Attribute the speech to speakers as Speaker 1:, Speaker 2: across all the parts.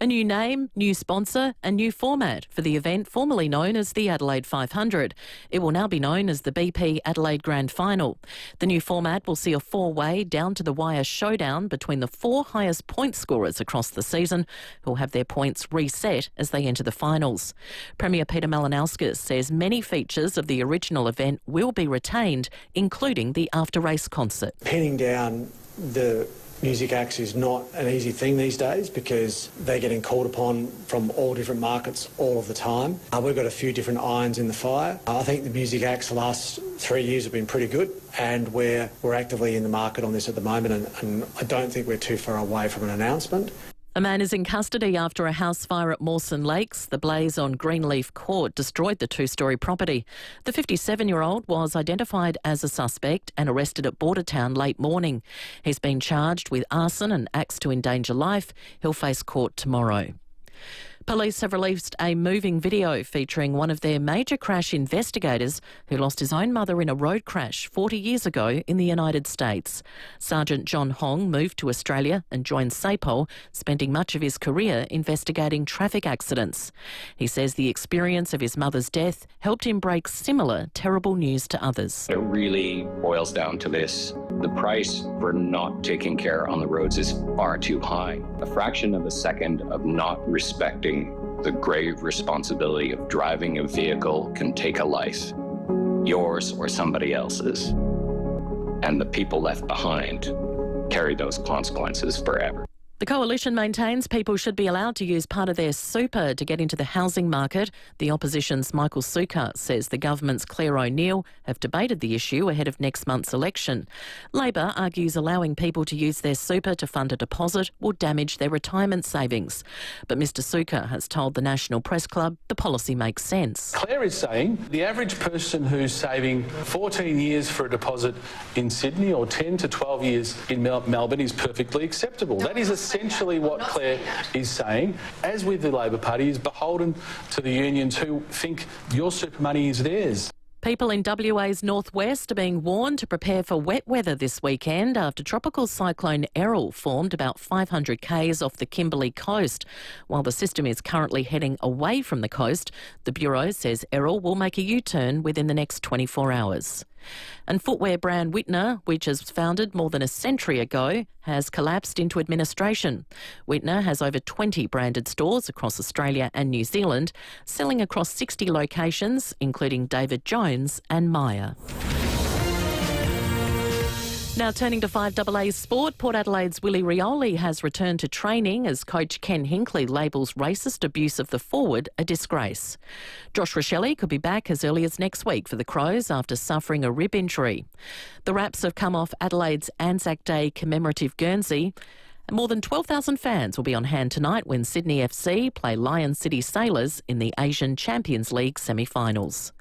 Speaker 1: A new name, new sponsor and new format for the event formerly known as the Adelaide 500. It will now be known as the BP Adelaide Grand Final. The new format will see a four-way down-to-the-wire showdown between the four highest point scorers across the season, who will have their points reset as they enter the finals. Premier Peter Malinauskas says many features of the original event will be retained, including the after-race concert.
Speaker 2: Pinning down the music acts is not an easy thing these days because they're getting called upon from all different markets all of the time. We've got a few different irons in the fire. I think the music acts the last 3 years have been pretty good, and we're actively in the market on this at the moment, and I don't think we're too far away from an announcement.
Speaker 1: A man is in custody after a house fire at Mawson Lakes. The blaze on Greenleaf Court destroyed the two-storey property. The 57-year-old was identified as a suspect and arrested at Bordertown late morning. He's been charged with arson and acts to endanger life. He'll face court tomorrow. Police have released a moving video featuring one of their major crash investigators who lost his own mother in a road crash 40 years ago in the United States. Sergeant John Hong moved to Australia and joined SAPOL, spending much of his career investigating traffic accidents. He says the experience of his mother's death helped him break similar terrible news to others.
Speaker 3: It really boils down to this. The price for not taking care on the roads is far too high. A fraction of a second of not respecting the grave responsibility of driving a vehicle can take a life, yours or somebody else's, and the people left behind carry those consequences forever.
Speaker 1: The Coalition maintains people should be allowed to use part of their super to get into the housing market. The opposition's Michael Sukkar says the government's Claire O'Neill have debated the issue ahead of next month's election. Labor argues allowing people to use their super to fund a deposit will damage their retirement savings. But Mr Sukkar has told the National Press Club the policy makes sense.
Speaker 4: Claire is saying the average person who's saving 14 years for a deposit in Sydney or 10 to 12 years in Melbourne is perfectly acceptable. That is essentially what Claire is saying. As with the Labor Party, is beholden to the unions who think your super money is theirs.
Speaker 1: People in WA's northwest are being warned to prepare for wet weather this weekend after tropical cyclone Errol formed about 500 k's off the Kimberley coast. While the system is currently heading away from the coast, the Bureau says Errol will make a U-turn within the next 24 hours. And footwear brand Whitner, which was founded more than a century ago, has collapsed into administration. Whitner has over 20 branded stores across Australia and New Zealand, selling across 60 locations, including David Jones and Myer. Now turning to 5AA sport, Port Adelaide's Willie Rioli has returned to training as coach Ken Hinkley labels racist abuse of the forward a disgrace. Josh Rochelle could be back as early as next week for the Crows after suffering a rib injury. The Raps have come off Adelaide's Anzac Day commemorative Guernsey. More than 12,000 fans will be on hand tonight when Sydney FC play Lion City Sailors in the Asian Champions League semi-finals.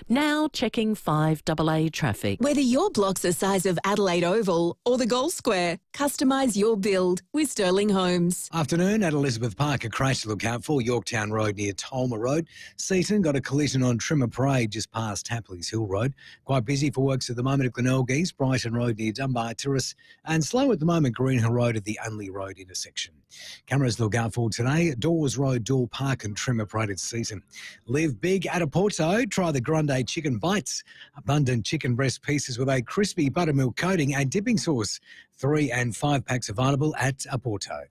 Speaker 1: Now checking 5AA traffic.
Speaker 5: Whether your block's the size of Adelaide Oval or the Gold Square, customise your build with Sterling Homes.
Speaker 6: Afternoon at Elizabeth Park, a crash to look out for. Yorktown Road near Tolma Road. Seaton got a collision on Trimmer Parade just past Tapley's Hill Road. Quite busy for works at the moment at Glenelg, Brighton Road near Dunbar Terrace, and slow at the moment Green Hill Road at the Unley Road intersection. Cameras look out for today. Dawes Road, Door Park and Trimmer Parade at Seaton. Live big at Oporto. Try the Grande Chicken Bites. Abundant chicken breast pieces with a crispy buttermilk coating and dipping sauce. 3 and 5 packs available at Oporto.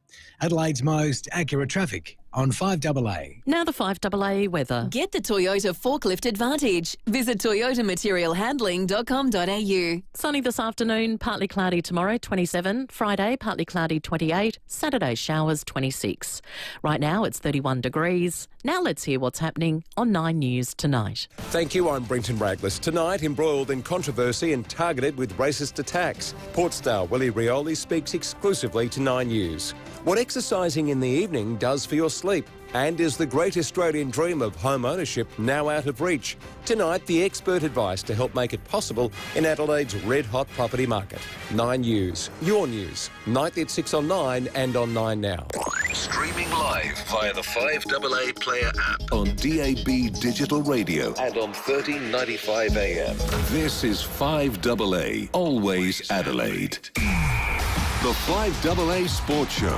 Speaker 6: Adelaide's most accurate traffic on 5AA.
Speaker 1: Now the 5AA weather.
Speaker 5: Get the Toyota forklift advantage. Visit toyotamaterialhandling.com.au.
Speaker 1: Sunny this afternoon, partly cloudy tomorrow, 27. Friday, partly cloudy, 28. Saturday, showers, 26. Right now, it's 31 degrees. Now let's hear what's happening on 9 News tonight.
Speaker 7: Thank you, I'm Brenton Raglis. Tonight, embroiled in controversy and targeted with racist attacks. Port star Willie Rioli speaks exclusively to 9 News. What exercising in the evening does for your sleep, and is the great Australian dream of home ownership now out of reach? Tonight, the expert advice to help make it possible in Adelaide's red-hot property market. 9 News, your news, nightly at 6 on 9 and on 9 Now.
Speaker 8: Streaming live via the 5AA Player app on DAB Digital Radio and on 1395 AM. This is 5AA, always Adelaide. The 5AA Sports Show.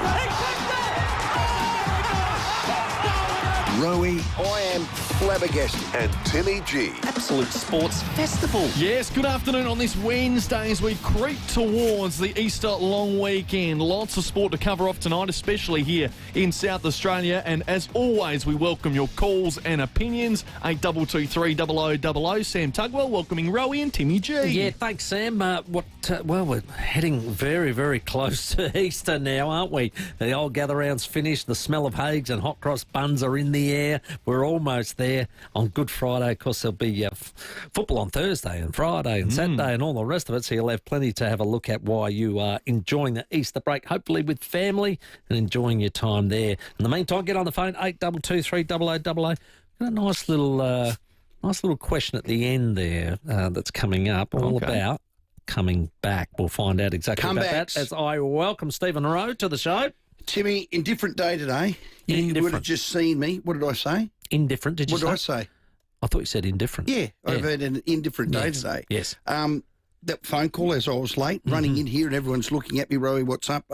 Speaker 8: Rowey.
Speaker 9: I am flabbergasted.
Speaker 8: And Timmy G.
Speaker 10: Absolute sports festival.
Speaker 11: Yes, good afternoon on this Wednesday as we creep towards the Easter long weekend. Lots of sport to cover off tonight, especially here in South Australia. And as always, we welcome your calls and opinions. 8223 0000. Sam Tugwell welcoming Rowey and Timmy G.
Speaker 10: Yeah, thanks, Sam. Well, we're heading very, very close to Easter now, aren't we? The old gather round's finished. The smell of hags and hot cross buns are in the air. We're almost there on Good Friday. Of course, there'll be football on Thursday and Friday and Saturday and all the rest of it, so you'll have plenty to have a look at while you are enjoying the Easter break, hopefully with family and enjoying your time there. In the meantime, get on the phone, 8223 0000. Got a nice little question at the end there that's coming up, all about coming back. We'll find out exactly about that as I welcome Stephen Rowe to the show.
Speaker 9: Timmy, indifferent day today. You would have just seen me. What did I say?
Speaker 10: Indifferent, did you say?
Speaker 9: What did I say?
Speaker 10: I thought you said indifferent.
Speaker 9: Yeah, I've had an indifferent day today.
Speaker 10: Yes.
Speaker 9: That phone call as I was late, running in here and everyone's looking at me, Rowey, what's up?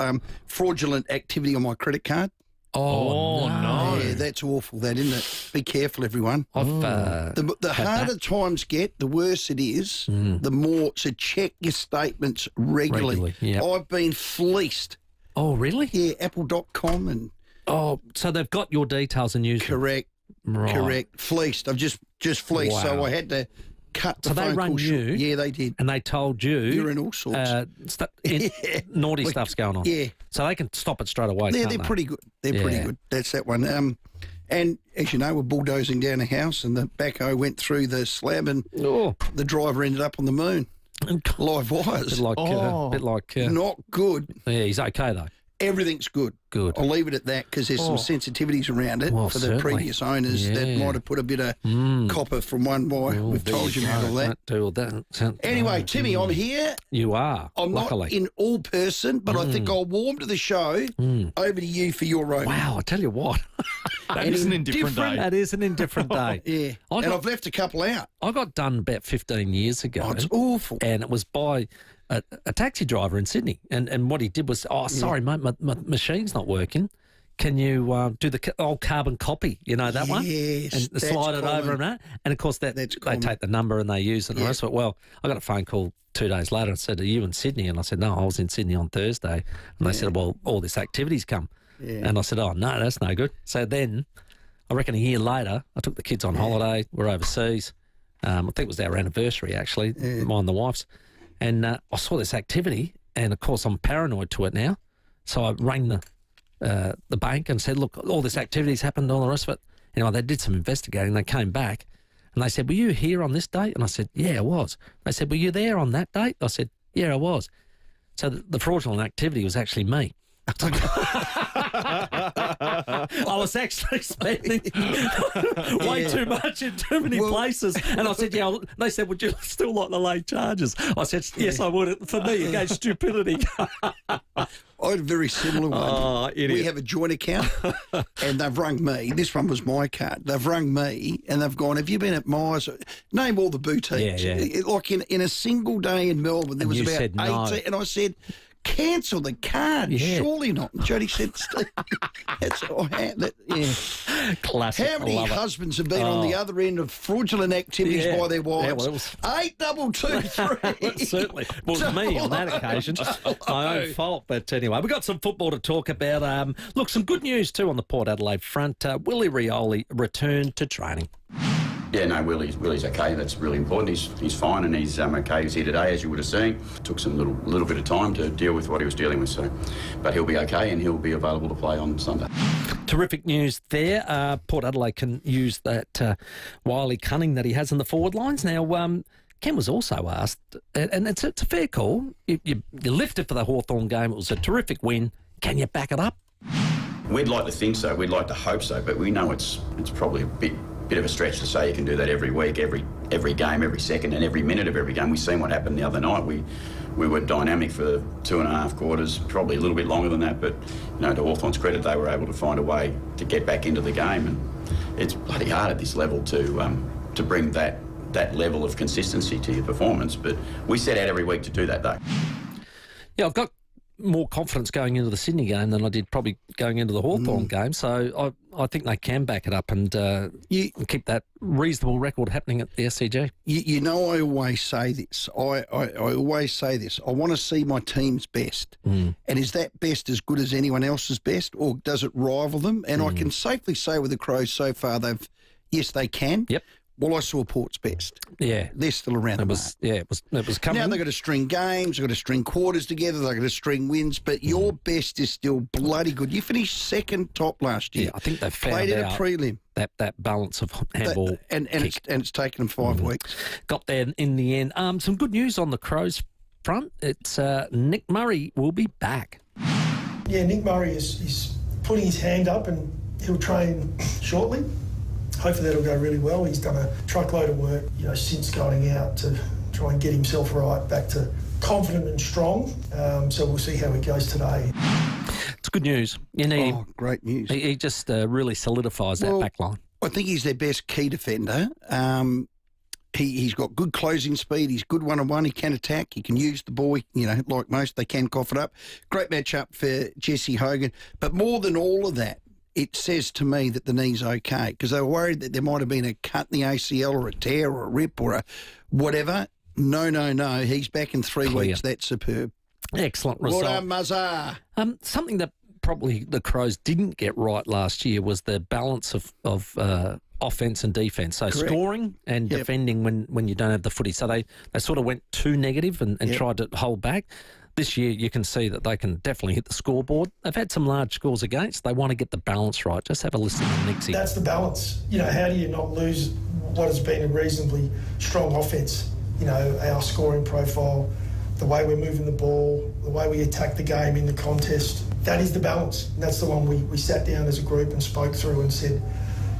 Speaker 9: Fraudulent activity on my credit card.
Speaker 10: Oh, no.
Speaker 9: Yeah, that's awful, that, isn't it? Be careful, everyone.
Speaker 10: The
Speaker 9: harder times get, the worse it is, the more. So check your statements regularly.
Speaker 10: Yep.
Speaker 9: I've been fleeced.
Speaker 10: Oh, really?
Speaker 9: Yeah, apple.com and...
Speaker 10: Oh, so they've got your details and used
Speaker 9: Correct.
Speaker 10: them. Right.
Speaker 9: Correct. Fleeced. I've just fleeced, so I had to cut the phone call.
Speaker 10: So they rang you?
Speaker 9: Yeah, they did.
Speaker 10: And they told you...
Speaker 9: You're in all sorts.
Speaker 10: Naughty stuff's going on.
Speaker 9: Yeah.
Speaker 10: So they can stop it straight away,
Speaker 9: They're pretty good. They're pretty good. That's that one. And as you know, we're bulldozing down a house and the backhoe went through the slab and the driver ended up on the moon. Live wires.
Speaker 10: Bit like
Speaker 9: not good.
Speaker 10: Yeah, he's okay, though.
Speaker 9: Everything's good.
Speaker 10: Good.
Speaker 9: I'll leave it at that because there's some sensitivities around it for the previous owners that might have put a bit of copper from one wire. We've told you about all that.
Speaker 10: Do all that.
Speaker 9: Anyway, Timmy, I'm here.
Speaker 10: You are.
Speaker 9: I'm
Speaker 10: luckily
Speaker 9: not in all person, but I think I'll warm to the show. Over to you for your road.
Speaker 10: Wow, I tell you what.
Speaker 11: That is an indifferent day.
Speaker 10: That is an indifferent day.
Speaker 9: Yeah. I've left a couple out.
Speaker 10: I got done about 15 years ago.
Speaker 9: Oh, it's awful.
Speaker 10: And it was by a taxi driver in Sydney. And what he did was, sorry, mate, my machine's not working. Can you do the old carbon copy? You know that one?
Speaker 9: Yes.
Speaker 10: And slide it over and that. And, of course, they take the number and they use it and the rest of it. Well, I got a phone call 2 days later and said, are you in Sydney? And I said, no, I was in Sydney on Thursday. And they said, well, all this activity's come. Yeah. And I said, oh, no, that's no good. So then, I reckon a year later, I took the kids on holiday. We're overseas. I think it was our anniversary, actually, mine and the wife's. And I saw this activity, and, of course, I'm paranoid to it now. So I rang the bank and said, look, all this activity's happened, all the rest of it. Anyway, they did some investigating. They came back, and they said, were you here on this date? And I said, yeah, I was. They said, were you there on that date? I said, yeah, I was. So the fraudulent activity was actually me. I was actually spending way too much in too many places. And I said, yeah. They said, would you still like the late charges? I said, yes, I would. For me, against stupidity.
Speaker 9: I had a very similar one.
Speaker 10: Oh, idiot.
Speaker 9: We have a joint account and they've rung me. This one was my card. They've rung me and they've gone, have you been at Myers? Name all the boutiques.
Speaker 10: Yeah.
Speaker 9: Like in a single day in Melbourne, there was about 18. No. And I said, cancel the card. Yeah. Surely not. And Jody said, Steve, that's
Speaker 10: classic.
Speaker 9: How many husbands have been on the other end of fraudulent activities by their wives?
Speaker 10: Yeah, well, it was
Speaker 9: 8223.
Speaker 10: Certainly. Well, it was me on that occasion. My own fault. But anyway, we've got some football to talk about. Look, some good news too on the Port Adelaide front. Willie Rowey returned to training.
Speaker 12: Yeah, no, Willie's okay. That's really important. He's fine and he's okay. He's here today, as you would have seen. Took some little bit of time to deal with what he was dealing with. But he'll be okay and he'll be available to play on Sunday.
Speaker 10: Terrific news there. Port Adelaide can use that wily cunning that he has in the forward lines. Now, Ken was also asked, and it's a fair call. You lifted for the Hawthorn game. It was a terrific win. Can you back it up?
Speaker 12: We'd like to think so. We'd like to hope so. But we know it's probably a bit of a stretch to say you can do that every week, every game, every second and every minute of every game. We've seen what happened the other night. We were dynamic for 2.5 quarters, probably a little bit longer than that, but to Hawthorn's credit, they were able to find a way to get back into the game, and it's bloody hard at this level to bring that level of consistency to your performance. But we set out every week to do that, though.
Speaker 10: Yeah, I've got more confidence going into the Sydney game than I did probably going into the Hawthorn game. So I think they can back it up and keep that reasonable record happening at the SCG.
Speaker 9: You know, I always say this. I always say this. I want to see my team's best. And is that best as good as anyone else's best, or does it rival them? And I can safely say with the Crows so far, yes, they can.
Speaker 10: Yep.
Speaker 9: Well, I saw Port's best.
Speaker 10: Yeah.
Speaker 9: They're still around the mark.
Speaker 10: It was coming.
Speaker 9: Now they've got to string games, they've got to string quarters together, they've got to string wins, but your best is still bloody good. You finished second top last year.
Speaker 10: Yeah, I think they've found
Speaker 9: Played in
Speaker 10: out
Speaker 9: a prelim.
Speaker 10: That balance of handball
Speaker 9: and it's taken them 5 weeks.
Speaker 10: Got there in the end. Some good news on the Crows front. It's Nick Murray will be back.
Speaker 13: Yeah, Nick Murray is putting his hand up and he'll train shortly. Hopefully that'll go really well. He's done a truckload of work, since going out to try and get himself right, back to confident and strong. So we'll see how he goes today.
Speaker 10: It's good news.
Speaker 9: Great news.
Speaker 10: He just really solidifies that back line.
Speaker 9: I think he's their best key defender. He's got good closing speed. He's good one-on-one. He can attack. He can use the ball. Like most, they can cough it up. Great matchup for Jesse Hogan. But more than all of that, it says to me that the knee's okay, because they were worried that there might have been a cut in the ACL or a tear or a rip or a whatever. No. He's back in 3 weeks. That's superb.
Speaker 10: Excellent result.
Speaker 9: Well done, Mazza.
Speaker 10: Something that probably the Crows didn't get right last year was the balance of offence and defence. So
Speaker 9: Correct.
Speaker 10: Scoring and defending when you don't have the footy. So they sort of went too negative and tried to hold back. This year, you can see that they can definitely hit the scoreboard. They've had some large scores against. They want to get the balance right. Just have a listen to Nixie.
Speaker 13: That's the balance. How do you not lose what has been a reasonably strong offence? Our scoring profile, the way we're moving the ball, the way we attack the game in the contest. That is the balance. And that's the one we sat down as a group and spoke through and said,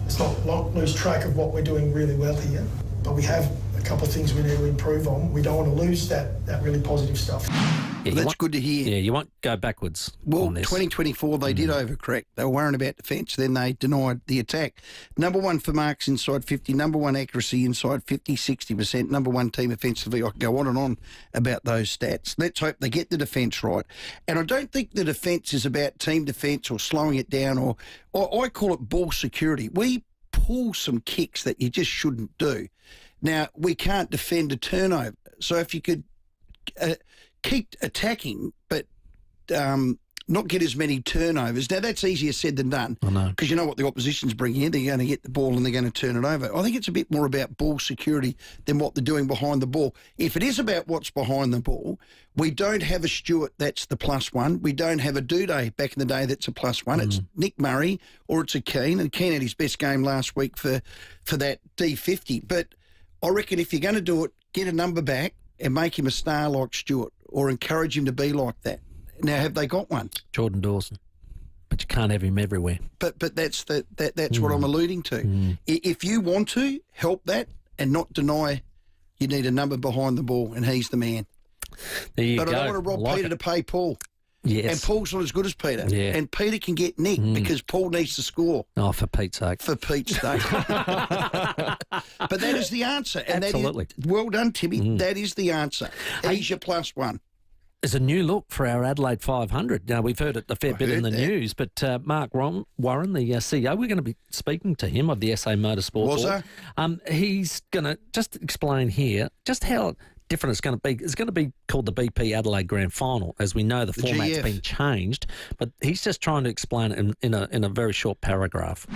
Speaker 13: let's not lose track of what we're doing really well here, but we have a couple of things we need to improve on. We don't want to lose that really positive stuff.
Speaker 10: Yeah,
Speaker 9: that's good to hear.
Speaker 10: Yeah, you won't go backwards on this.
Speaker 9: 2024, they did overcorrect. They were worrying about defence, then they denied the attack. Number one for marks inside 50, number one accuracy inside 50, 60%, number one team offensively. I can go on and on about those stats. Let's hope they get the defence right. And I don't think the defence is about team defence or slowing it down, or I call it ball security. We pull some kicks that you just shouldn't do. Now, we can't defend a turnover. So if you could keep attacking, but not get as many turnovers. Now, that's easier said than done.
Speaker 10: I know.
Speaker 9: Because you know what the opposition's bringing in. They're going to get the ball and they're going to turn it over. I think it's a bit more about ball security than what they're doing behind the ball. If it is about what's behind the ball, we don't have a Stewart that's the +1. We don't have a Duday back in the day that's a +1. It's Nick Murray or it's a Keane. And Keane had his best game last week for that D50. But I reckon if you're going to do it, get a number back and make him a star like Stewart, or encourage him to be like that. Now, have they got one?
Speaker 10: Jordan Dawson. But you can't have him everywhere.
Speaker 9: But that's what I'm alluding to. If you want to help that and not deny, you need a number behind the ball, and he's the man.
Speaker 10: There you
Speaker 9: go.
Speaker 10: But
Speaker 9: I don't want to rob Peter to pay Paul.
Speaker 10: Yes.
Speaker 9: And Paul's not as good as Peter.
Speaker 10: Yeah.
Speaker 9: And Peter can get Nick because Paul needs to score.
Speaker 10: Oh, for Pete's sake.
Speaker 9: For Pete's sake. But that is the answer. And
Speaker 10: absolutely.
Speaker 9: That is, well done, Timmy. That is the answer. He's your +1.
Speaker 10: There's a new look for our Adelaide 500. Now, we've heard it a fair bit in the news, but Mark Warren, the CEO, we're going to be speaking to him of the SA Motorsport Board. He's going to just explain here just how different it's going to be. It's going to be called the BP Adelaide Grand Final. As we know, the format's been changed, but he's just trying to explain it in a very short paragraph.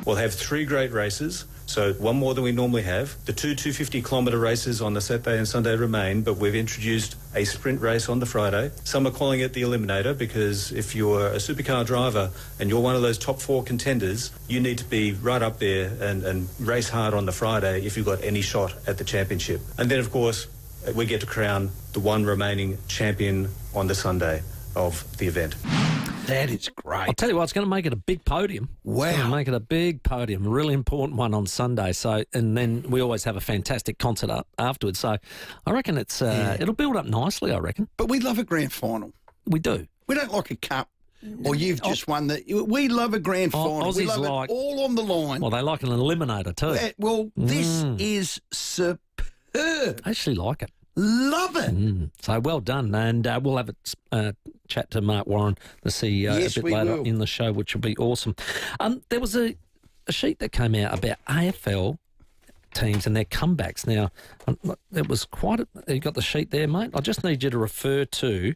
Speaker 14: We'll have 3 great races, so one more than we normally have. The 2 250-kilometre races on the Saturday and Sunday remain, but we've introduced a sprint race on the Friday. Some are calling it the Eliminator because if you're a supercar driver and you're one of those top 4 contenders, you need to be right up there and race hard on the Friday if you've got any shot at the championship. And then, of course, we get to crown the one remaining champion on the Sunday of the event.
Speaker 9: That is great.
Speaker 10: I'll tell you what, it's going to make it a big podium.
Speaker 9: Wow.
Speaker 10: It's going to make it a big podium, a really important one on Sunday. So, and then we always have a fantastic concert afterwards. So I reckon it's it'll build up nicely, I reckon.
Speaker 9: But we love a grand final.
Speaker 10: We do.
Speaker 9: We don't like a cup. Or you've just won the... We love a grand final. We love it all on the line.
Speaker 10: Well, they like an eliminator too.
Speaker 9: Well, this is superb.
Speaker 10: I actually like it.
Speaker 9: Love it.
Speaker 10: So well done. And we'll have a chat to Mark Warren, the CEO, a bit later in the show, which will be awesome. There was a sheet that came out about AFL teams and their comebacks. Now, it was you got the sheet there, mate? I just need you to refer to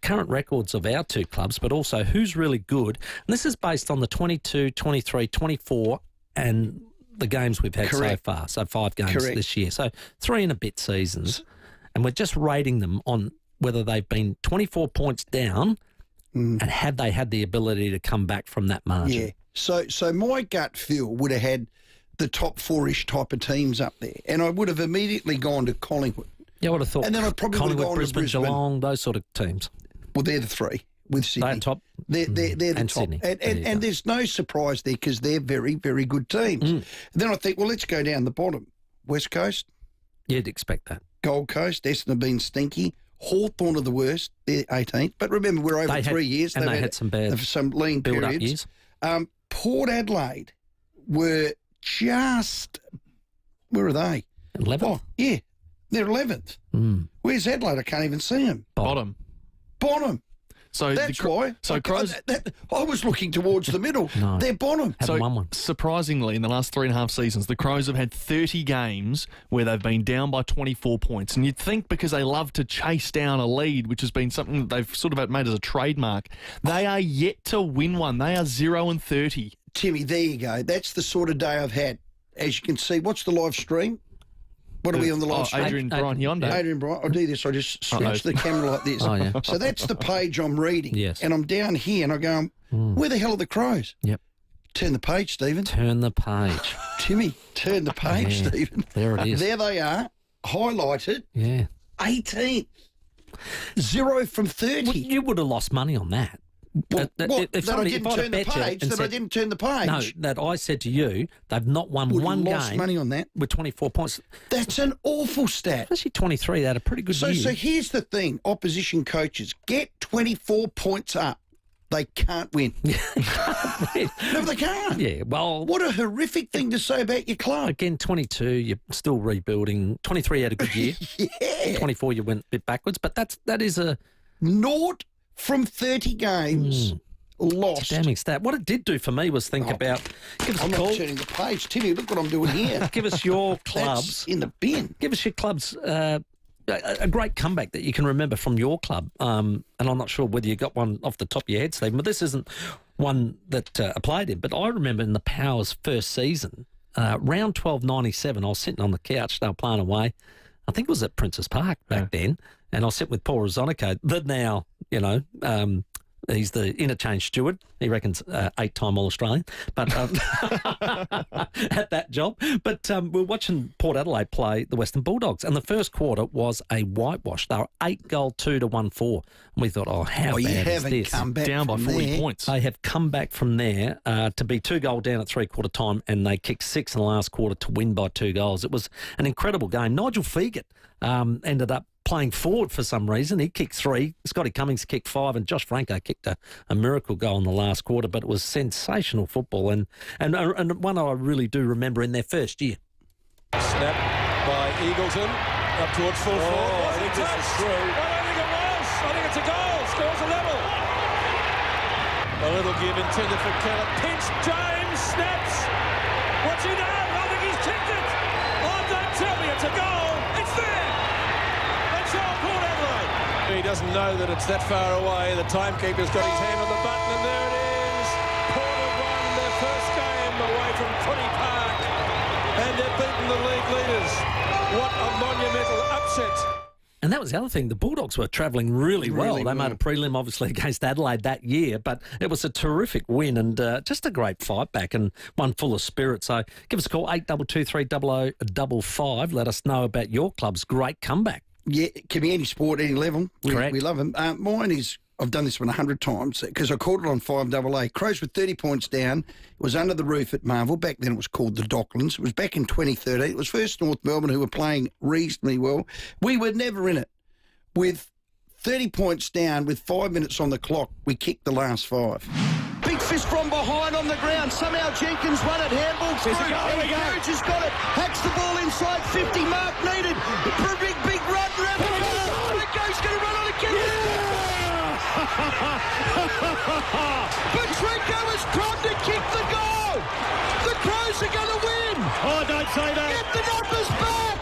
Speaker 10: current records of our two clubs, but also who's really good. And this is based on the 22, 23, 24 and the games we've had so far. So 5 games this year. So 3 and a bit seasons. And we're just rating them on whether they've been 24 points down and have they had the ability to come back from that margin.
Speaker 9: Yeah. So my gut feel would have had the top 4-ish type of teams up there. And I would have immediately gone to Collingwood.
Speaker 10: Yeah, I would have thought.
Speaker 9: And then I probably would have gone
Speaker 10: Brisbane,
Speaker 9: to Brisbane,
Speaker 10: Geelong, those sort of teams.
Speaker 9: Well, they're the 3 with Sydney.
Speaker 10: They're top.
Speaker 9: They're the top.
Speaker 10: Sydney.
Speaker 9: And there's no surprise there because they're very, very good teams. Then I think, well, let's go down the bottom. West Coast.
Speaker 10: You'd expect that.
Speaker 9: Gold Coast, Essendon have been stinky. Hawthorn are the worst. They're 18th. But remember, we're over 3 years.
Speaker 10: And they had some bad
Speaker 9: some lean
Speaker 10: build-up
Speaker 9: periods.
Speaker 10: years.
Speaker 9: Port Adelaide were just... Where are they?
Speaker 10: 11th?
Speaker 9: Oh, yeah. They're 11th. Where's Adelaide? I can't even see them.
Speaker 11: Bottom.
Speaker 9: So that's why.
Speaker 11: So Crows.
Speaker 9: I was looking towards the middle.
Speaker 10: No.
Speaker 9: They're bottom.
Speaker 11: So
Speaker 10: won one.
Speaker 11: Surprisingly, in the last 3.5 seasons, the Crows have had 30 games where they've been down by 24 points. And you'd think because they love to chase down a lead, which has been something that they've sort of made as a trademark, they are yet to win one. They are 0-30.
Speaker 9: Timmy, there you go. That's the sort of day I've had. As you can see, what's the live stream? What are we on the live stream?
Speaker 11: Adrian Bryant Hyundai.
Speaker 9: Adrian Bryant. I'll do this. I just switch the camera like this.
Speaker 10: Oh, yeah.
Speaker 9: So that's the page I'm reading.
Speaker 10: Yes.
Speaker 9: And I'm down here and I go, where the hell are the Crows?
Speaker 10: Yep.
Speaker 9: Turn the page, Stephen.
Speaker 10: Turn the page.
Speaker 9: Timmy, turn the page,
Speaker 10: Yeah.
Speaker 9: Stephen.
Speaker 10: There it is.
Speaker 9: There they are, highlighted.
Speaker 10: Yeah.
Speaker 9: 18th. 0 from 30.
Speaker 10: Well, you would have lost money on that.
Speaker 9: What? That I didn't turn the page? That I didn't turn the page?
Speaker 10: No, that I said to you, they've not won one game.
Speaker 9: Lost money on that.
Speaker 10: With 24 points.
Speaker 9: That's an awful stat.
Speaker 10: Especially 23, they had a pretty good year.
Speaker 9: So here's the thing, opposition coaches, get 24 points up. They can't win. No, they can't.
Speaker 10: Yeah, well...
Speaker 9: What a horrific thing to say about your club.
Speaker 10: Again, 22, you're still rebuilding. 23 had a good year.
Speaker 9: Yeah.
Speaker 10: 24, you went a bit backwards, but that is a...
Speaker 9: 0 from 30 games lost.
Speaker 10: It's a damning stat. What it did do for me was think about... Give us
Speaker 9: I'm
Speaker 10: a call.
Speaker 9: not turning the page. Timmy, look what I'm doing here.
Speaker 10: Give us your clubs.
Speaker 9: That's in the bin.
Speaker 10: Give us your clubs... a great comeback that you can remember from your club, and I'm not sure whether you got one off the top of your head, Stephen, but this isn't one that I played in. But I remember in the Powers' first season, round 12.97, I was sitting on the couch, they were playing away. I think it was at Princess Park back then, and I was sitting with Paul Rosonico, that now, he's the interchange steward. He reckons 8-time All-Australian, but at that job. But we're watching Port Adelaide play the Western Bulldogs, and the first quarter was a whitewash. They were 8-2 to 1-4. And we thought, how bad is this?
Speaker 9: Come back
Speaker 11: down by 40 points.
Speaker 10: They have come back from there to be 2-goal down at three-quarter time, and they kicked 6 in the last quarter to win by 2 goals. It was an incredible game. Nigel Feagate ended up playing forward for some reason. He kicked 3. Scotty Cummings kicked 5, and Josh Franco kicked a miracle goal in the last quarter. But it was sensational football, and one I really do remember in their first year.
Speaker 15: Snap by Eagleton up towards full forward. I think this is through. I don't think it was. I think it's a goal. Scores a level. A little give intended for Keller. Pinch James snaps. What's he done? I think he's kicked it. Oh, don't tell me it's a goal. It's there. He doesn't know that it's that far away. The timekeeper's got his hand on the button, and there it is. Port have won their first game away from Footy Park, and they've beaten the league leaders. What a monumental upset.
Speaker 10: And that was the other thing. The Bulldogs were travelling really well. They made a prelim, obviously, against Adelaide that year, but it was a terrific win and just a great fight back and one full of spirit. So give us a call, 8223 0055. Let us know about your club's great comeback.
Speaker 9: Yeah, community sport, any level.
Speaker 10: Correct.
Speaker 9: We love them. Mine is, I've done this one 100 times because I called it on 5AA. Crows with 30 points down. It was under the roof at Marvel. Back then it was called the Docklands. It was back in 2013. It was first North Melbourne who were playing reasonably well. We were never in it. With 30 points down, with 5 minutes on the clock, we kicked the last 5.
Speaker 16: Big fist from behind on the ground. Somehow Jenkins won it. Handball through. Hughes has got it. Hacks the ball inside 50. Mark needed. Big run. Petrenko's going to run on again. Petrenko has come to kick the goal. The Crows are going to win.
Speaker 15: Oh, don't say that.
Speaker 16: Get the numbers back.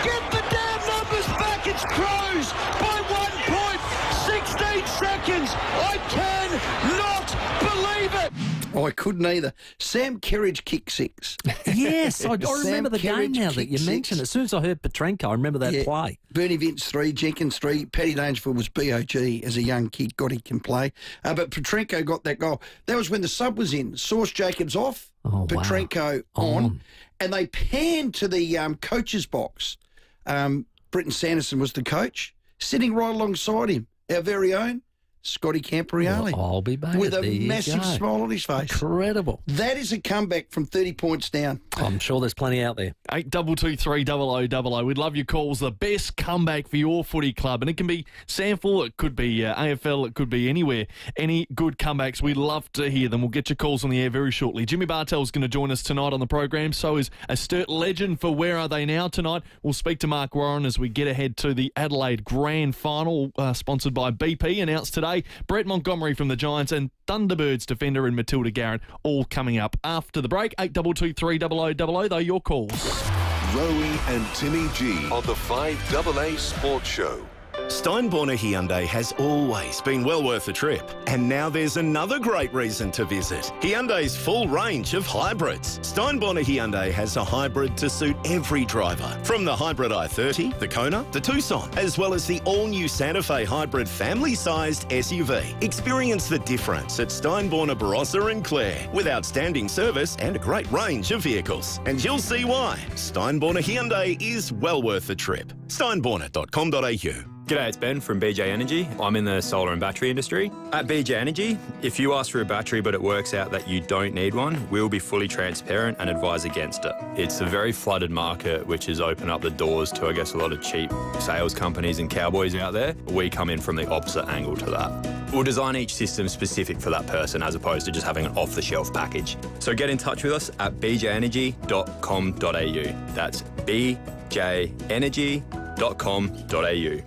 Speaker 16: Get the damn numbers back. It's Crows by 1 point, 16 seconds. I cannot believe it.
Speaker 9: I couldn't either. Sam Kerridge kicked 6.
Speaker 10: Yes, I remember the game now that you mentioned it. As soon as I heard Petrenko, I remember that play.
Speaker 9: Bernie Vince 3, Jenkins 3, Paddy Dangerfield was BOG as a young kid, God, he can play. But Petrenko got that goal. That was when the sub was in. Sauce Jacobs off, Petrenko on, and they panned to the coach's box. Britton Sanderson was the coach, sitting right alongside him, our very own Scotty Campriale.
Speaker 10: Well, I'll be back.
Speaker 9: With a massive smile on his face.
Speaker 10: Incredible.
Speaker 9: That is a comeback from 30 points down.
Speaker 10: I'm sure there's plenty out there.
Speaker 11: 8223 0000. We'd love your calls. The best comeback for your footy club. And it can be Sandford, it could be AFL, it could be anywhere. Any good comebacks, we'd love to hear them. We'll get your calls on the air very shortly. Jimmy Bartell's going to join us tonight on the program. So is a Sturt legend for Where Are They Now tonight. We'll speak to Mark Warren as we get ahead to the Adelaide Grand Final, sponsored by BP, announced today. Brett Montgomery from the Giants and Thunderbirds defender and Matilda Garrett all coming up after the break. 8223 0000, though, your calls.
Speaker 8: Rowey and Timmy G on the 5AA Sports Show.
Speaker 17: Steinborner Hyundai has always been well worth a trip. And now there's another great reason to visit. Hyundai's full range of hybrids. Steinborner Hyundai has a hybrid to suit every driver. From the hybrid i30, the Kona, the Tucson, as well as the all-new Santa Fe hybrid family-sized SUV. Experience the difference at Steinborner Barossa and Clare with outstanding service and a great range of vehicles. And you'll see why. Steinborner Hyundai is well worth the trip. Steinborner.com.au.
Speaker 18: G'day, it's Ben from BJ Energy. I'm in the solar and battery industry. At BJ Energy, if you ask for a battery but it works out that you don't need one, we'll be fully transparent and advise against it. It's a very flooded market which has opened up the doors to, I guess, a lot of cheap sales companies and cowboys out there. We come in from the opposite angle to that. We'll design each system specific for that person as opposed to just having an off-the-shelf package. So get in touch with us at bjenergy.com.au. That's bjenergy.com.au.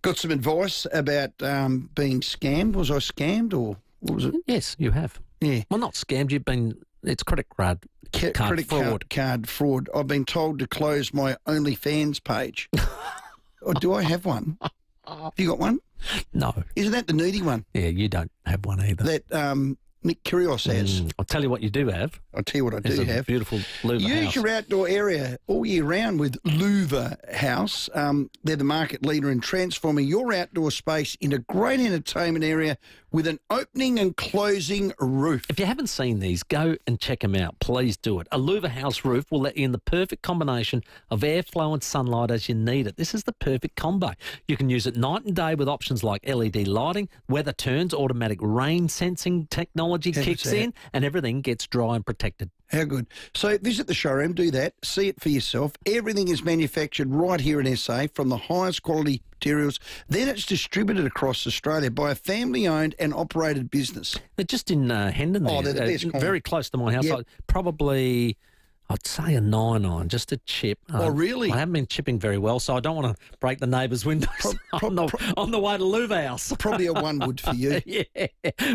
Speaker 9: Got some advice about being scammed. Was I scammed or what was it?
Speaker 10: Yes, you have.
Speaker 9: Yeah.
Speaker 10: Well, not scammed. You've been. It's credit card
Speaker 9: card fraud. I've been told to close my OnlyFans page. Or do I have one? Have you got one?
Speaker 10: No.
Speaker 9: Isn't that the needy one?
Speaker 10: Yeah, you don't have one either.
Speaker 9: That Nick Kyrgios has.
Speaker 10: I'll tell you what you do have.
Speaker 9: I'll tell you what I do have.
Speaker 10: Beautiful Louva House.
Speaker 9: Use your outdoor area all year round with Louva House. They're the market leader in transforming your outdoor space into a great entertainment area with an opening and closing roof.
Speaker 10: If you haven't seen these, go and check them out. Please do it. A Louva House roof will let you in the perfect combination of airflow and sunlight as you need it. This is the perfect combo. You can use it night and day with options like LED lighting, weather turns, automatic rain sensing technology kicks in, and everything gets dry and protected.
Speaker 9: How good. So visit the showroom, do that, see it for yourself. Everything is manufactured right here in SA from the highest quality materials. Then it's distributed across Australia by a family-owned and operated business.
Speaker 10: They're just in Hendon there.
Speaker 9: Oh, they're the best.
Speaker 10: Very close to my house.
Speaker 9: Yep.
Speaker 10: Probably, I'd say a 9-iron, just a chip.
Speaker 9: Oh, really?
Speaker 10: I haven't been chipping very well, so I don't want to break the neighbours' windows on the way to Louva House.
Speaker 9: Probably a 1 wood for you.
Speaker 10: Yeah.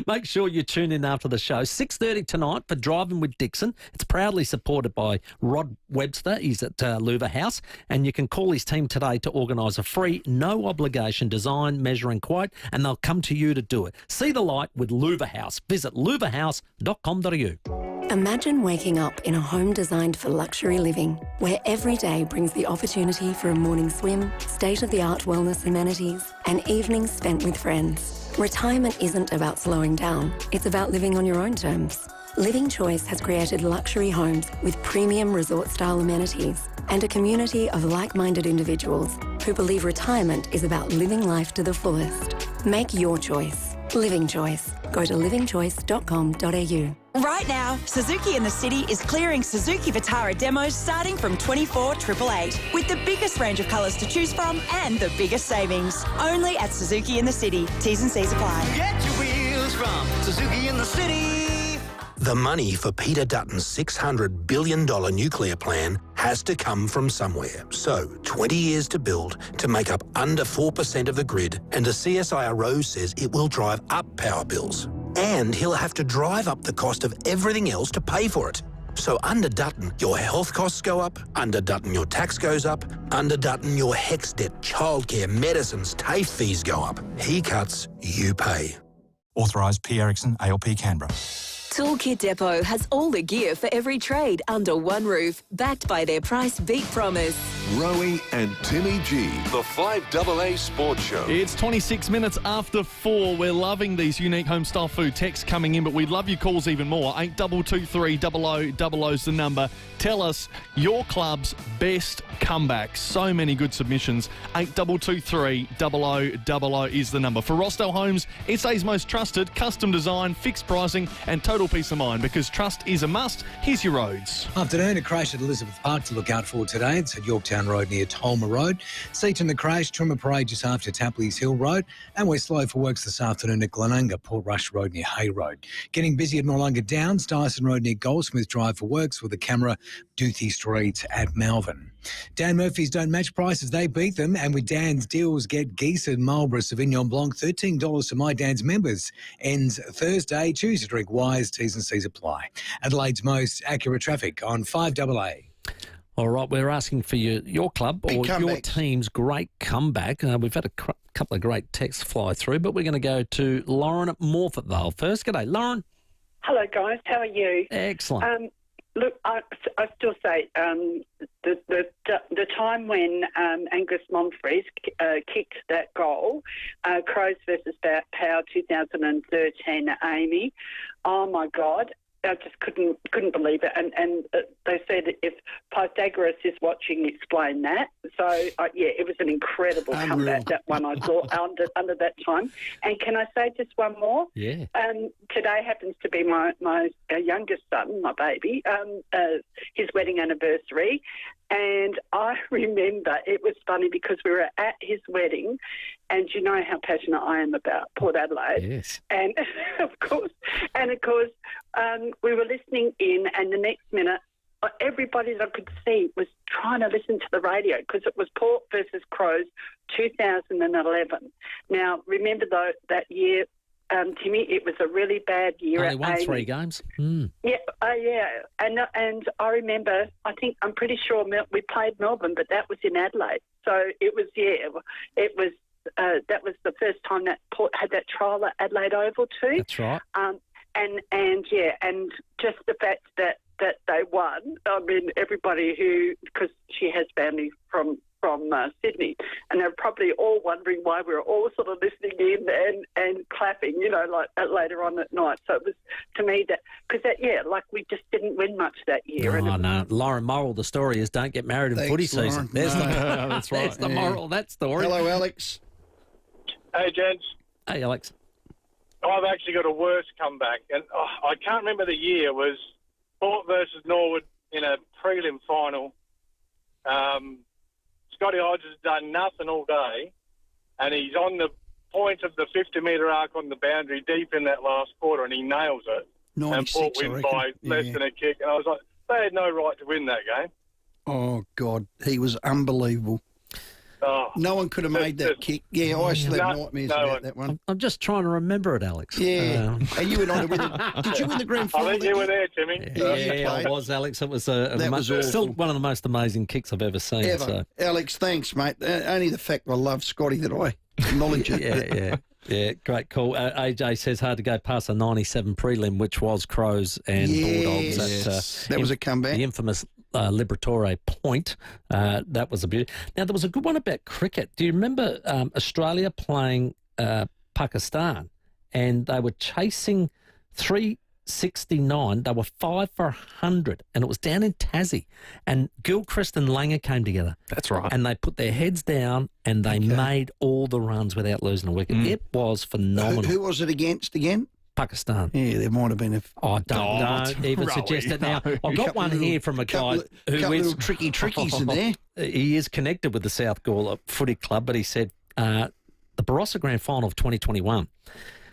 Speaker 10: Make sure you tune in after the show. 6:30 tonight for Driving with Dixon. It's proudly supported by Rod Webster. He's at Louva House, and you can call his team today to organise a free, no-obligation design, measure and quote, and they'll come to you to do it. See the light with Louva House. Visit louvahouse.com.au.
Speaker 19: Imagine waking up in a home designed for luxury living, where every day brings the opportunity for a morning swim, state-of-the-art wellness amenities, and evenings spent with friends. Retirement isn't about slowing down, it's about living on your own terms. Living Choice has created luxury homes with premium resort-style amenities and a community of like-minded individuals who believe retirement is about living life to the fullest. Make your choice. Living Choice. Go to livingchoice.com.au.
Speaker 20: Right now, Suzuki in the City is clearing Suzuki Vitara demos starting from $24,888 with the biggest range of colours to choose from and the biggest savings. Only at Suzuki in the City. T's and C's apply.
Speaker 16: Get your wheels from Suzuki in the City.
Speaker 21: The money for Peter Dutton's $600 billion nuclear plan has to come from somewhere. So, 20 years to build to make up under 4% of the grid, and the CSIRO says it will drive up power bills. And he'll have to drive up the cost of everything else to pay for it. So under Dutton, your health costs go up. Under Dutton, your tax goes up. Under Dutton, your HECS debt, childcare, medicines, TAFE fees go up. He cuts, you pay.
Speaker 22: Authorised P. Erickson, ALP Canberra.
Speaker 5: Toolkit Depot has all the gear for every trade under one roof, backed by their price beat promise.
Speaker 8: Rowey and Timmy G, the 5AA Sports Show.
Speaker 11: It's 26 minutes after 4. We're loving these unique home-style food texts coming in, but we'd love your calls even more. 8223 0000 is the number. Tell us your club's best comeback. So many good submissions. 8223 0000 is the number. For Rostel Homes, SA's most trusted, custom design, fixed pricing and total peace of mind, because trust is a must. Here's your roads.
Speaker 6: Afternoon, a crash at Elizabeth Park to look out for today. It's at Yorktown Road near Tolmer Road. Seaton the crash, Trimmer Parade just after Tapley's Hill Road. And we're slow for works this afternoon at Glenunga, Port Rush Road near Hay Road. Getting busy at Noarlunga Downs, Dyson Road near Goldsmith Drive for works with the camera, Duthie Street at Malvern. Dan Murphy's don't match prices, they beat them. And with Dan's deals, get geese and Marlborough Sauvignon Blanc, $13 for My Dan's members. Ends Thursday. Choose to drink wise. T's and C's apply. Adelaide's most accurate traffic on 5AA.
Speaker 10: All right, we're asking for your club or your team's great comeback. We've had a couple of great texts fly through, but we're going to go to Lauren at Morphettvale first. G'day, Lauren.
Speaker 23: Hello, guys. How are you?
Speaker 10: Excellent.
Speaker 23: Look, I still say the time when Angus Monfries kicked that goal, Crows versus Power 2013, Amy. Oh my God. I just couldn't believe it, and they said if Pythagoras is watching, explain that. So it was an incredible comeback, that one I saw under that time. And can I say just one more?
Speaker 10: Yeah.
Speaker 23: Today happens to be my youngest son, my baby, his wedding anniversary. And I remember it was funny because we were at his wedding, and you know how passionate I am about Port Adelaide.
Speaker 10: Yes.
Speaker 23: And of course, we were listening in, and the next minute, everybody that I could see was trying to listen to the radio because it was Port versus Crows 2011. Now, remember though that year, Timmy, it was a really bad year.
Speaker 10: They won 3 games. Mm.
Speaker 23: Yeah, and I remember. I'm pretty sure we played Melbourne, but that was in Adelaide. So it was that was the first time that Port had that trial at Adelaide Oval too.
Speaker 10: That's right.
Speaker 23: And just the fact that they won. I mean, everybody because she has family from Sydney, and they're probably all wondering why we were all sort of listening in and clapping, like later on at night. So it was, to me, we just didn't win much that year.
Speaker 10: Oh, no. Lauren, moral of the story is don't get married in footy season. There's
Speaker 11: that's right.
Speaker 10: There's the moral of that story.
Speaker 9: Hello, Alex.
Speaker 24: Hey, gents.
Speaker 10: Hey, Alex.
Speaker 24: I've actually got a worse comeback, and I can't remember the year. It was Port versus Norwood in a prelim final. Scotty Hodges has done nothing all day, and he's on the point of the 50-metre arc on the boundary deep in that last quarter, and he nails it. And Port win by less than a kick. And I was like, they had no right to win that game.
Speaker 9: Oh, God. He was unbelievable.
Speaker 24: Oh,
Speaker 9: no one could have made that kick. Yeah, I still have nightmares about that one.
Speaker 10: I'm just trying to remember it, Alex.
Speaker 9: Yeah. And you and I were did you win the grand final?
Speaker 24: I think you were there, Timmy.
Speaker 10: Yeah, I was, Alex. It was still one of the most amazing kicks I've ever seen.
Speaker 9: Ever.
Speaker 10: So.
Speaker 9: Alex, thanks, mate. Only the fact I love Scotty that I acknowledge it.
Speaker 10: Yeah, great call. AJ says hard to go past a 97 prelim, which was Crows and Bulldogs.
Speaker 9: That was a comeback.
Speaker 10: The infamous Liberatore point. That was a beauty. Now, there was a good one about cricket. Do you remember Australia playing Pakistan, and they were chasing 369. They were 5 for 100, and it was down in Tassie. And Gilchrist and Langer came together.
Speaker 11: That's right.
Speaker 10: And they put their heads down, and they made all the runs without losing a wicket. It was phenomenal.
Speaker 9: Who was it against again?
Speaker 10: Pakistan.
Speaker 9: Yeah, there might have been
Speaker 10: don't even suggest it now. I've got one here from a guy who is
Speaker 9: little trickies in there.
Speaker 10: He is connected with the South Gawler Footy Club, but he said the Barossa Grand Final of 2021,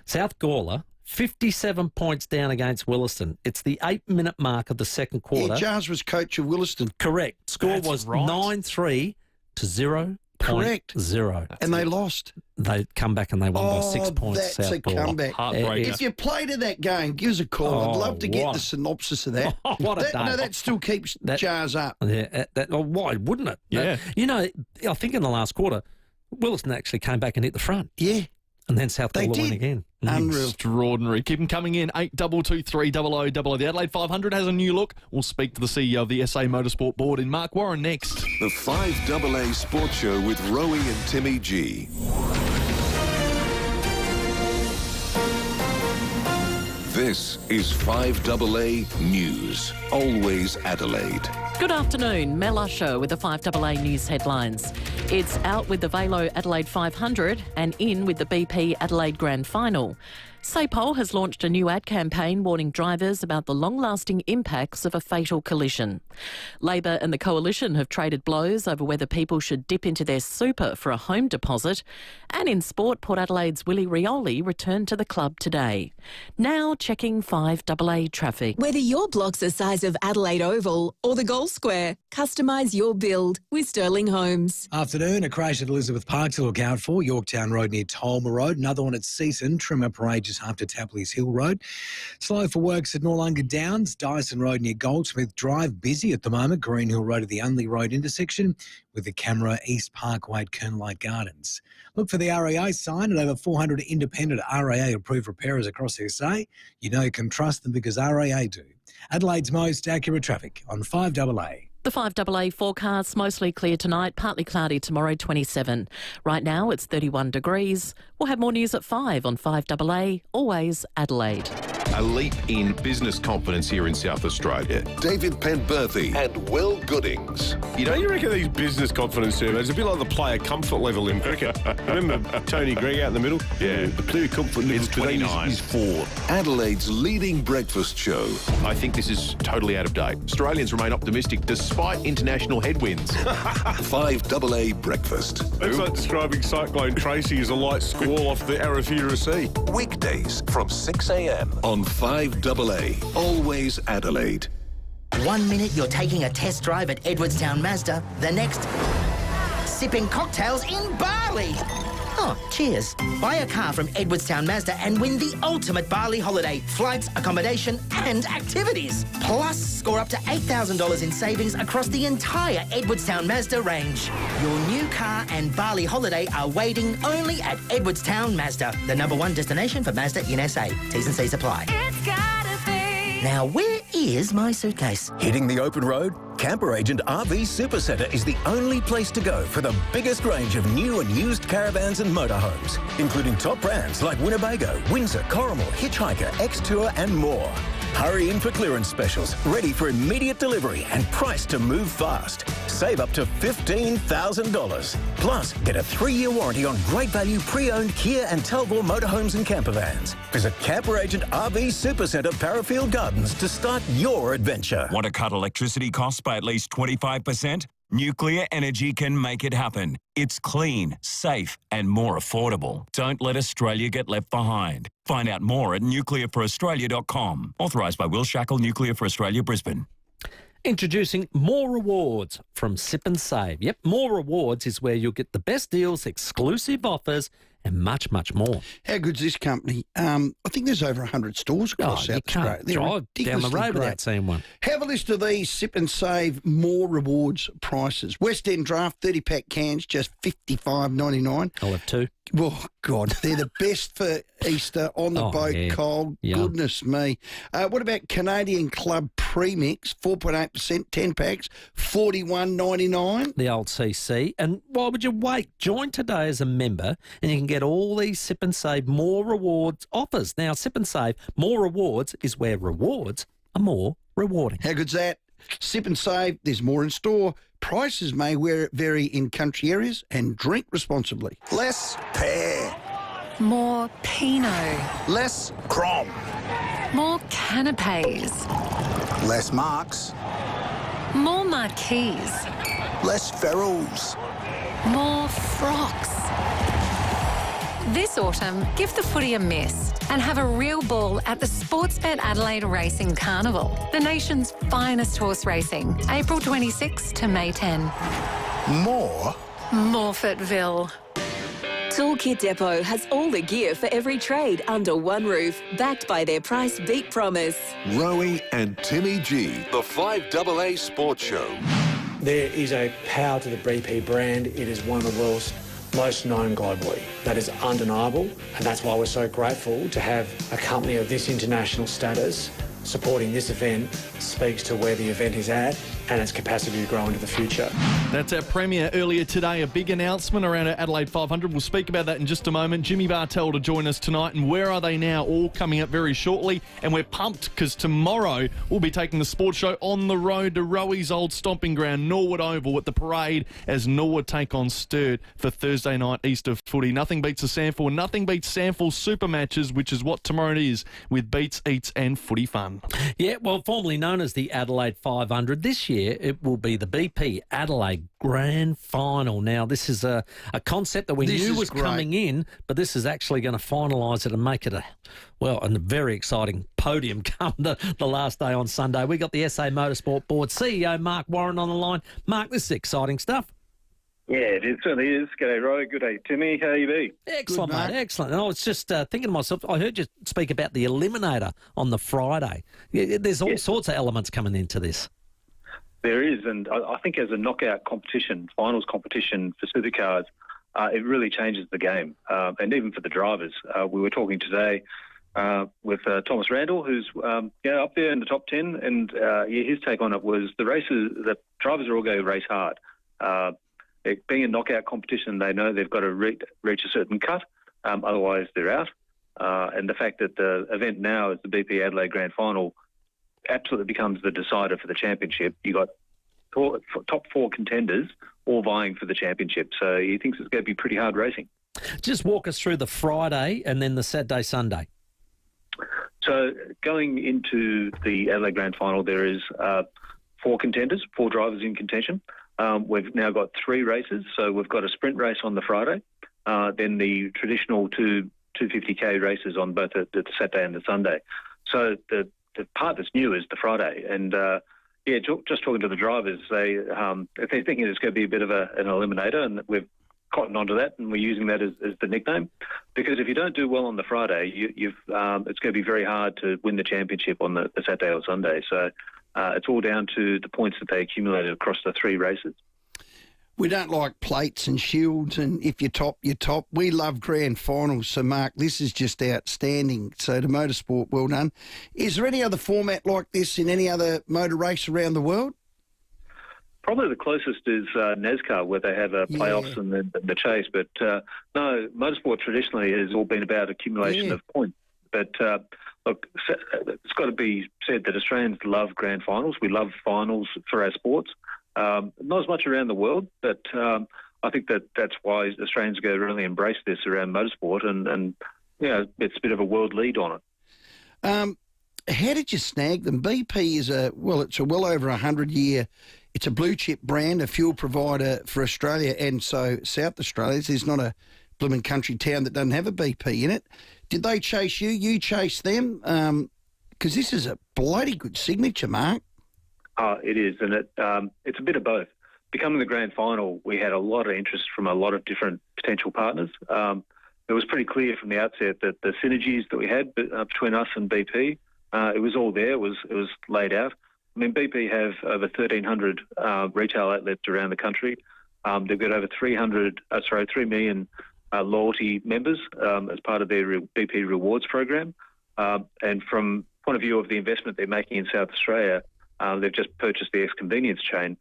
Speaker 10: South Gawler 57 points down against Williston. It's the 8-minute mark of the second quarter.
Speaker 9: Yeah, Jars was coach of Williston.
Speaker 10: Correct. Score was 9-3 to 0.
Speaker 9: Correct.
Speaker 10: 0.
Speaker 9: And they lost.
Speaker 10: They come back and they won by 6 points.
Speaker 9: That's a comeback. If you played in that game, give us a call. I'd love to get the synopsis of that.
Speaker 10: What a day.
Speaker 9: No, that still keeps Jars up.
Speaker 10: Yeah, why wouldn't it?
Speaker 9: Yeah.
Speaker 10: I think in the last quarter, Williston actually came back and hit the front.
Speaker 9: Yeah.
Speaker 10: And then South Carolina won again.
Speaker 9: Unreal.
Speaker 11: Extraordinary. Keep them coming in. 8223 0000. The Adelaide 500 has a new look. We'll speak to the CEO of the SA Motorsport Board in Mark Warren next.
Speaker 8: The 5AA Sports Show with Rowey and Timmy G. This is 5AA News. Always Adelaide.
Speaker 1: Good afternoon. Mel Usher with the 5AA News headlines. It's out with the Velo Adelaide 500 and in with the BP Adelaide Grand Final. SAPOL has launched a new ad campaign warning drivers about the long-lasting impacts of a fatal collision. Labor and the Coalition have traded blows over whether people should dip into their super for a home deposit. And in sport, Port Adelaide's Willie Rioli returned to the club today. Now checking 5AA traffic.
Speaker 5: Whether your block's the size of Adelaide Oval or the Gold Square, customise your build with Sterling Homes.
Speaker 6: Afternoon, a crash at Elizabeth Park to look out for. Yorktown Road near Tolma Road. Another one at Seaton, Trimmer Parade just after Tapley's Hill Road. Slow for works at Noarlunga Downs, Dyson Road near Goldsmith Drive. Busy at the moment. Green Hill Road at the Unley Road intersection with the camera East Parkway at Kernlight Gardens. Look for the RAA sign at over 400 independent RAA-approved repairers across SA. You know you can trust them because RAA do. Adelaide's most accurate traffic on 5AA.
Speaker 1: The 5AA forecast, mostly clear tonight, partly cloudy tomorrow, 27. Right now it's 31 degrees. We'll have more news at 5 on 5AA, always Adelaide.
Speaker 8: A leap in business confidence here in South Australia. David Penberthy and Will Goodings.
Speaker 2: You reckon these business confidence surveys are a bit like the player comfort level in cricket? Remember Tony Greig out in the middle? Yeah, the player comfort level 29 is 4.
Speaker 8: Adelaide's leading breakfast show.
Speaker 2: I think this is totally out of date. Australians remain optimistic despite international headwinds.
Speaker 8: 5AA breakfast.
Speaker 2: It's like describing Cyclone Tracy as a light squall off the Arafura Sea.
Speaker 8: Weekdays from 6 a.m. on 5AA, always Adelaide.
Speaker 3: 1 minute you're taking a test drive at Edwardstown Mazda, the next, sipping cocktails in Bali. Oh, cheers. Buy a car from Edwardstown Mazda and win the ultimate Bali holiday. Flights, accommodation and activities. Plus, score up to $8,000 in savings across the entire Edwardstown Mazda range. Your new car and Bali holiday are waiting only at Edwardstown Mazda, the #1 destination for Mazda in SA. T's and C's apply.
Speaker 4: It's gotta be.
Speaker 3: Now, where is my suitcase?
Speaker 25: Hitting the open road? Camper Agent RV Supercentre is the only place to go for the biggest range of new and used caravans and motorhomes, including top brands like Winnebago, Windsor, Corrimal, Hitchhiker, X-Tour and more. Hurry in for clearance specials, ready for immediate delivery and priced to move fast. Save up to $15,000. Plus, get a 3-year warranty on great value pre-owned Kia and Talbot motorhomes and camper vans. Visit Camper Agent RV Supercentre, Parafield Gardens to start your adventure.
Speaker 26: Want to cut electricity costs by at least 25%? Nuclear energy can make it happen. It's clean, safe and more affordable. Don't let Australia get left behind. Find out more at nuclearforaustralia.com. Authorised by Will Shackle, Nuclear for Australia, Brisbane.
Speaker 10: Introducing More Rewards from Sip and Save. Yep, More Rewards is where you'll get the best deals, exclusive offers and much, much more.
Speaker 9: How good's this company? I think there's over 100 stores across South Australia.
Speaker 10: You can't drive down the road without seeing one.
Speaker 9: Have a list of these Sip and Save More Rewards prices. West End Draft 30-pack cans, just $55.99.
Speaker 10: I'll have 2.
Speaker 9: Oh, God, they're the best for Easter on the boat, cold. Yum. Goodness me. What about Canadian Club Premix, 4.8%, 10 packs, $41.99?
Speaker 10: The old CC. And why would you wait? Join today as a member and you can get all these Sip and Save More Rewards offers. Now, Sip and Save More Rewards is where rewards are more rewarding.
Speaker 9: How good's that? Sip and Save, there's more in store. Prices may vary in country areas and drink responsibly.
Speaker 21: Less pear.
Speaker 4: More Pinot.
Speaker 21: Less Crom.
Speaker 4: More canapes.
Speaker 21: Less Marks.
Speaker 4: More marquees.
Speaker 21: Less Ferrells.
Speaker 4: More frocks. This autumn, give the footy a miss. and have a real ball at the Sportsbet Adelaide Racing Carnival, the nation's finest horse racing, April 26 to May 10.
Speaker 8: More?
Speaker 4: Morfettville.
Speaker 5: Toolkit Depot has all the gear for every trade under one roof, backed by their price beat promise.
Speaker 8: Rowey and Timmy G, the 5AA Sports Show.
Speaker 7: There is a power to the BP brand. It is one of the world's most known globally. That is undeniable, and that's why we're so grateful to have a company of this international status supporting this event. Speaks to where the event is at and its capacity to grow into the future.
Speaker 11: That's our premiere earlier today, a big announcement around our Adelaide 500. We'll speak about that in just a moment. Jimmy Bartell to join us tonight, and Where Are They Now, all coming up very shortly. And we're pumped because tomorrow we'll be taking the sports show on the road to Rowey's old stomping ground, Norwood Oval, at the parade as Norwood take on Sturt for Thursday night Easter footy. Nothing beats a SANFL, and nothing beats SANFL super matches, which is what tomorrow is, with beats, eats and footy fun.
Speaker 10: Yeah, well, formerly known as the Adelaide 500, this year it will be the BP Adelaide Grand Final. Now, this is a concept that we knew was coming in, but this is actually going to finalise it and make it a very exciting podium come the last day on Sunday. We got the SA Motorsport Board CEO Mark Warren on the line. Mark, this is exciting stuff.
Speaker 12: Yeah, it certainly is. G'day, Roy. Good day, Timmy. How you be?
Speaker 10: Excellent, mate. Excellent. And I was just thinking to myself, I heard you speak about the Eliminator on the Friday. There's all sorts of elements coming into this.
Speaker 12: There is, and I think as a knockout competition, finals competition for supercars, it really changes the game, and even for the drivers. We were talking today with Thomas Randall, who's up there in the top 10, and his take on it was the drivers are all going to race hard. It being a knockout competition, they know they've got to reach a certain cut, otherwise they're out. And the fact that the event now is the BP Adelaide Grand Final absolutely becomes the decider for the championship. You got top four contenders all vying for the championship, so he thinks it's going to be pretty hard racing.
Speaker 10: Just walk us through the Friday and then the Saturday, Sunday.
Speaker 12: So going into the Adelaide Grand Final, there is 4 contenders, 4 drivers in contention. We've now got 3 races, so we've got a sprint race on the Friday, then the traditional 250k races on both the Saturday and the Sunday. So the part that's new is the Friday, and just talking to the drivers, if they're thinking it's going to be a bit of an eliminator, and we've cottoned onto that, and we're using that as the nickname, because if you don't do well on the Friday, it's going to be very hard to win the championship on the Saturday or Sunday. So it's all down to the points that they accumulated across the 3 races.
Speaker 9: We don't like plates and shields, and if you're top, you're top. We love grand finals. So, Mark, this is just outstanding. So, to Motorsport, well done. Is there any other format like this in any other motor race around the world?
Speaker 12: Probably the closest is NASCAR, where they have playoffs and then the chase. But no, motorsport traditionally has all been about accumulation of points. But look, it's got to be said that Australians love grand finals. We love finals for our sports. Not as much around the world, but I think that's why Australians are going to really embrace this around motorsport, and it's a bit of a world lead on it.
Speaker 9: How did you snag them? BP is it's a well over 100-year. It's a blue chip brand, a fuel provider for Australia and so South Australia. There's not a blooming country town that doesn't have a BP in it. Did they chase you? You chased them? Because this is a bloody good signature, Mark.
Speaker 12: It is, and it's a bit of both. Becoming the grand final, we had a lot of interest from a lot of different potential partners. It was pretty clear from the outset that the synergies that we had between us and BP, it was all there. It was laid out. I mean, BP have over 1,300 retail outlets around the country. They've got over 3 million loyalty members as part of their BP Rewards program. And from point of view of the investment they're making in South Australia, they've just purchased the ex-convenience chain.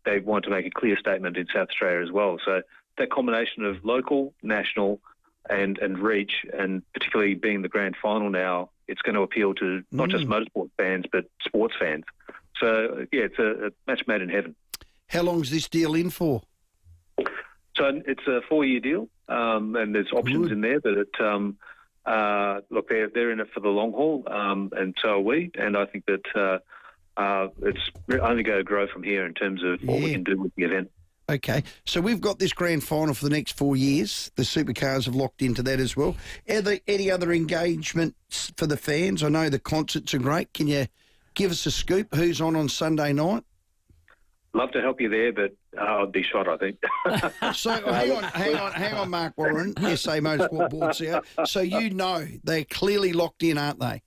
Speaker 12: They want to make a clear statement in South Australia as well. So that combination of local, national and reach, and particularly being the grand final now, it's going to appeal to not just motorsport fans, but sports fans. So, it's a match made in heaven.
Speaker 9: How long's this deal in for?
Speaker 12: So it's a 4-year deal, and there's options in there, but look, they're in it for the long haul, and so are we. And I think that it's only going to grow from here in terms of what we can do with the event.
Speaker 9: Okay, so we've got this grand final for the next 4 years. The supercars have locked into that as well. Are there any other engagements for the fans? I know the concerts are great. Can you give us a scoop? Who's on Sunday night?
Speaker 12: Love to help you there, but I'd be shot, I think.
Speaker 9: So hang on, Mark Warren, SA Motorsport Board CEO. So you know they're clearly locked in, aren't they?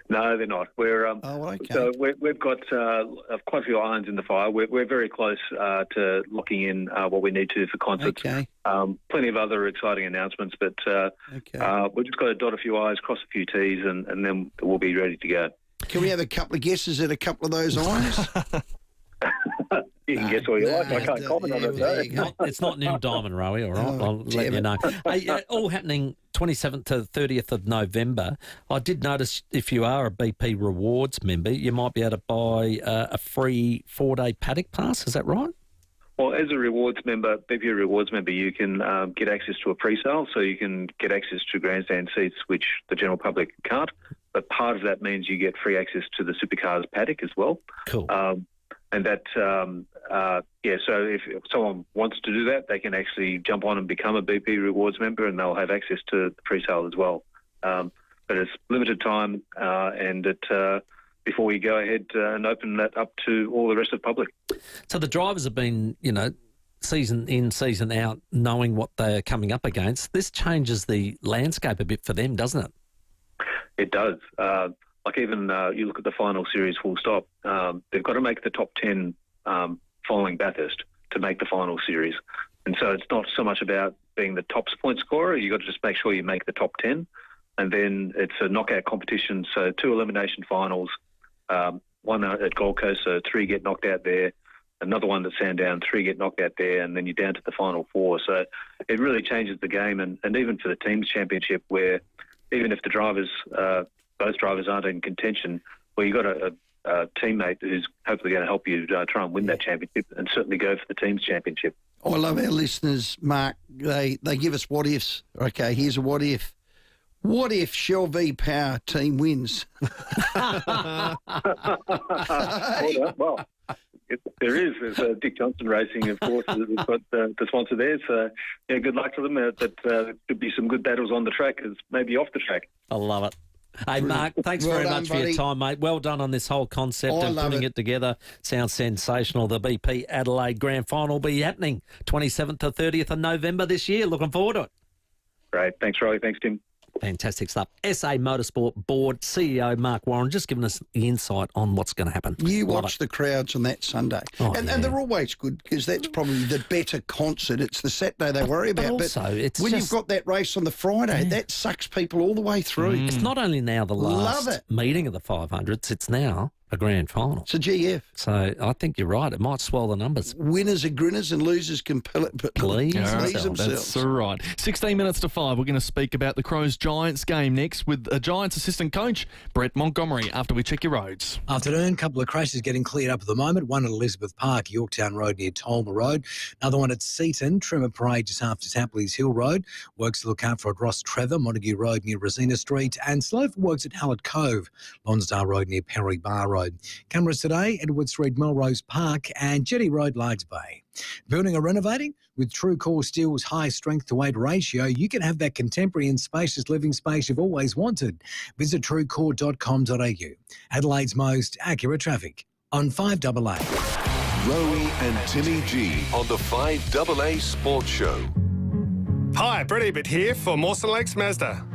Speaker 12: No, they're not. We're
Speaker 9: okay.
Speaker 12: So we've got quite a few irons in the fire. We're very close to locking in what we need to for concerts.
Speaker 9: Okay.
Speaker 12: Plenty of other exciting announcements, but we've just got to dot a few I's, cross a few T's, and then we'll be ready to go.
Speaker 9: Can we have a couple of guesses at a couple of those irons?
Speaker 12: You can guess all you like. I can't comment on it, though.
Speaker 10: It's not New Diamond, Rowey, all right? I'll let you know. Hey, all happening 27th to 30th of November. I did notice if you are a BP Rewards member, you might be able to buy a free 4-day paddock pass. Is that right?
Speaker 12: Well, as a rewards member, BP Rewards member, you can get access to a pre-sale, so you can get access to grandstand seats, which the general public can't. But part of that means you get free access to the supercars paddock as well.
Speaker 10: Cool.
Speaker 12: And that, so if someone wants to do that, they can actually jump on and become a BP Rewards member, and they'll have access to the pre-sale as well. But it's limited time, and before we go ahead and open that up to all the rest of the public.
Speaker 10: So the drivers have been, season in, season out, knowing what they're coming up against. This changes the landscape a bit for them, doesn't it?
Speaker 12: It does. Like even you look at the final series full stop, they've got to make the top 10 following Bathurst to make the final series. And so it's not so much about being the top point scorer. You've got to just make sure you make the top 10. And then it's a knockout competition. So 2 elimination finals, one at Gold Coast, so 3 get knocked out there. Another one at Sandown, 3 get knocked out there, and then you're down to the final 4. So it really changes the game. And even for the teams championship, where even if the drivers... both drivers aren't in contention, well, you've got a teammate who's hopefully going to help you try and win that championship, and certainly go for the team's championship.
Speaker 9: I love our listeners, Mark. They give us what ifs. Okay, here's a what if. What if Shell V Power team wins?
Speaker 12: Well, there is. There's Dick Johnson Racing, of course, has got the sponsor there. So, yeah, good luck to them. There could be some good battles on the track, as maybe off the track.
Speaker 10: I love it. Hey, Mark, thanks very much for your time, mate. Well done on this whole concept and putting it together. Sounds sensational. The BP Adelaide Grand Final will be happening 27th to 30th of November this year. Looking forward to it.
Speaker 12: Great. Thanks, Rowey. Thanks, Tim.
Speaker 10: Fantastic stuff. SA Motorsport Board CEO Mark Warren just giving us the insight on what's going to happen.
Speaker 9: You watch the crowds on that Sunday. And they're always good, because that's probably the better concert. It's the Saturday they worry about.
Speaker 10: But also, it's
Speaker 9: when you've got that race on the Friday, that sucks people all the way through.
Speaker 10: It's not only now the last meeting of the 500s, it's now a grand final.
Speaker 9: It's a GF.
Speaker 10: So I think you're right. It might swell the numbers.
Speaker 9: Winners are grinners and losers can please themselves.
Speaker 11: That's right. 16 minutes to 5. We're going to speak about the Crows Giants game next with a Giants assistant coach, Brett Montgomery, after we check your roads.
Speaker 6: Afternoon, couple of crashes getting cleared up at the moment. One at Elizabeth Park, Yorktown Road near Tolmer Road. Another one at Seaton, Trimmer Parade just after Tapley's Hill Road. Works to look out for at Ross Trevor, Montague Road near Rosina Street. And slow for works at Hallett Cove, Lonsdale Road near Perry Bar Road. Cameras today, Edward Street, Melrose Park and Jetty Road, Largs Bay. Building or renovating? With True Core Steel's high strength to weight ratio, you can have that contemporary and spacious living space you've always wanted. Visit truecore.com.au. Adelaide's most accurate traffic on 5AA.
Speaker 8: Rowey and Timmy G on the 5AA Sports Show.
Speaker 13: Hi, Brett Ebert here for Mawson Lakes Mazda.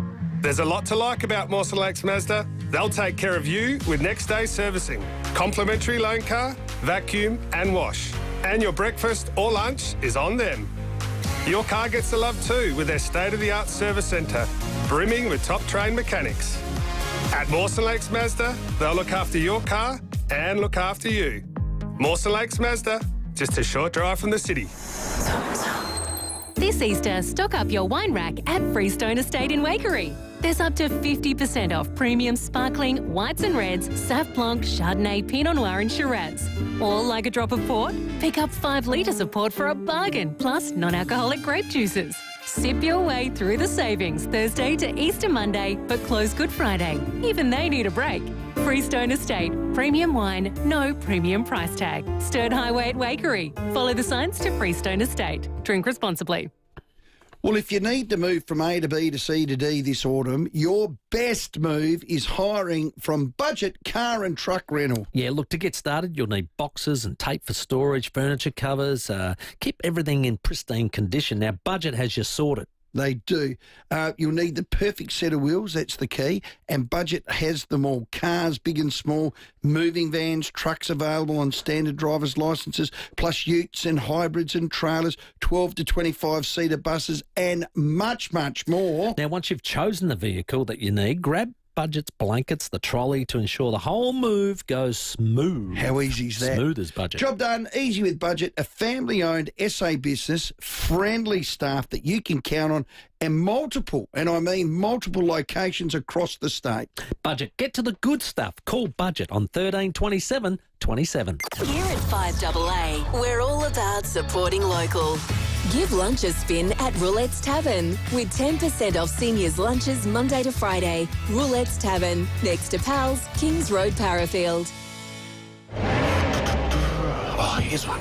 Speaker 13: There's a lot to like about Mawson Lakes Mazda. They'll take care of you with next day servicing, complimentary loan car, vacuum and wash. And your breakfast or lunch is on them. Your car gets the love too with their state-of-the-art service centre, brimming with top-trained mechanics. At Mawson Lakes Mazda, they'll look after your car and look after you. Mawson Lakes Mazda, just a short drive from the city.
Speaker 14: This Easter, stock up your wine rack at Freestone Estate in Waikerie. There's up to 50% off premium sparkling whites and reds, Sauv Blanc, Chardonnay, Pinot Noir and Shiraz. Or like a drop of port? Pick up 5 litres of port for a bargain, plus non-alcoholic grape juices. Sip your way through the savings Thursday to Easter Monday, but close Good Friday. Even they need a break. Freestone Estate. Premium wine, no premium price tag. Sturt Highway at Wakery. Follow the signs to Freestone Estate. Drink responsibly.
Speaker 9: Well, if you need to move from A to B to C to D this autumn, your best move is hiring from Budget Car and Truck Rental.
Speaker 10: Yeah, look, to get started, you'll need boxes and tape for storage, furniture covers, keep everything in pristine condition. Now, Budget has you sorted.
Speaker 9: They do. You'll need the perfect set of wheels, that's the key, and Budget has them all. Cars, big and small, moving vans, trucks available on standard driver's licences, plus utes and hybrids and trailers, 12 to 25-seater buses, and much, much more.
Speaker 10: Now, once you've chosen the vehicle that you need, grab Budget's blankets, the trolley, to ensure the whole move goes smooth.
Speaker 9: How easy is that?
Speaker 10: Smooth as Budget.
Speaker 9: Job done, easy with Budget, a family-owned SA business, friendly staff that you can count on, and multiple, and I mean multiple locations across the state.
Speaker 10: Budget, get to the good stuff. Call Budget on 13 27 27.
Speaker 5: Here at 5AA, we're all about supporting local. Give lunch a spin at Roulette's Tavern with 10% off seniors' lunches Monday to Friday. Roulette's Tavern, next to Pal's, Kings Road, Parafield.
Speaker 15: Oh, here's one.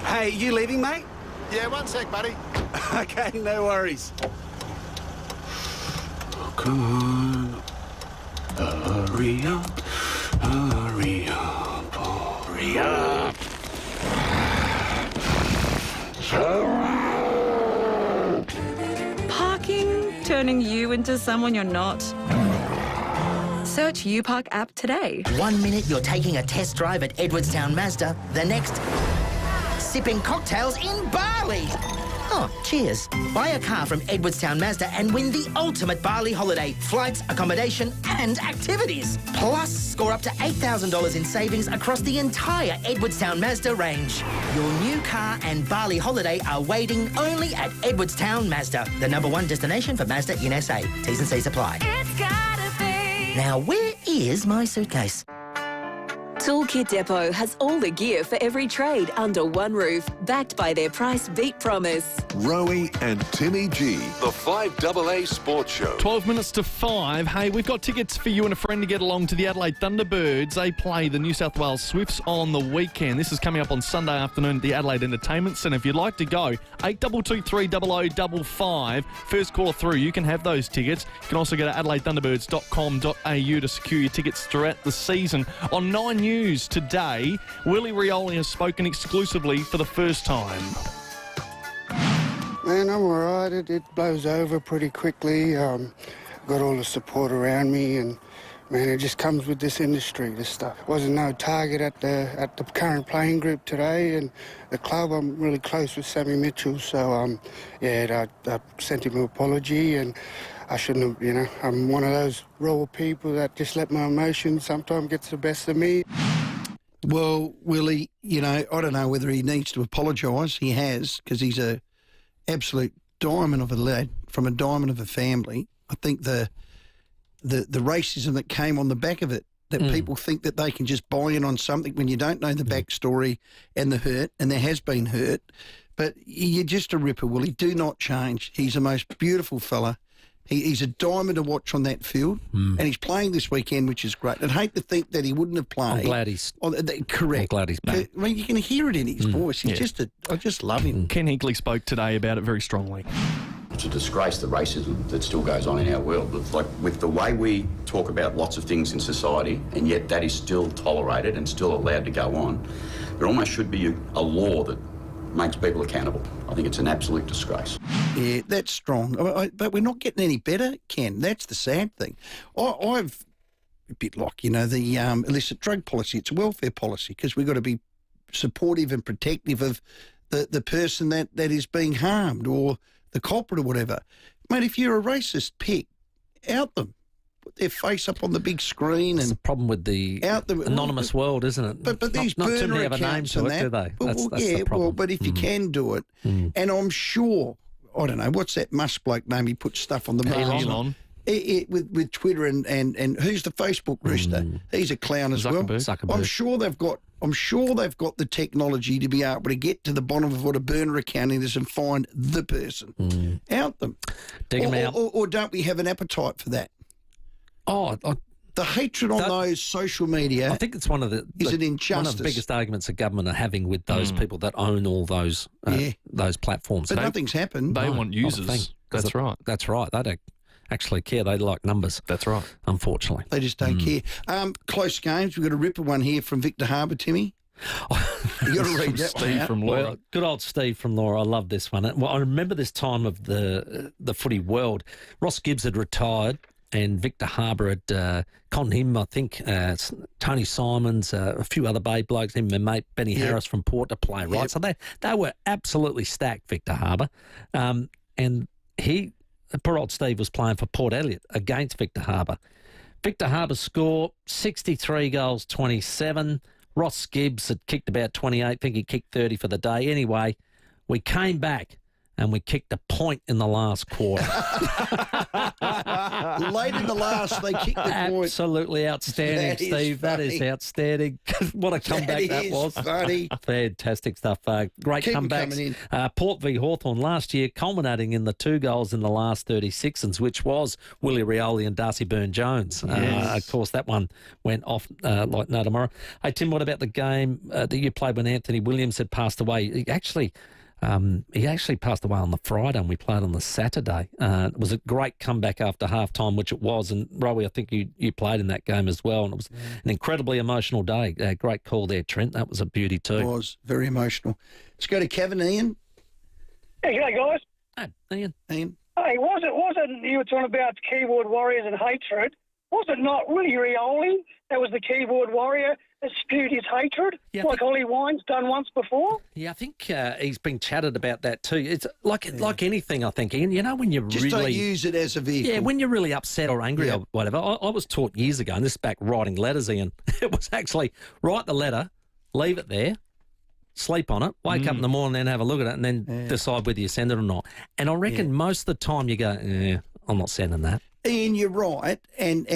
Speaker 15: Hey, you leaving, mate?
Speaker 16: Yeah, one sec, buddy.
Speaker 15: Okay, no worries. Oh, come on. Hurry up, hurry up, hurry up.
Speaker 17: Parking turning you into someone you're not? Search UPark app today.
Speaker 3: 1 minute you're taking a test drive at Edwardstown Mazda, the next sipping cocktails in Bali. Oh, cheers. Buy a car from Edwardstown Mazda and win the ultimate Bali holiday. Flights, accommodation and activities. Plus, score up to $8,000 in savings across the entire Edwardstown Mazda range. Your new car and Bali holiday are waiting only at Edwardstown Mazda, the #1 destination for Mazda in SA. T's and C's apply.
Speaker 5: It's gotta be.
Speaker 3: Now, where is my suitcase?
Speaker 5: Toolkit Depot has all the gear for every trade under one roof, backed by their price beat promise.
Speaker 8: Rowey and Timmy G, the 5AA Sports Show.
Speaker 11: 12 minutes to 5. Hey, we've got tickets for you and a friend to get along to the Adelaide Thunderbirds. They play the New South Wales Swifts on the weekend. This is coming up on Sunday afternoon at the Adelaide Entertainment Centre. If you'd like to go, 82230055. First caller through, you can have those tickets. You can also go to adelaidethunderbirds.com.au to secure your tickets throughout the season. On 9 News today, Willie Rioli has spoken exclusively for the first time.
Speaker 18: Man, I'm all right. It blows over pretty quickly. Got all the support around me, and man, it just comes with this industry, this stuff. Wasn't no target at the current playing group today, and the club. I'm really close with Sammy Mitchell, so I sent him an apology, and I shouldn't have, I'm one of those raw people that just let my emotions sometimes get the best of me.
Speaker 9: Well, Willie, I don't know whether he needs to apologise. He has, because he's a absolute diamond of a lad from a diamond of a family. I think the racism that came on the back of it, that people think that they can just buy in on something when you don't know the backstory and the hurt, and there has been hurt. But you're just a ripper, Willie. Do not change. He's the most beautiful fella. He's a diamond to watch on that field, and he's playing this weekend, which is great. I'd hate to think that he wouldn't have played.
Speaker 10: I'm glad he's
Speaker 9: correct.
Speaker 10: I'm glad he's back.
Speaker 9: I mean, you can hear it in his voice. He's I just love him.
Speaker 11: Ken Hinkley spoke today about it very strongly.
Speaker 19: It's a disgrace, the racism that still goes on in our world. It's like with the way we talk about lots of things in society, and yet that is still tolerated and still allowed to go on. There almost should be a law that makes people accountable. I think it's an absolute disgrace.
Speaker 9: Yeah, that's strong. But we're not getting any better, Ken. That's the sad thing. I've, a bit like, the illicit drug policy, it's a welfare policy, because we've got to be supportive and protective of the person that is being harmed or the culprit or whatever. Mate, if you're a racist pig, out them. Put their face up on the big screen.
Speaker 10: It's
Speaker 9: and
Speaker 10: the problem with the anonymous world, isn't it?
Speaker 9: But these
Speaker 10: not too
Speaker 9: burner
Speaker 10: many have a name
Speaker 9: accounts
Speaker 10: to
Speaker 9: and
Speaker 10: it,
Speaker 9: that.
Speaker 10: do they?
Speaker 9: Well,
Speaker 10: That's the problem.
Speaker 9: but if you can do it, and I'm sure, I don't know, what's that Musk bloke name? He puts stuff on the
Speaker 11: Elon.
Speaker 9: With Twitter and who's the Facebook rooster? He's a clown as well.
Speaker 10: Zuckerberg.
Speaker 9: I'm sure they've got I'm sure they've got the technology to be able to get to the bottom of what a burner account is and find the person. Out them.
Speaker 10: Dig them out.
Speaker 9: Or don't we have an appetite for that? The hatred on those social media.
Speaker 10: I think it's one of the
Speaker 9: an injustice.
Speaker 10: One of the biggest arguments the government are having with those people that own all those platforms.
Speaker 9: But nothing's happened.
Speaker 11: They want users. That's right.
Speaker 10: That's right. They don't actually care. They like numbers.
Speaker 11: That's right.
Speaker 10: Unfortunately,
Speaker 9: they just don't care. Close games. We've got a ripper one here from Victor Harbour, Timmy. You got to read that
Speaker 11: Steve
Speaker 9: one
Speaker 11: from Laura.
Speaker 10: Well, good old Steve from Laura. I love this one. Well, I remember this time of the footy world. Ross Gibbs had retired. And Victor Harbour had conned him, I think, Tony Simons, a few other Bay blokes, him and mate Benny Harris from Port to play, right? So they were absolutely stacked, Victor Harbour. And poor old Steve was playing for Port Elliot against Victor Harbour. Victor Harbour's score, 63 goals, 27. Ross Gibbs had kicked about 28. I think he kicked 30 for the day. Anyway, we came back. And we kicked a point in the last quarter.
Speaker 9: Late in the last, they kicked the point.
Speaker 10: Absolutely outstanding, Steve. That is outstanding. What a comeback that was.
Speaker 9: Funny.
Speaker 10: Fantastic stuff. Great
Speaker 9: Keep
Speaker 10: comebacks. Port v Hawthorn last year, culminating in the 2 goals in the last 36, which was Willie Rioli and Darcy Byrne-Jones. Of course, that one went off like no tomorrow. Hey, Tim, what about the game that you played when Anthony Williams had passed away? He actually passed away on the Friday and we played on the Saturday. It was a great comeback after half-time, which it was. And, Rowey, I think you played in that game as well. And it was an incredibly emotional day. Great call there, Trent. That was a beauty too.
Speaker 9: It was very emotional. Let's go to Kevin. Ian.
Speaker 1: Hey, g'day, guys.
Speaker 10: Hey, Ian.
Speaker 1: Hey, wasn't you were talking about keyboard warriors and hatred? Was it not Willie Rioli that was the keyboard warrior that spewed his hatred, like Ollie Wine's done once before?
Speaker 10: Yeah, I think he's been chatted about that too. It's like anything, I think, Ian. You know, when you're
Speaker 9: just
Speaker 10: really...
Speaker 9: don't use it as a vehicle.
Speaker 10: Yeah, when you're really upset or angry or whatever. I was taught years ago, and this is back writing letters, Ian. It was actually write the letter, leave it there, sleep on it, wake up in the morning, then have a look at it, and then decide whether you send it or not. And I reckon most of the time you go, I'm not sending that.
Speaker 9: Ian, you're right, and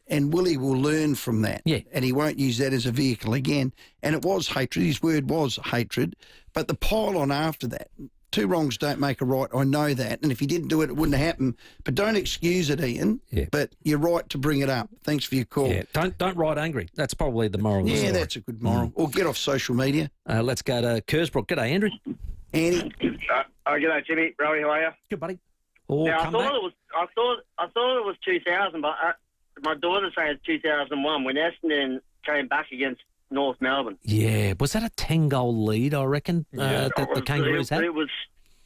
Speaker 9: Willie will learn from that.
Speaker 10: Yeah.
Speaker 9: And he won't use that as a vehicle again. And it was hatred. His word was hatred. But the pile on after that, 2 wrongs don't make a right. I know that. And if he didn't do it, it wouldn't have happened. But don't excuse it, Ian. Yeah. But you're right to bring it up. Thanks for your call.
Speaker 10: Yeah. Don't write angry. That's probably the moral of the story.
Speaker 9: Yeah, that's a good moral. Or get off social media.
Speaker 10: Let's go to Kersbrook. G'day, Andrew.
Speaker 9: Andy.
Speaker 16: G'day, Jimmy. Rowey, how are you?
Speaker 10: Good, buddy.
Speaker 16: Now, I thought it was 2000, but my daughter's saying it's 2001 when Essendon came back against North Melbourne.
Speaker 10: Yeah, was that a 10-goal lead? I reckon that the Kangaroos had.
Speaker 16: It was.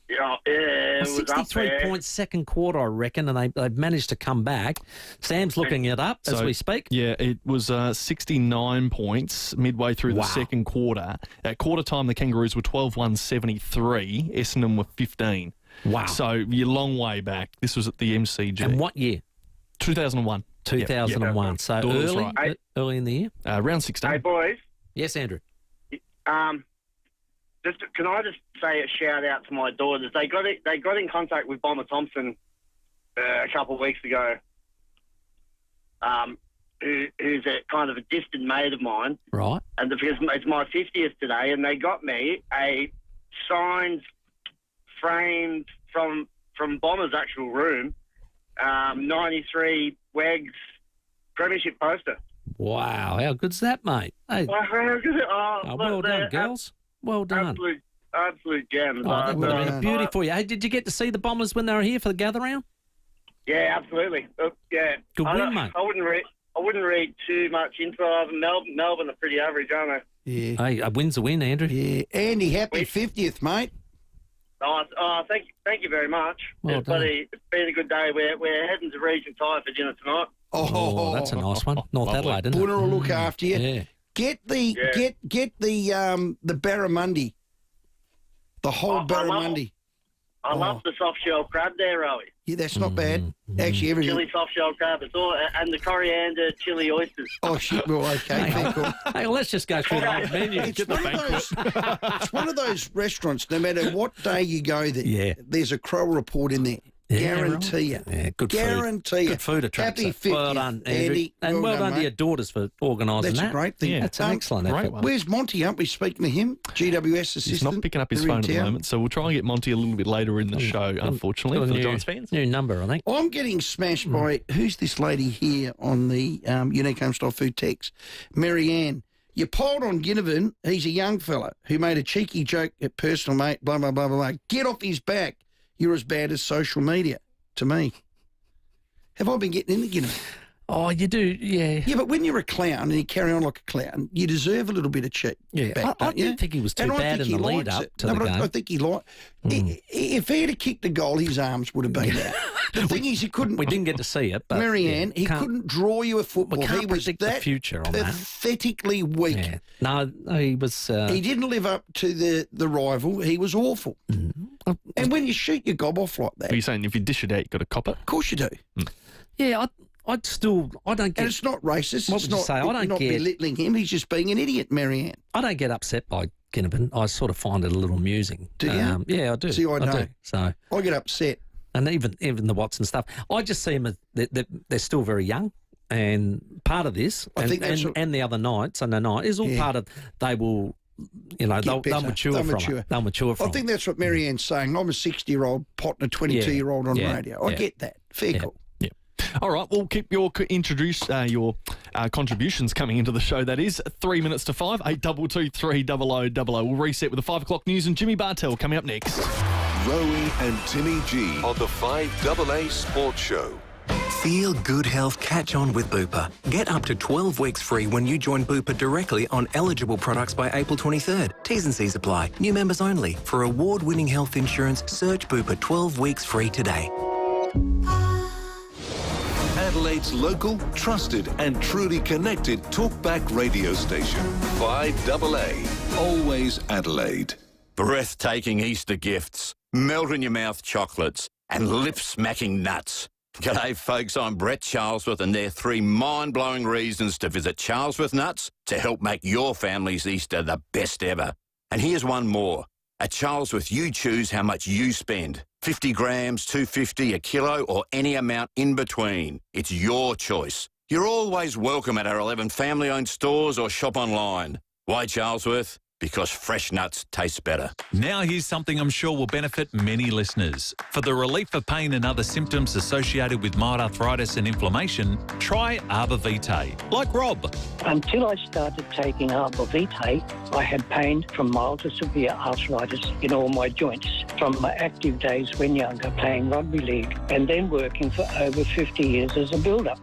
Speaker 16: It was
Speaker 10: 63 points second quarter, I reckon, and they've managed to come back. Sam's looking it up as we speak.
Speaker 11: Yeah, it was 69 points midway through the second quarter. At quarter time, the Kangaroos were 12-1-73. Essendon were 15.
Speaker 10: Wow.
Speaker 11: So you're a long way back. This was at the MCG.
Speaker 10: And what year?
Speaker 11: 2001.
Speaker 10: 2001.
Speaker 11: Yep.
Speaker 10: So early in the year?
Speaker 11: Round 16.
Speaker 16: Hey, boys.
Speaker 10: Yes, Andrew.
Speaker 16: Can I just say a shout out to my daughters? They got in contact with Bomber Thompson a couple of weeks ago, who's a kind of a distant mate of mine.
Speaker 10: Right.
Speaker 16: And because it's my 50th today, and they got me a signed, framed from Bomber's actual room, 93 Wags premiership poster.
Speaker 10: Wow, how good's that, mate? Hey. Well done, girls. Well done.
Speaker 16: Absolute gems.
Speaker 10: That would have been a beauty for you. Hey, did you get to see the Bombers when they were here for the gather round?
Speaker 16: Yeah, absolutely. Yeah.
Speaker 10: Good win, mate.
Speaker 16: I wouldn't read too much into it. Melbourne are pretty average, aren't they?
Speaker 9: Yeah.
Speaker 10: Hey, a win's a win, Andrew.
Speaker 9: Yeah. Andy, happy 50th, mate.
Speaker 16: Thank you very much. It's been a good day. We're heading to Region Tire for dinner tonight.
Speaker 10: Oh, that's a nice one. North Adelaide, isn't it?
Speaker 9: Boona will look after you.
Speaker 10: Yeah.
Speaker 9: Get the barramundi. The whole barramundi.
Speaker 16: I love the soft shell crab there, Rowey.
Speaker 9: Yeah, that's not bad. Actually, everything.
Speaker 16: Chili soft shell crab, it's all, and the coriander chili oysters.
Speaker 9: Oh shit! Well, okay.
Speaker 10: Hey, well, let's just go through the whole menu.
Speaker 9: It's one of those restaurants. No matter what day you go there, there's a Crow report in there. Guarantee you.
Speaker 10: Yeah, good
Speaker 9: Guarantee
Speaker 10: food.
Speaker 9: you.
Speaker 10: Good food attracts
Speaker 9: Happy
Speaker 10: it.
Speaker 9: 50th,
Speaker 10: Well done, Andrew.
Speaker 9: Andy.
Speaker 10: And well done to
Speaker 9: mate.
Speaker 10: your daughters for organising that.
Speaker 9: That's a great thing.
Speaker 10: Yeah, that's an excellent
Speaker 11: great
Speaker 10: effort.
Speaker 11: one.
Speaker 9: Where's Monty? Aren't we speaking to him? GWS assistant.
Speaker 11: He's not picking up his
Speaker 9: They're in
Speaker 11: phone at the
Speaker 9: town.
Speaker 11: moment, so we'll try and get Monty a little bit later in the show, unfortunately,
Speaker 10: Got a
Speaker 11: for the
Speaker 10: new-
Speaker 11: Giants fans.
Speaker 10: New number, I think.
Speaker 9: I'm getting smashed by, who's this lady here on the Unique Homestyle Food text? Marianne. You piled on Ginnivan. He's a young fella who made a cheeky joke at personal mate, blah, blah, blah, blah, blah. Get off his back. You're as bad as social media, to me. Have I been getting into Ginnivan?
Speaker 10: Oh, you do, yeah.
Speaker 9: Yeah, but when you're a clown and you carry on like a clown, you deserve a little bit of cheek.
Speaker 10: Yeah,
Speaker 9: back,
Speaker 10: I
Speaker 9: don't you?
Speaker 10: didn't think he was too
Speaker 9: And I
Speaker 10: bad
Speaker 9: think
Speaker 10: in the
Speaker 9: he
Speaker 10: lead
Speaker 9: likes
Speaker 10: up
Speaker 9: it.
Speaker 10: to
Speaker 9: No,
Speaker 10: the
Speaker 9: but
Speaker 10: game.
Speaker 9: I think he liked. If he had kicked the goal, his arms would have been out. The thing is, he couldn't.
Speaker 10: We didn't get to see it, but
Speaker 9: Marianne, he
Speaker 10: can't-
Speaker 9: couldn't draw you a football.
Speaker 10: we can't
Speaker 9: He was
Speaker 10: predict the
Speaker 9: that
Speaker 10: future on that.
Speaker 9: pathetically weak.
Speaker 10: Yeah. No, he was.
Speaker 9: He didn't live up to the rival. He was awful. And when you shoot your gob off like that,
Speaker 11: Are you saying if you dish it out, you've got to cop it?
Speaker 9: of course you do.
Speaker 10: Yeah, I don't get.
Speaker 9: And it's not racist.
Speaker 10: What
Speaker 9: It's
Speaker 10: would you
Speaker 9: not,
Speaker 10: say? I
Speaker 9: you're
Speaker 10: don't
Speaker 9: not
Speaker 10: get-
Speaker 9: belittling him. He's just being an idiot, Marianne.
Speaker 10: I don't get upset by Ginnivan. I sort of find it a little amusing.
Speaker 9: Do you?
Speaker 10: Yeah, I do.
Speaker 9: See, I don't.
Speaker 10: do. So,
Speaker 9: I get upset.
Speaker 10: and even the Watson stuff, I just see them as they're still very young, and part of this,
Speaker 9: I think that's
Speaker 10: and the other night, Sunday night, is all part of. They will, they'll
Speaker 9: better.
Speaker 10: mature
Speaker 9: They'll
Speaker 10: from
Speaker 9: mature.
Speaker 10: it. They'll mature from
Speaker 9: I think that's what Marianne's saying. I'm a 60-year-old potting a 22-year-old on radio. I get that. Fair call.
Speaker 11: All right, we'll keep your contributions coming into the show. That is 3 minutes to 5, 822 300 00. We'll reset with the 5 o'clock news and Jimmy Bartell coming up next.
Speaker 8: Rowey and Timmy G on the 5AA Sports Show.
Speaker 2: Feel good health catch on with Bupa. Get up to 12 weeks free when you join Bupa directly on eligible products by April 23rd. T's and C's apply. New members only. For award-winning health insurance, search Bupa 12 weeks free today.
Speaker 8: Adelaide's local, trusted and truly connected talkback radio station. 5AA. Always Adelaide.
Speaker 20: Breathtaking Easter gifts, melt-in-your-mouth chocolates and lip-smacking nuts. G'day, folks. I'm Brett Charlesworth, and there are 3 mind-blowing reasons to visit Charlesworth Nuts to help make your family's Easter the best ever. And here's one more. At Charlesworth, you choose how much you spend. 50 grams, $2.50 a kilo, or any amount in between. It's your choice. You're always welcome at our 11 family-owned stores or shop online. Why Charlesworth? Because fresh nuts taste better.
Speaker 22: Now here's something I'm sure will benefit many listeners. For the relief of pain and other symptoms associated with mild arthritis and inflammation, try Arbor Vitae, like Rob.
Speaker 23: Until I started taking Arbor Vitae, I had pain from mild to severe arthritis in all my joints, from my active days when younger, playing rugby league, and then working for over 50 years as a builder.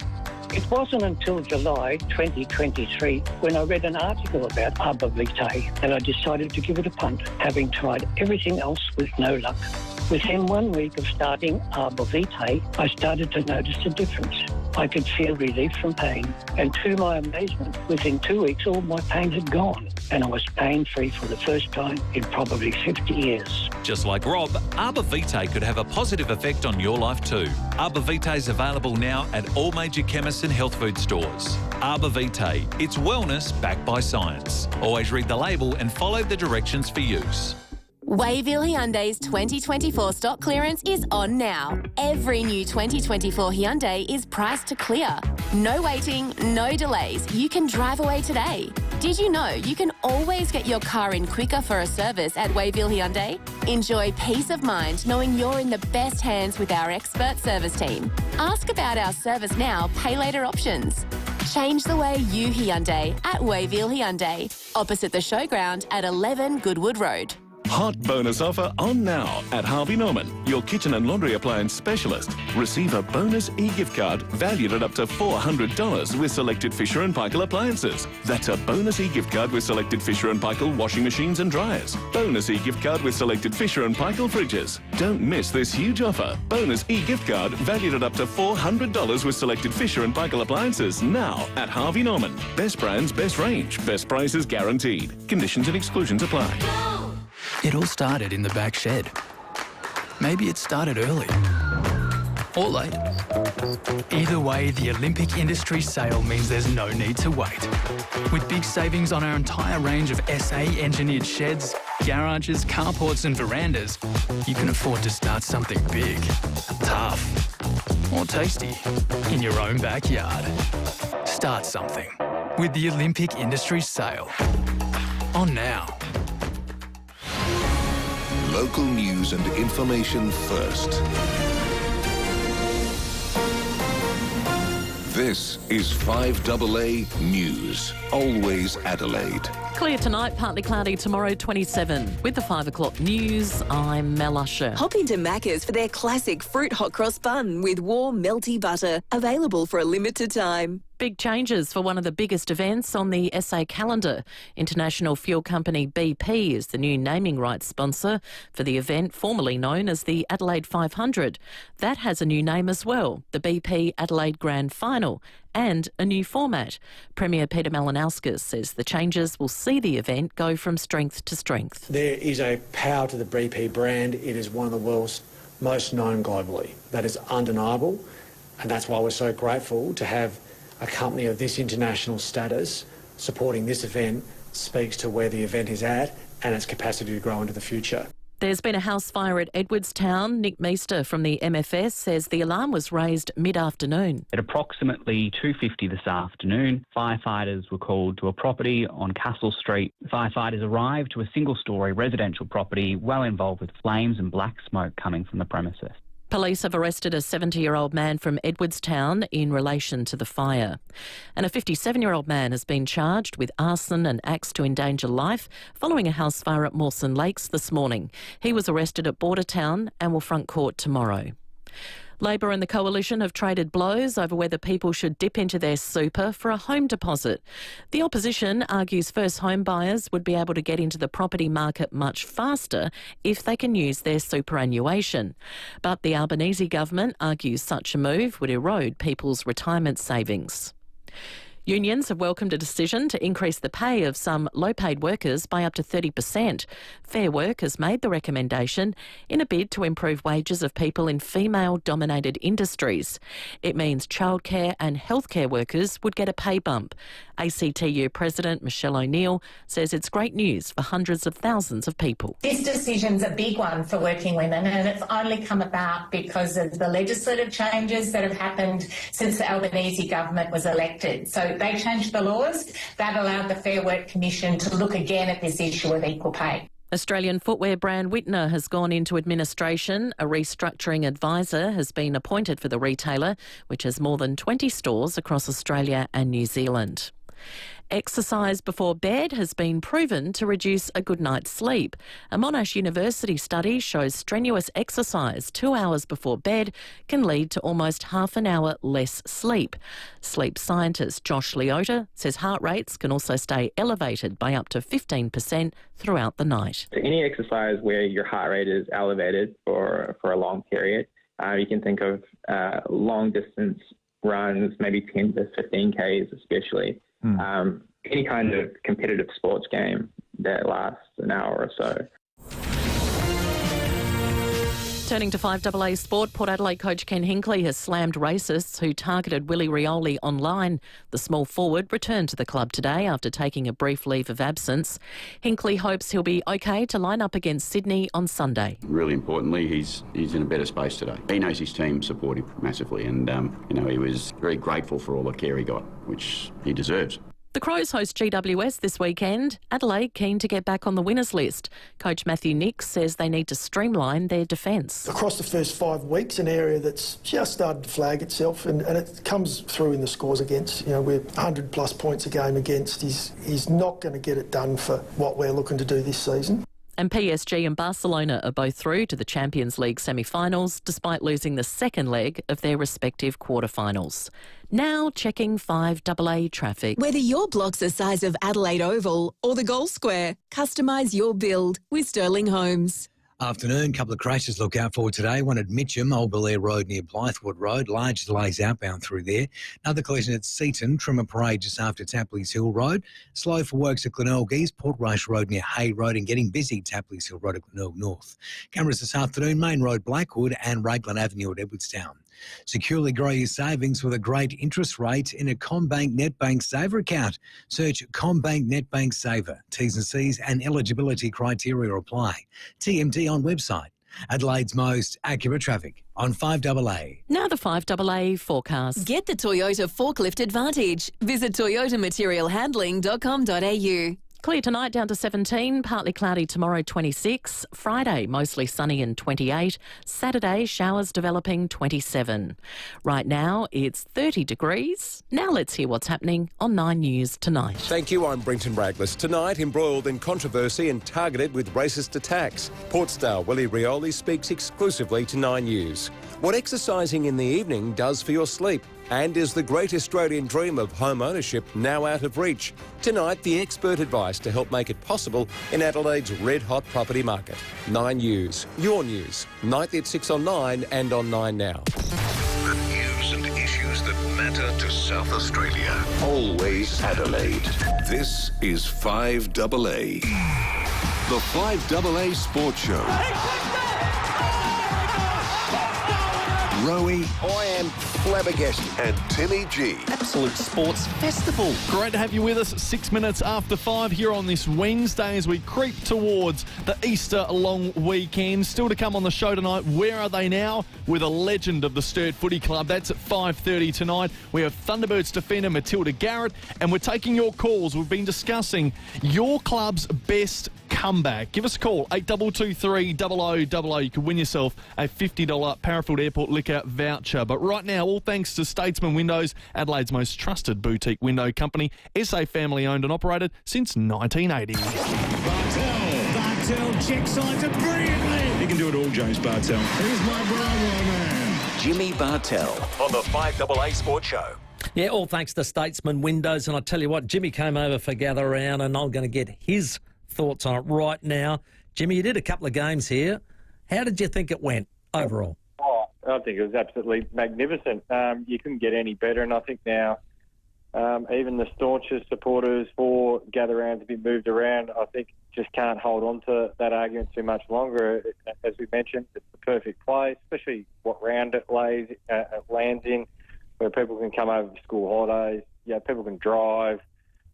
Speaker 23: It wasn't until July 2023 when I read an article about Arbor Vitae that I decided to give it a punt, having tried everything else with no luck. Within 1 week of starting Arbor Vitae, I started to notice a difference. I could feel relief from pain, and to my amazement, within 2 weeks all my pain had gone, and I was pain-free for the first time in probably 50 years.
Speaker 22: Just like Rob, Arbor Vitae could have a positive effect on your life too. Arbor Vitae is available now at all major chemists and health food stores. Arbor Vitae, it's wellness backed by science. Always read the label and follow the directions for use.
Speaker 5: Wayville Hyundai's 2024 stock clearance is on now. Every new 2024 Hyundai is priced to clear. No waiting, no delays. You can drive away today. Did you know you can always get your car in quicker for a service at Wayville Hyundai? Enjoy peace of mind knowing you're in the best hands with our expert service team. Ask about our service now, pay later options. Change the way you Hyundai at Wayville Hyundai, opposite the showground at 11 Goodwood Road.
Speaker 24: Hot bonus offer on now at Harvey Norman, your kitchen and laundry appliance specialist. Receive a bonus e-gift card valued at up to $400 with selected Fisher & Paykel appliances. That's a bonus e-gift card with selected Fisher & Paykel washing machines and dryers. Bonus e-gift card with selected Fisher & Paykel fridges. Don't miss this huge offer. Bonus e-gift card valued at up to $400 with selected Fisher & Paykel appliances now at Harvey Norman. Best brands, best range, best prices guaranteed. Conditions and exclusions apply.
Speaker 25: It all started in the back shed. Maybe it started early or late.
Speaker 4: Either way, the Olympic Industry sale means there's no need to wait. With big savings on our entire range of SA-engineered sheds, garages, carports and verandas, you can afford to start something big, tough, or tasty in your own backyard. Start something with the Olympic Industry sale. On now.
Speaker 8: Local news and information first. This is 5AA News. Always Adelaide.
Speaker 7: Clear tonight, partly cloudy tomorrow, 27. With the 5 o'clock news, I'm Mel Usher.
Speaker 5: Hop into Macca's for their classic fruit hot cross bun with warm, melty butter. Available for a limited time.
Speaker 7: Big changes for one of the biggest events on the SA calendar. International fuel company BP is the new naming rights sponsor for the event, formerly known as the Adelaide 500. That has a new name as well, the BP Adelaide Grand Final, and a new format. Premier Peter Malinauskas says the changes will see the event go from strength to strength.
Speaker 12: There is a power to the BP brand. It is one of the world's most known globally. That is undeniable, and that's why we're so grateful to have a company of this international status supporting this event. Speaks to where the event is at and its capacity to grow into the future.
Speaker 7: There's been a house fire at Edwardstown. Nick Meester from the MFS says the alarm was raised mid-afternoon.
Speaker 21: At approximately 2:50 this afternoon, firefighters were called to a property on Castle Street. Firefighters arrived to a single-storey residential property well involved with flames and black smoke coming from the premises.
Speaker 7: Police have arrested a 70-year-old man from Edwardstown in relation to the fire. And a 57-year-old man has been charged with arson and acts to endanger life following a house fire at Mawson Lakes this morning. He was arrested at Bordertown and will front court tomorrow. Labor and the Coalition have traded blows over whether people should dip into their super for a home deposit. The opposition argues first home buyers would be able to get into the property market much faster if they can use their superannuation. But the Albanese government argues such a move would erode people's retirement savings. Unions have welcomed a decision to increase the pay of some low-paid workers by up to 30%. Fair Work has made the recommendation in a bid to improve wages of people in female-dominated industries. It means childcare and healthcare workers would get a pay bump. ACTU President Michelle O'Neill says it's great news for hundreds of thousands of people.
Speaker 25: This decision's a big one for working women, and it's only come about because of the legislative changes that have happened since the Albanese government was elected. So they changed the laws. That allowed the Fair Work Commission to look again at this issue of equal pay.
Speaker 7: Australian footwear brand Whitner has gone into administration. A restructuring advisor has been appointed for the retailer, which has more than 20 stores across Australia and New Zealand. Exercise before bed has been proven to reduce a good night's sleep. A Monash University study shows strenuous exercise 2 hours before bed can lead to almost half an hour less sleep. Sleep scientist Josh Leota says heart rates can also stay elevated by up to 15% throughout the night.
Speaker 26: So any exercise where your heart rate is elevated for a long period, you can think of long distance runs, maybe 10 to 15 Ks especially. Any kind of competitive sports game that lasts an hour or so.
Speaker 7: Turning to 5AA sport, Port Adelaide coach Ken Hinkley has slammed racists who targeted Willie Rioli online. The small forward returned to the club today after taking a brief leave of absence. Hinkley hopes he'll be okay to line up against Sydney on Sunday.
Speaker 19: Really importantly, he's in a better space today. He knows his team support him massively, and he was very grateful for all the care he got, which he deserves.
Speaker 7: The Crows host GWS this weekend. Adelaide keen to get back on the winners list. Coach Matthew Nix says they need to streamline their defence.
Speaker 27: Across the first 5 weeks, an area that's just started to flag itself, and it comes through in the scores against. We're 100 plus points a game against. He's not going to get it done for what we're looking to do this season.
Speaker 7: And PSG and Barcelona are both through to the Champions League semi-finals, despite losing the second leg of their respective quarter-finals. Now checking 5AA traffic.
Speaker 5: Whether your block's the size of Adelaide Oval or the Gold Square, customise your build with Sterling Homes.
Speaker 6: Afternoon, couple of crashes look out for today. One at Mitcham, Old Belair Road near Blythewood Road. Large delays outbound through there. Another collision at Seaton, Trimmer Parade just after Tapley's Hill Road. Slow for works at Glenelg East, Portrush Road near Hay Road, and getting busy Tapley's Hill Road at Glenelg North. Cameras this afternoon, Main Road Blackwood and Raglan Avenue at Edwardstown. Securely grow your savings with a great interest rate in a CommBank NetBank Saver account. Search CommBank NetBank Saver. T's and C's and eligibility criteria apply. TMD on website. Adelaide's most accurate traffic on 5AA.
Speaker 7: Now the 5AA forecast.
Speaker 5: Get the Toyota Forklift Advantage. Visit toyotamaterialhandling.com.au.
Speaker 7: Clear tonight down to 17, partly cloudy tomorrow 26, Friday mostly sunny and 28, Saturday showers developing 27. Right now it's 30 degrees. Now let's hear what's happening on 9 News tonight.
Speaker 1: Thank you, I'm Brenton Raglis. Tonight embroiled in controversy and targeted with racist attacks. Port star Willie Rioli speaks exclusively to 9 News. What exercising in the evening does for your sleep. And is the great Australian dream of home ownership now out of reach? Tonight, the expert advice to help make it possible in Adelaide's red-hot property market. 9 News, your news. Nightly at 6 on 9 and on 9 Now.
Speaker 8: The news and issues that matter to South Australia. Always Adelaide. This is 5AA. The 5AA Sports Show. Rowey.
Speaker 9: I am flabbergasted.
Speaker 8: And Timmy G.
Speaker 11: Absolute sports festival. Great to have you with us 6 minutes after 5 here on this Wednesday as we creep towards the Easter long weekend. Still to come on the show tonight, Where Are They Now? With a legend of the Sturt Footy Club. That's at 5:30 tonight. We have Thunderbirds defender Matilda Garrett, and we're taking your calls. We've been discussing your club's best comeback. Give us a call, 8223 0000. You could win yourself a $50 Parafield Airport liquor voucher. But right now, all thanks to Statesman Windows, Adelaide's most trusted boutique window company, SA family owned and operated since 1980.
Speaker 3: Bartell checksides it brilliantly. He can do it all, James Bartell. Here's my Broadway man.
Speaker 8: Jimmy Bartell on the 5AA Sports Show.
Speaker 10: Yeah, all thanks to Statesman Windows. And I tell you what, Jimmy came over for Gather Round, and I'm going to get his thoughts on it right now. Jimmy, you did a couple of games here. How did you think it went overall?
Speaker 13: Oh, I think it was absolutely magnificent. You couldn't get any better, and I think now even the staunchest supporters for Gather Round to be moved around, I think just can't hold on to that argument too much longer. As we mentioned, it's the perfect place, especially what round it lands in, where people can come over for school holidays. Yeah, people can drive.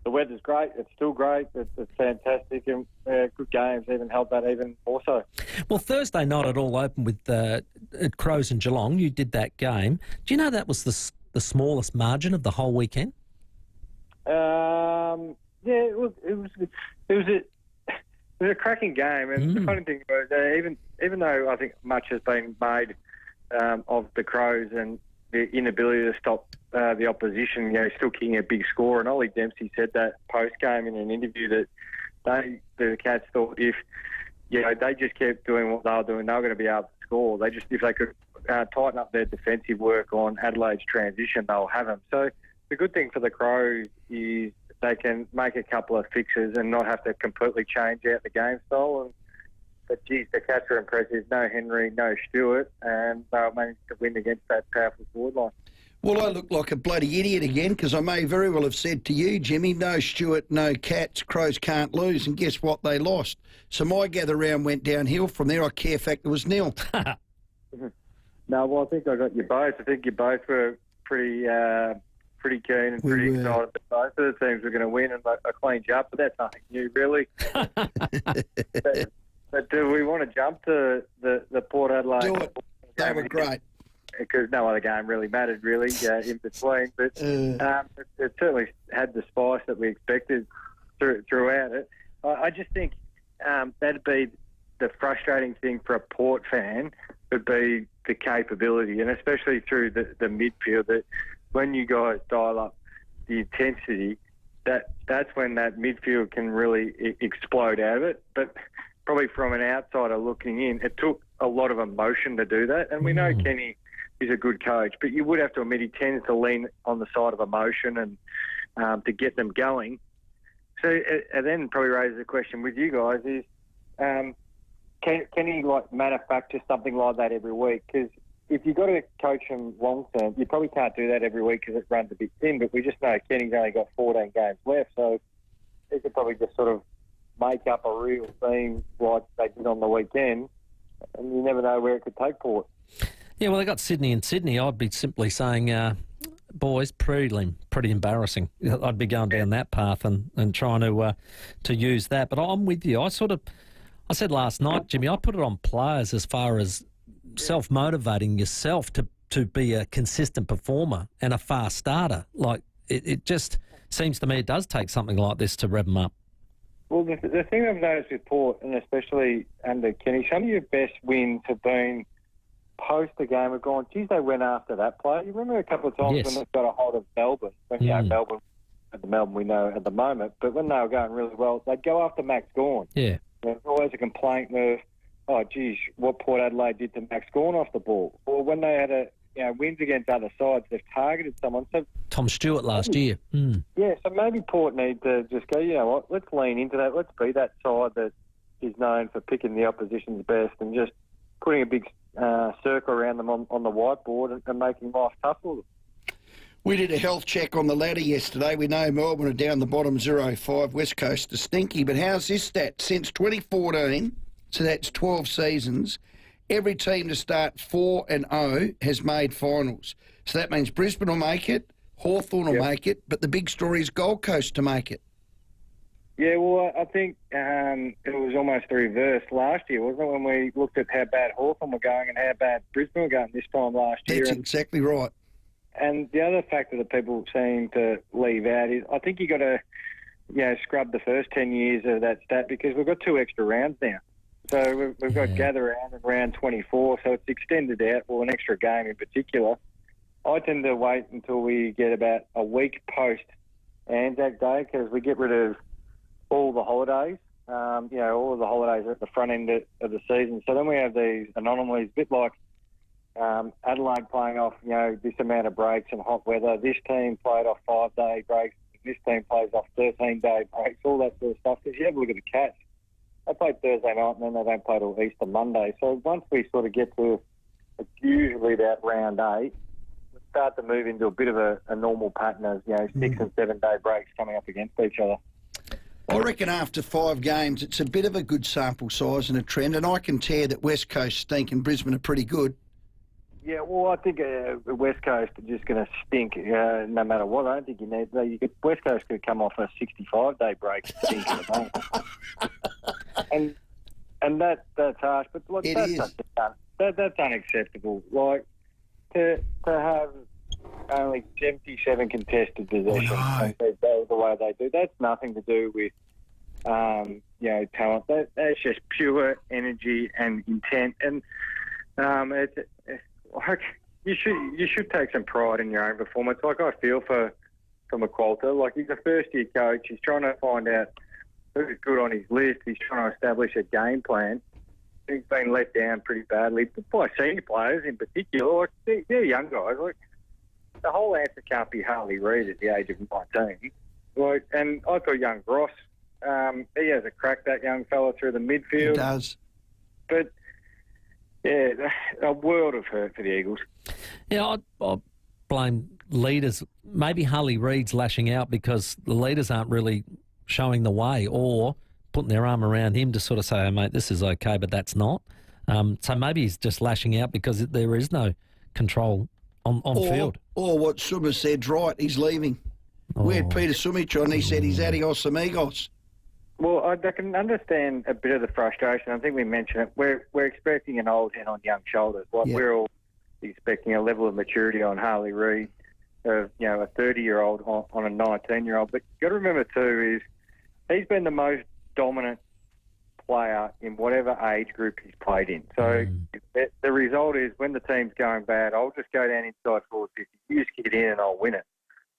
Speaker 13: The weather's great. It's still great. It's fantastic. And good games even help that even more so.
Speaker 10: Well, Thursday night it all opened with Crows and Geelong. You did that game. Do you know that was the smallest margin of the whole weekend?
Speaker 13: Yeah, it was a cracking game. And the funny thing was, even though I think much has been made of the Crows and the inability to stop the opposition, still kicking a big score. And Ollie Dempsey said that post-game in an interview that the Cats thought if they just kept doing what they were doing, they were going to be able to score. If they could tighten up their defensive work on Adelaide's transition, they'll have them. So the good thing for the Crows is they can make a couple of fixes and not have to completely change out the game style. But, geez, the Cats are impressive. No Henry, no Stewart, and they'll manage to win against that powerful forward line.
Speaker 9: Well, I look like a bloody idiot again because I may very well have said to you, Jimmy, no Stewart, no Cats, Crows can't lose, and guess what? They lost. So my Gather Round went downhill. From there, our care factor was nil.
Speaker 13: No, well, I think I got you both. I think you both were pretty keen and pretty excited that both of the teams were going to win, and I cleaned you up, but that's nothing new, really. But do we want to jump to the Port Adelaide?
Speaker 9: Do it. They were great.
Speaker 13: Because no other game really mattered, in between. But it certainly had the spice that we expected throughout it. I just think that'd be the frustrating thing for a Port fan, would be the capability, and especially through the midfield, that when you guys dial up the intensity, that's when that midfield can really explode out of it. But probably from an outsider looking in, it took a lot of emotion to do that. And we know Kenny is a good coach, but you would have to admit he tends to lean on the side of emotion and to get them going. So it then probably raises the question with you guys is, can he manufacture something like that every week? Because if you've got to coach him long term, you probably can't do that every week because it runs a bit thin. But we just know Kenny's only got 14 games left, so he could probably just sort of make up a real theme like they did on the weekend, and you never know where it could take Port.
Speaker 10: Yeah, well, they got Sydney in Sydney. I'd be simply saying, boys, pretty embarrassing. I'd be going down that path and trying to use that. But I'm with you. I said last night, Jimmy, I put it on players as far as self-motivating yourself to be a consistent performer and a fast starter. Like, it just seems to me it does take something like this to rev them up.
Speaker 13: Well, the thing I've noticed with Port, and especially under Kenny, some of your best wins have been post the game. We've gone, geez, they went after that player. You remember a couple of times when they got a hold of Melbourne, Melbourne, at the Melbourne we know at the moment, but when they were going really well, they'd go after Max Gawn.
Speaker 10: Yeah.
Speaker 13: There's always a complaint of, oh, geez, what Port Adelaide did to Max Gawn off the ball. Or when they had wins against other sides, they've targeted someone. So
Speaker 10: Tom Stewart last year.
Speaker 13: Yeah, so maybe Port need to just go, you know what, let's lean into that. Let's be that side that is known for picking the opposition's best and just putting a big circle around them on the whiteboard and making life tough for them.
Speaker 9: We did a health check on the ladder yesterday. We know Melbourne are down the bottom 0-5, West Coast are stinky. But how's this stat? Since 2014, so that's 12 seasons, every team to start 4-0 has made finals. So that means Brisbane will make it, Hawthorn will make it, but the big story is Gold Coast to make it.
Speaker 13: Yeah, well, I think it was almost the reverse last year, wasn't it, when we looked at how bad Hawthorn were going and how bad Brisbane were going this time last year.
Speaker 9: That's exactly right.
Speaker 13: And the other factor that people seem to leave out is I think you got to, scrub the first 10 years of that stat because we've got 2 extra rounds now. So we've got gather round and round 24, so it's extended out, an extra game in particular. I tend to wait until we get about a week post Anzac Day because we get rid of all the holidays. All of the holidays are at the front end of the season. So then we have these anomalies, a bit like Adelaide playing off, this amount of breaks and hot weather. This team played off 5-day breaks. This team plays off 13-day breaks, all that sort of stuff. Because you have a look at the Cats. They played Thursday night and then they don't play till Easter Monday. So once we sort of get to usually about round 8, we start to move into a bit of a normal pattern of, 6 and 7 day breaks coming up against each other.
Speaker 9: I reckon after 5 games, it's a bit of a good sample size and a trend, and I can tell that West Coast stink and Brisbane are pretty good.
Speaker 13: Yeah, well, I think the West Coast are just going to stink no matter what. I don't think you need... West Coast could come off a 65-day break and stink at the moment. And that's harsh, but look, that's unacceptable. Like, to have only 77 contested possessions and the way they do, that's nothing to do with, talent. That's just pure energy and intent. And you should take some pride in your own performance. Like I feel for McQualter. Like he's a first-year coach. He's trying to find out who's good on his list. He's trying to establish a game plan. He's been let down pretty badly by senior players in particular. Like they're young guys. Like the whole answer can't be Harley Reid at the age of 19. Like, and I thought young Gross, he has a crack, that young fella, through the midfield.
Speaker 9: He does.
Speaker 13: But yeah, a world of hurt for the Eagles.
Speaker 10: Yeah, I blame leaders. Maybe Harley Reid's lashing out because the leaders aren't really showing the way or putting their arm around him to sort of say, oh, mate, this is okay, but that's not. So maybe he's just lashing out because there is no control on field.
Speaker 9: Or what Summer said's right, he's leaving. We had Peter Sumich on, he said he's adios amigos.
Speaker 13: Well, I can understand a bit of the frustration. I think we mentioned it. We're expecting an old head on young shoulders. Like we're all expecting a level of maturity on Harley Reid, of a 30-year-old on a 19-year-old. But you've got to remember too is he's been the most dominant player in whatever age group he's played in. So the result is when the team's going bad, I'll just go down inside forward 50. You just get in and I'll win it.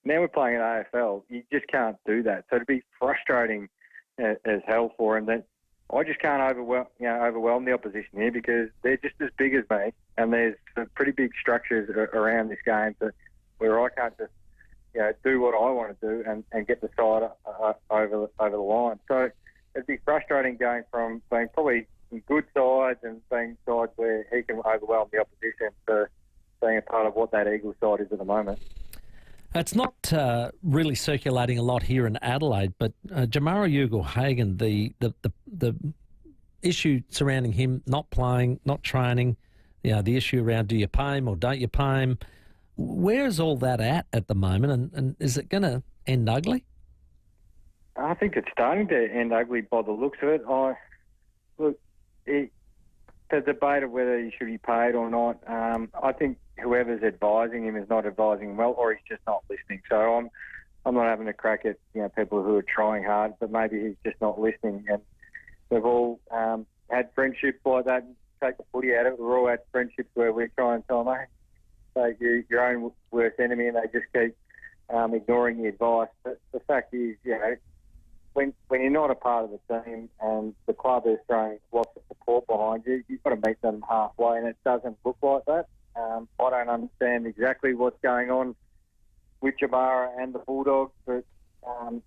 Speaker 13: Now we're playing at AFL. You just can't do that. So to be frustrating as hell for him, that I just can't overwhelm the opposition here because they're just as big as me, and there's some pretty big structures around this game where I can't just do what I want to do and get the side over the line. So it'd be frustrating going from being probably some good sides and being sides where he can overwhelm the opposition to being a part of what that Eagles side is at the moment.
Speaker 10: It's not really circulating a lot here in Adelaide, but Jamara Ugle-Hagan, the issue surrounding him not playing, not training, the issue around do you pay him or don't you pay him. Where is all that at the moment, and is it going to end ugly?
Speaker 13: I think it's starting to end ugly by the looks of it. The debate of whether he should be paid or not, I think whoever's advising him is not advising him well, or he's just not listening. So I'm not having a crack at people who are trying hard, but maybe he's just not listening. And we've all had friendships like that. Take the footy out of it. We've all had friendships where we try and tell them, hey, you're your own worst enemy, and they just keep ignoring the advice. But the fact is, when you're not a part of the team and the club is throwing lots of support behind you, you've got to meet them halfway, and it doesn't look like that. I don't understand exactly what's going on with Jamara and the Bulldogs, but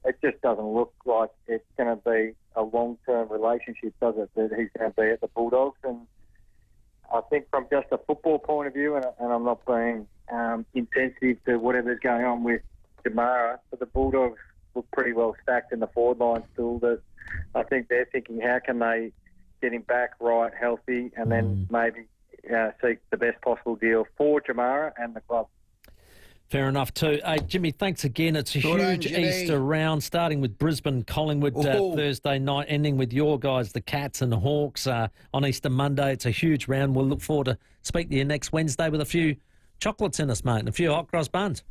Speaker 13: it just doesn't look like it's going to be a long-term relationship, does it, that he's going to be at the Bulldogs? And I think from just a football point of view, and I'm not being insensitive to whatever's going on with Jamara, but the Bulldogs look pretty well stacked in the forward line still. That I think they're thinking, how can they get him back right, healthy, and then maybe seek the best possible deal for Jamara and the club.
Speaker 10: Fair enough too. Hey, Jimmy, thanks again. It's a huge Easter round, starting with Brisbane, Collingwood Thursday night, ending with your guys, the Cats and the Hawks, on Easter Monday. It's a huge round. We'll look forward to speaking to you next Wednesday with a few chocolates in us, mate, and a few hot cross buns.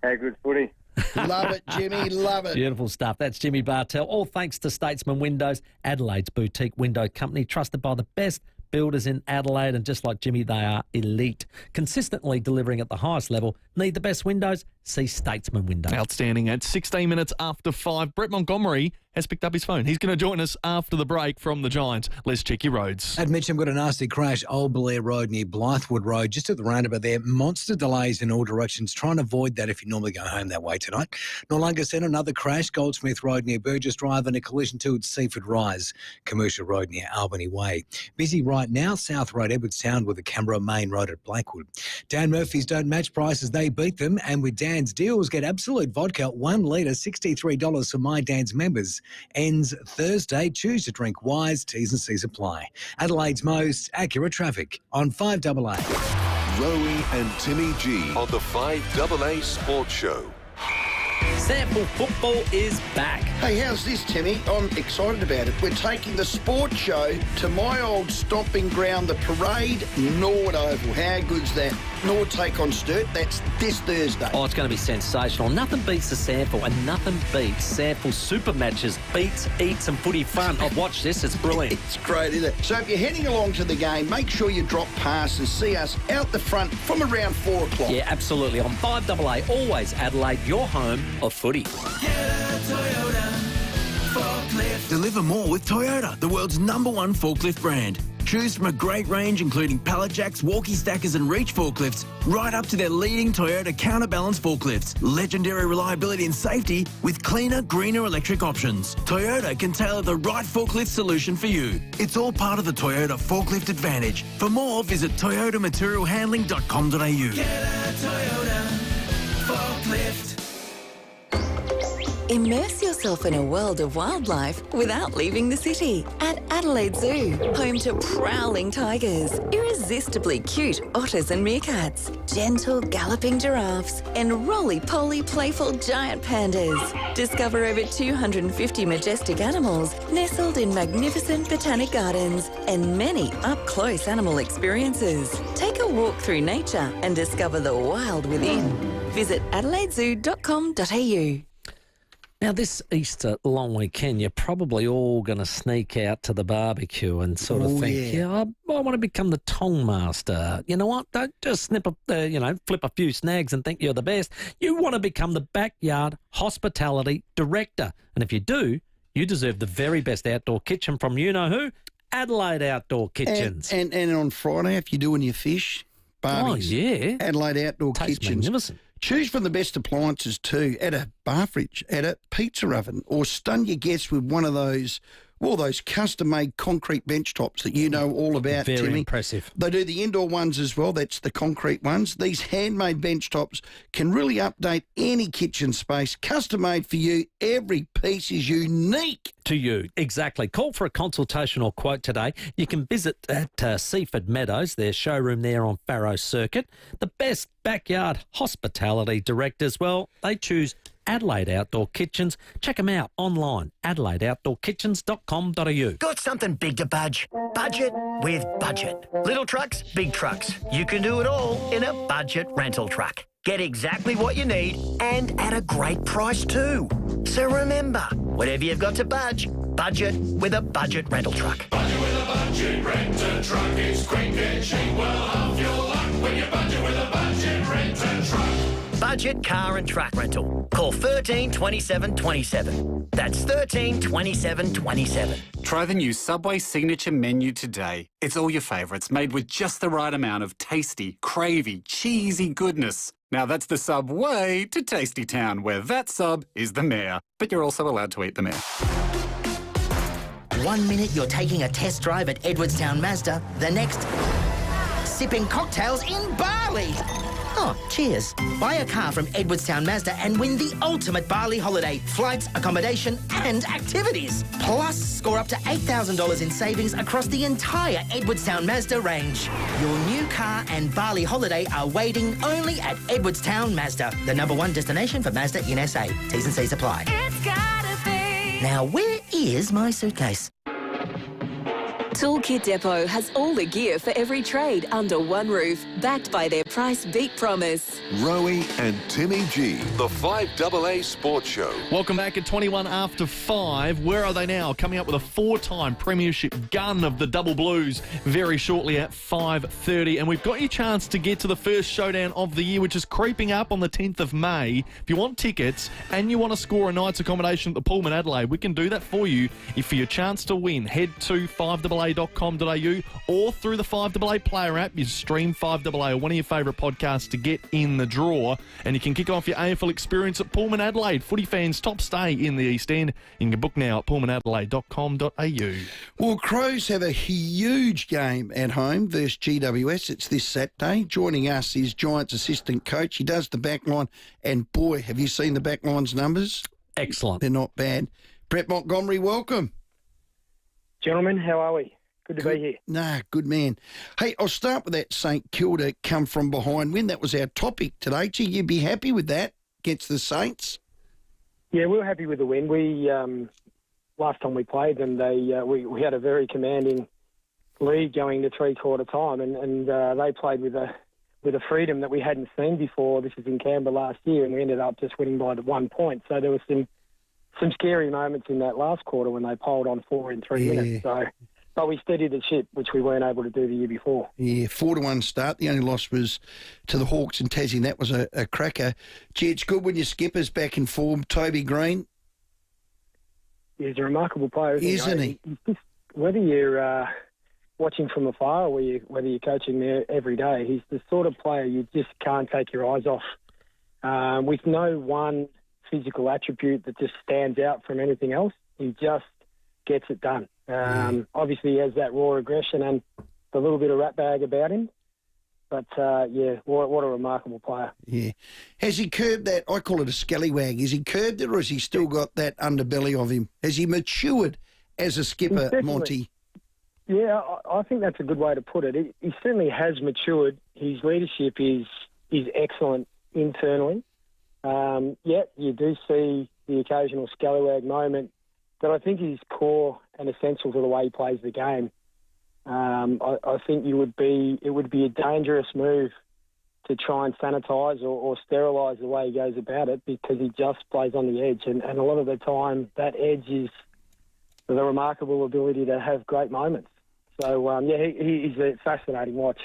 Speaker 13: Hey, good footy.
Speaker 9: Love it, Jimmy. Love it.
Speaker 10: Beautiful stuff. That's Jimmy Bartell. All thanks to Statesman Windows, Adelaide's boutique window company, trusted by the best builders in Adelaide, and just like Jimmy, they are elite, consistently delivering at the highest level. Need the best windows? See Statesman Windows.
Speaker 11: Outstanding. At 16 minutes after 5, Brett Montgomery has picked up his phone. He's going to join us after the break from the Giants. Let's check your roads.
Speaker 6: At Mitcham, got a nasty crash, Old Blair Road near Blythewood Road, just at the roundabout there. Monster delays in all directions. Try and avoid that if you normally go home that way tonight. Noarlunga Centre, another crash, Goldsmith Road near Burgess Drive, and a collision too at Seaford Rise, Commercial Road near Albany Way. Busy right now, South Road, Edwardstown, with the Canberra Main Road at Blackwood. Dan Murphy's don't match prices, they beat them. And with Dan's deals, get Absolute Vodka, 1 litre, $63 for My Dan's members. Ends Thursday. Choose to drink wise. T's and C's apply. Adelaide's most accurate traffic on 5AA.
Speaker 8: Rowey and Timmy G on the 5AA Sports Show.
Speaker 10: Sample football is back.
Speaker 9: Hey, how's this, Timmy? I'm excited about it. We're taking the sports show to my old stomping ground, the Parade, Nord Oval. How good's that? Nord take on Sturt. That's this Thursday.
Speaker 10: Oh, it's going to be sensational. Nothing beats the Sample, and nothing beats Sample super matches. Beats, eats and footy fun. I've watched this. It's brilliant.
Speaker 9: It's great, isn't it? So if you're heading along to the game, make sure you drop past and see us out the front from around 4 o'clock.
Speaker 10: Yeah, absolutely. On 5AA, always Adelaide, your home of footy.
Speaker 2: Deliver more with Toyota, the world's #1 forklift brand. Choose from a great range including pallet jacks, walkie stackers and reach forklifts, right up to their leading Toyota counterbalance forklifts. Legendary reliability and safety with cleaner, greener electric options. Toyota can tailor the right forklift solution for you. It's all part of the Toyota Forklift Advantage. For more, visit toyotamaterialhandling.com.au.
Speaker 14: Get a Toyota forklift.
Speaker 5: Immerse yourself in a world of wildlife without leaving the city at Adelaide Zoo, home to prowling tigers, irresistibly cute otters and meerkats, gentle galloping giraffes, and roly-poly playful giant pandas. Discover over 250 majestic animals nestled in magnificent botanic gardens and many up-close animal experiences. Take a walk through nature and discover the wild within. Visit adelaidezoo.com.au.
Speaker 10: Now, this Easter long weekend, you're probably all going to sneak out to the barbecue and sort of think, I want to become the tong master. You know what? Don't just flip a few snags and think you're the best. You want to become the backyard hospitality director. And if you do, you deserve the very best outdoor kitchen from you-know-who, Adelaide Outdoor Kitchens.
Speaker 9: And on Friday, if you're doing your fish, barbecues, Adelaide Outdoor Kitchens.
Speaker 10: Magnificent.
Speaker 9: Choose from the best appliances too, at a bar fridge, at a pizza oven, or stun your guests with one of those custom-made concrete bench tops that you know all about,
Speaker 10: Very
Speaker 9: Timmy.
Speaker 10: impressive.
Speaker 9: They do the indoor ones as well. That's the concrete ones. These handmade bench tops can really update any kitchen space. Custom-made for you. Every piece is unique.
Speaker 10: to you. Exactly. Call for a consultation or quote today. You can visit at Seaford Meadows, their showroom there on Farrow Circuit. The best backyard hospitality directors, well, they choose Adelaide Outdoor Kitchens. Check them out online, adelaideoutdoorkitchens.com.au.
Speaker 15: Got something big to budge? Budget with Budget. Little trucks, big trucks. You can do it all in a budget rental truck. Get exactly what you need and at a great price too. So remember, whatever you've got to budget with a budget rental truck.
Speaker 14: Budget with a budget renter truck. It's quick and cheap. Well, half your luck when you budget with a budget renter truck.
Speaker 15: Budget car and truck rental. Call 13 27 27. That's 13 27 27.
Speaker 16: Try the new Subway Signature menu today. It's all your favourites, made with just the right amount of tasty, cravey, cheesy goodness. Now that's the Subway to Tasty Town, where that sub is the mayor. But you're also allowed to eat the mayor.
Speaker 15: 1 minute you're taking a test drive at Edwardstown Mazda, the next sipping cocktails in Bali. Oh, cheers. Buy a car from Edwardstown Mazda and win the ultimate Bali holiday. Flights, accommodation and activities. Plus, score up to $8,000 in savings across the entire Edwardstown Mazda range. Your new car and Bali holiday are waiting only at Edwardstown Mazda, the #1 destination for Mazda in SA. T's and C's apply.
Speaker 14: It's gotta be.
Speaker 15: Now, where is my suitcase?
Speaker 5: Toolkit Depot has all the gear for every trade under one roof, backed by their price beat promise.
Speaker 8: Rowey and Timmy G, the 5AA Sports Show.
Speaker 11: Welcome back at 21 after 5. Where are they now? Coming up with a 4-time premiership gun of the Double Blues very shortly at 5:30. And we've got your chance to get to the first showdown of the year, which is creeping up on the 10th of May. If you want tickets and you want to score a night's accommodation at the Pullman Adelaide, we can do that for you. If for your chance to win, head to 5AA.com.au or through the 5AA player app. You stream 5AA or one of your favourite podcasts to get in the draw, and you can kick off your AFL experience at Pullman Adelaide. Footy fans' top stay in the East End. You can book now at pullmanadelaide.com.au.
Speaker 9: Well, Crows have a huge game at home versus GWS. It's this Saturday. Joining us is Giants assistant coach. He does the back line, and boy, have you seen the back line's numbers?
Speaker 10: Excellent.
Speaker 9: They're not bad. Brett Montgomery, welcome.
Speaker 17: Gentlemen, how are we? Good to be here.
Speaker 9: Nah, good man. Hey, I'll start with that St Kilda come from behind win. That was our topic today. Gee, you'd be happy with that against the Saints?
Speaker 17: Yeah, we were happy with the win. We last time we played them, we had a very commanding lead going to three-quarter time, and they played with a freedom that we hadn't seen before. This was in Canberra last year, and we ended up just winning by 1 point. So there was some scary moments in that last quarter when they piled on 4 in 3 minutes. So. But we steadied the ship, which we weren't able to do the year before.
Speaker 9: Yeah, 4-1 start. The only loss was to the Hawks and Tassie, and that was a cracker. Gee, it's good when your skipper's back in form. Toby Green.
Speaker 17: He's a remarkable player, isn't he? Whether you're watching from afar or whether you're coaching there every day, he's the sort of player you just can't take your eyes off. With no one physical attribute that just stands out from anything else, he just gets it done. Obviously, he has that raw aggression and a little bit of rat bag about him. But, what a remarkable player.
Speaker 9: Yeah. Has he curbed that? I call it a scallywag. Has he curbed it, or has he still got that underbelly of him? Has he matured as a skipper, Monty?
Speaker 17: Yeah, I think that's a good way to put it. He certainly has matured. His leadership is excellent internally. Yet you do see the occasional scallywag moment that I think is core and essential to the way he plays the game. I think it would be a dangerous move to try and sanitise or sterilise the way he goes about it, because he just plays on the edge. And a lot of the time, that edge is the remarkable ability to have great moments. So, he's a fascinating watch.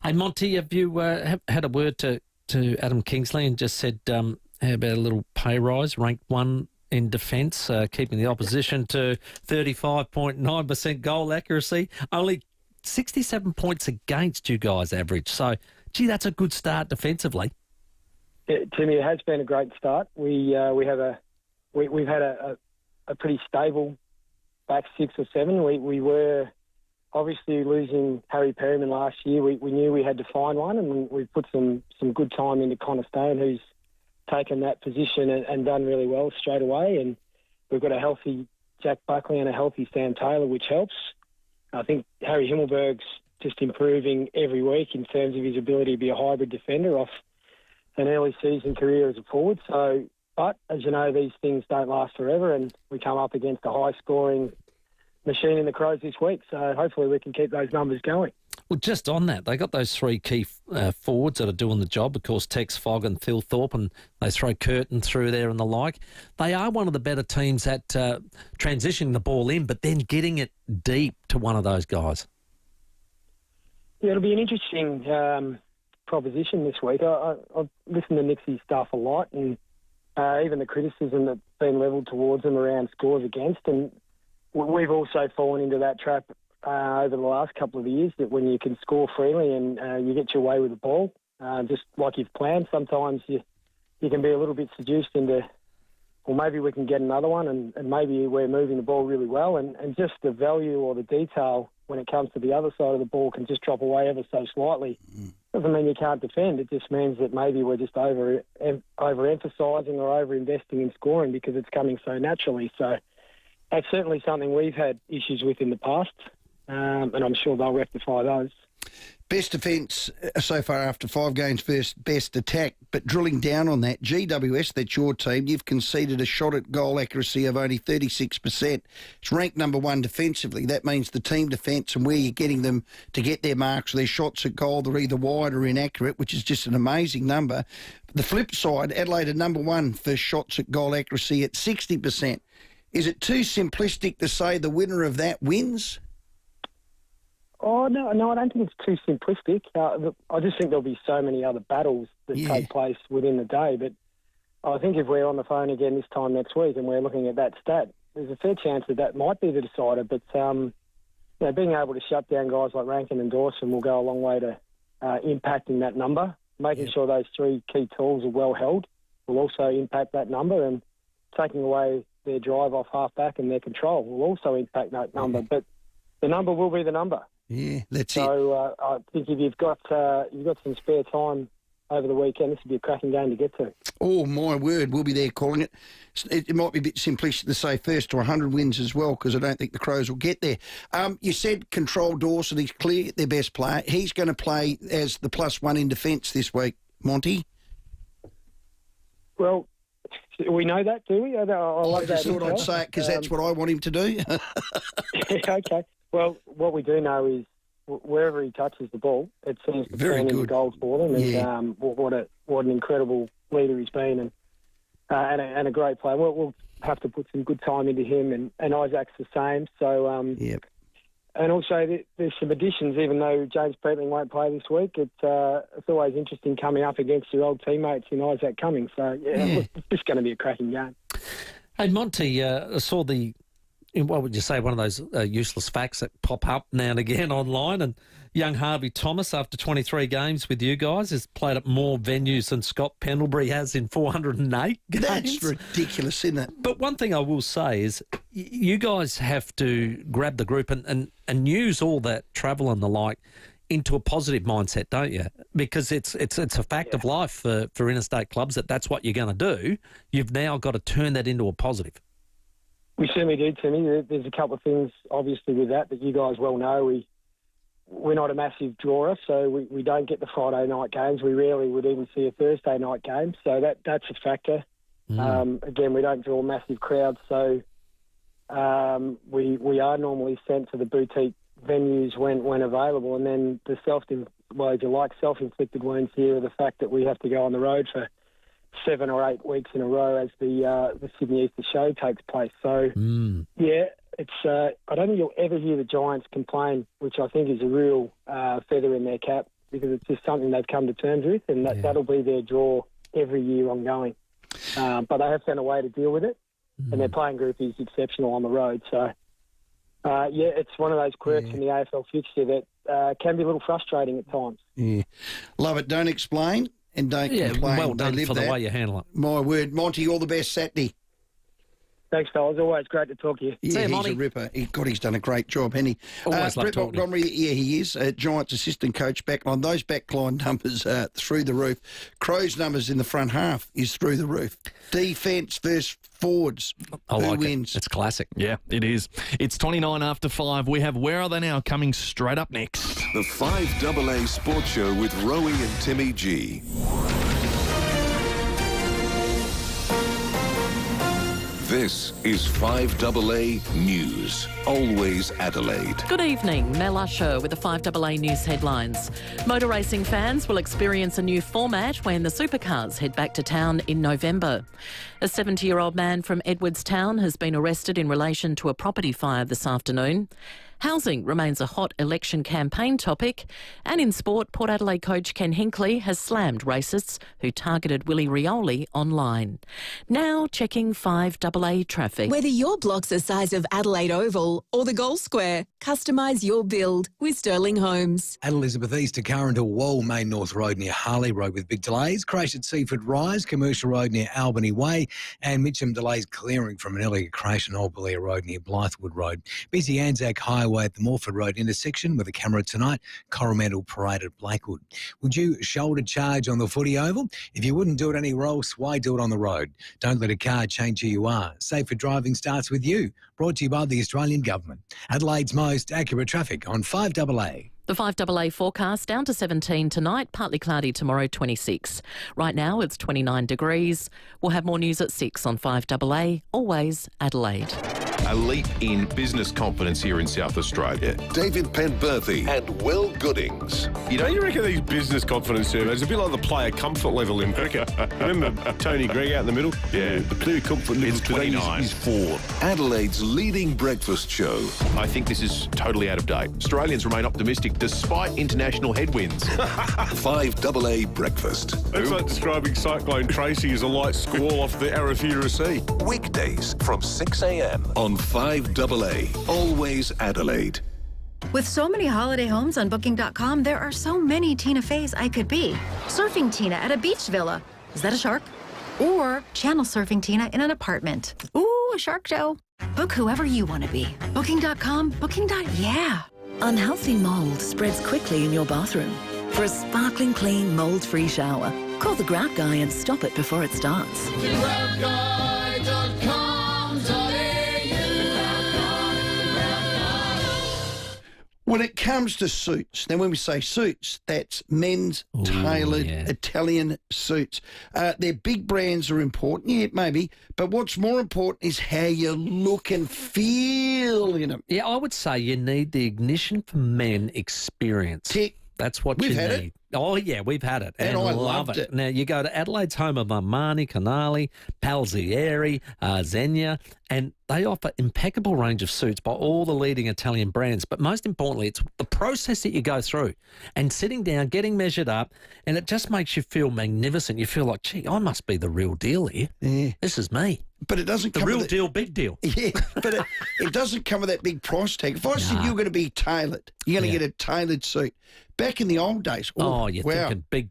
Speaker 10: Hey, Monty, have you had a word to Adam Kingsley and just said, how about a little pay rise, ranked 1 in defence, keeping the opposition to 35.9% goal accuracy, only 67 points against you guys average. So, gee, that's a good start defensively.
Speaker 17: Yeah, Timmy, it has been a great start. We've had a pretty stable back 6 or 7. We were obviously losing Harry Perryman last year. We knew we had to find one, and we put some good time into Connor Stone, who's taken that position and done really well straight away. And we've got a healthy Jack Buckley and a healthy Sam Taylor, which helps. I think Harry Himmelberg's just improving every week in terms of his ability to be a hybrid defender off an early season career as a forward. So, but as you know, these things don't last forever, and we come up against a high-scoring machine in the Crows this week. So hopefully we can keep those numbers going.
Speaker 10: Well, just on that, they got those three key forwards that are doing the job. Of course, Tex Fogg and Phil Thorpe, and they throw Curtin through there and the like. They are one of the better teams at transitioning the ball in, but then getting it deep to one of those guys.
Speaker 17: Yeah, it'll be an interesting proposition this week. I've listened to Nixie's stuff a lot, and even the criticism that's been levelled towards them around scores against. And we've also fallen into that trap over the last couple of years, that when you can score freely and you get your way with the ball, just like you've planned, sometimes you can be a little bit seduced into, well, maybe we can get another one, and maybe we're moving the ball really well, and just the value or the detail when it comes to the other side of the ball can just drop away ever so slightly. Doesn't mean you can't defend. It just means that maybe we're just overemphasising or over-investing in scoring because it's coming so naturally. So that's certainly something we've had issues with in the past. And I'm sure they'll rectify those.
Speaker 9: Best defence so far after 5 games versus best attack. But drilling down on that, GWS, that's your team, you've conceded a shot at goal accuracy of only 36%. It's ranked number 1 defensively. That means the team defence and where you're getting them to get their marks, their shots at goal, they're either wide or inaccurate, which is just an amazing number. The flip side, Adelaide are number 1 for shots at goal accuracy at 60%. Is it too simplistic to say the winner of that wins?
Speaker 17: Oh, no, I don't think it's too simplistic. I just think there'll be so many other battles that take place within the day. But I think if we're on the phone again this time next week and we're looking at that stat, there's a fair chance that might be the decider. But being able to shut down guys like Rankin and Dawson will go a long way to impacting that number. Making sure those 3 key tools are well held will also impact that number, and taking away their drive off half-back and their control will also impact that number. But the number will be the number.
Speaker 9: Yeah, that's
Speaker 17: it. So I think if you've got some spare time over the weekend, this would be a cracking game to get to.
Speaker 9: Oh, my word, we'll be there calling it. It might be a bit simplistic to say first to 100 wins as well, because I don't think the Crows will get there. You said control Dawson, he's clear their best player. He's going to play as the +1 in defence this week, Monty.
Speaker 17: Well, we know that, do we? I
Speaker 9: just thought I'd say it because that's what I want him to do.
Speaker 17: Okay. Well, what we do know is wherever he touches the ball, it seems to turn into goals for them. And what an incredible leader he's been, and a great player. We'll have to put some good time into him, and Isaac's the same. So, and also there's some additions. Even though James Peatling won't play this week, it's always interesting coming up against your old teammates in Isaac Cummings. So it's just going to be a cracking game.
Speaker 10: Hey Monty, I saw what would you say, one of those useless facts that pop up now and again online, and young Harvey Thomas, after 23 games with you guys, has played at more venues than Scott Pendlebury has in 408 games.
Speaker 9: That's ridiculous, isn't it?
Speaker 10: But one thing I will say is you guys have to grab the group and use all that travel and the like into a positive mindset, don't you? Because it's a fact of life for interstate clubs that's what you're going to do. You've now got to turn that into a positive.
Speaker 17: We certainly do, Timmy. There's a couple of things, obviously, with that you guys well know. We're not a massive drawer, so we don't get the Friday night games. We rarely would even see a Thursday night game, so that's a factor. Again, we don't draw massive crowds, so we are normally sent to the boutique venues when available, and then the self-inflicted wounds here are the fact that we have to go on the road for 7 or 8 weeks in a row as the Sydney Easter show takes place. So, it's I don't think you'll ever hear the Giants complain, which I think is a real feather in their cap, because it's just something they've come to terms with, and that'll be their draw every year ongoing. But they have found a way to deal with it, and their playing group is exceptional on the road. So, it's one of those quirks in the AFL fixture that can be a little frustrating at times.
Speaker 9: Yeah. Love it. Don't explain. And don't complain.
Speaker 10: Well done for the way you handle it.
Speaker 9: My word. Monty, all the best Saturday.
Speaker 17: Thanks, fellas. Always great to talk to you.
Speaker 9: Yeah, he's a ripper. He's done a great job, hasn't he? Brett Montgomery, he is. Giants assistant coach back on those backline numbers through the roof. Crows numbers in the front half is through the roof. Defence versus forwards. Who wins?
Speaker 10: It's classic.
Speaker 11: Yeah, it is. It's 29 after 5. We have Where Are They Now coming straight up next.
Speaker 8: The 5AA Sports Show with Rowey and Timmy G. This is 5AA News. Always Adelaide.
Speaker 7: Good evening. Mel Usher with the 5AA News headlines. Motor racing fans will experience a new format when the supercars head back to town in November. A 70-year-old man from Edwardstown has been arrested in relation to a property fire this afternoon. Housing remains a hot election campaign topic. And in sport, Port Adelaide coach Ken Hinkley has slammed racists who targeted Willie Rioli online. Now checking 5AA traffic.
Speaker 5: Whether your block's the size of Adelaide Oval or the Gold Square, customise your build with Sterling Homes.
Speaker 6: At Elizabeth East to Currendale Wall, Main North Road near Harley Road with big delays. Crash at Seaford Rise, Commercial Road near Albany Way, and Mitcham delays clearing from an earlier crash on Old Belair Road near Blythewood Road. Busy Anzac Highway at the Morford Road intersection with a camera tonight. Coromandel Parade at Blakewood. Would you shoulder charge on the footy oval? If you wouldn't do it anywhere else, why do it on the road? Don't let a car change who you are. Safer driving starts with you. Brought to you by the Australian Government. Adelaide's most accurate traffic on 5AA.
Speaker 7: The 5AA forecast down to 17 tonight, partly cloudy tomorrow, 26. Right now it's 29 degrees. We'll have more news at 6 on 5AA, always Adelaide.
Speaker 4: A leap in business confidence here in South Australia.
Speaker 8: David Penberthy and Will Goodings.
Speaker 12: You reckon these business confidence surveys are a bit like the player comfort level in cricket? Remember Tony Greig out in the middle? Yeah, the player comfort level today is 4.
Speaker 8: Adelaide's leading breakfast show.
Speaker 4: I think this is totally out of date. Australians remain optimistic despite international headwinds.
Speaker 8: 5AA breakfast.
Speaker 12: That's like describing Cyclone Tracy as a light squall off the Arafura Sea.
Speaker 8: Weekdays from 6 a.m. on 5AA, always Adelaide.
Speaker 18: With so many holiday homes on Booking.com, there are so many Tina Feys I could be. Surfing Tina at a beach villa. Is that a shark? Or channel surfing Tina in an apartment. Ooh, a shark show. Book whoever you want to be. Booking.com, Booking.yeah.
Speaker 20: Unhealthy mould spreads quickly in your bathroom. For a sparkling clean, mould-free shower, call the Grout Guy and stop it before it starts.
Speaker 9: When it comes to suits, now when we say suits, that's men's tailored Italian suits. Their big brands are important, yeah, maybe, but what's more important is how you look and feel in them.
Speaker 10: Yeah, I would say you need the Ignition for Men experience.
Speaker 9: Tick.
Speaker 10: That's what you need. It. Oh, yeah, we've had it.
Speaker 9: And I loved it.
Speaker 10: Now, you go to Adelaide's home of Armani, Canali, Palzieri, Zegna, and they offer impeccable range of suits by all the leading Italian brands. But most importantly, it's the process that you go through and sitting down, getting measured up, and it just makes you feel magnificent. You feel like, gee, I must be the real deal here.
Speaker 9: Yeah.
Speaker 10: This is me.
Speaker 9: But it doesn't come
Speaker 10: the real
Speaker 9: with
Speaker 10: deal, big deal.
Speaker 9: Yeah, but it doesn't come with that big price tag. If I said you're going to be tailored, you're going to get a tailored suit. Back in the old days,
Speaker 10: you're thinking big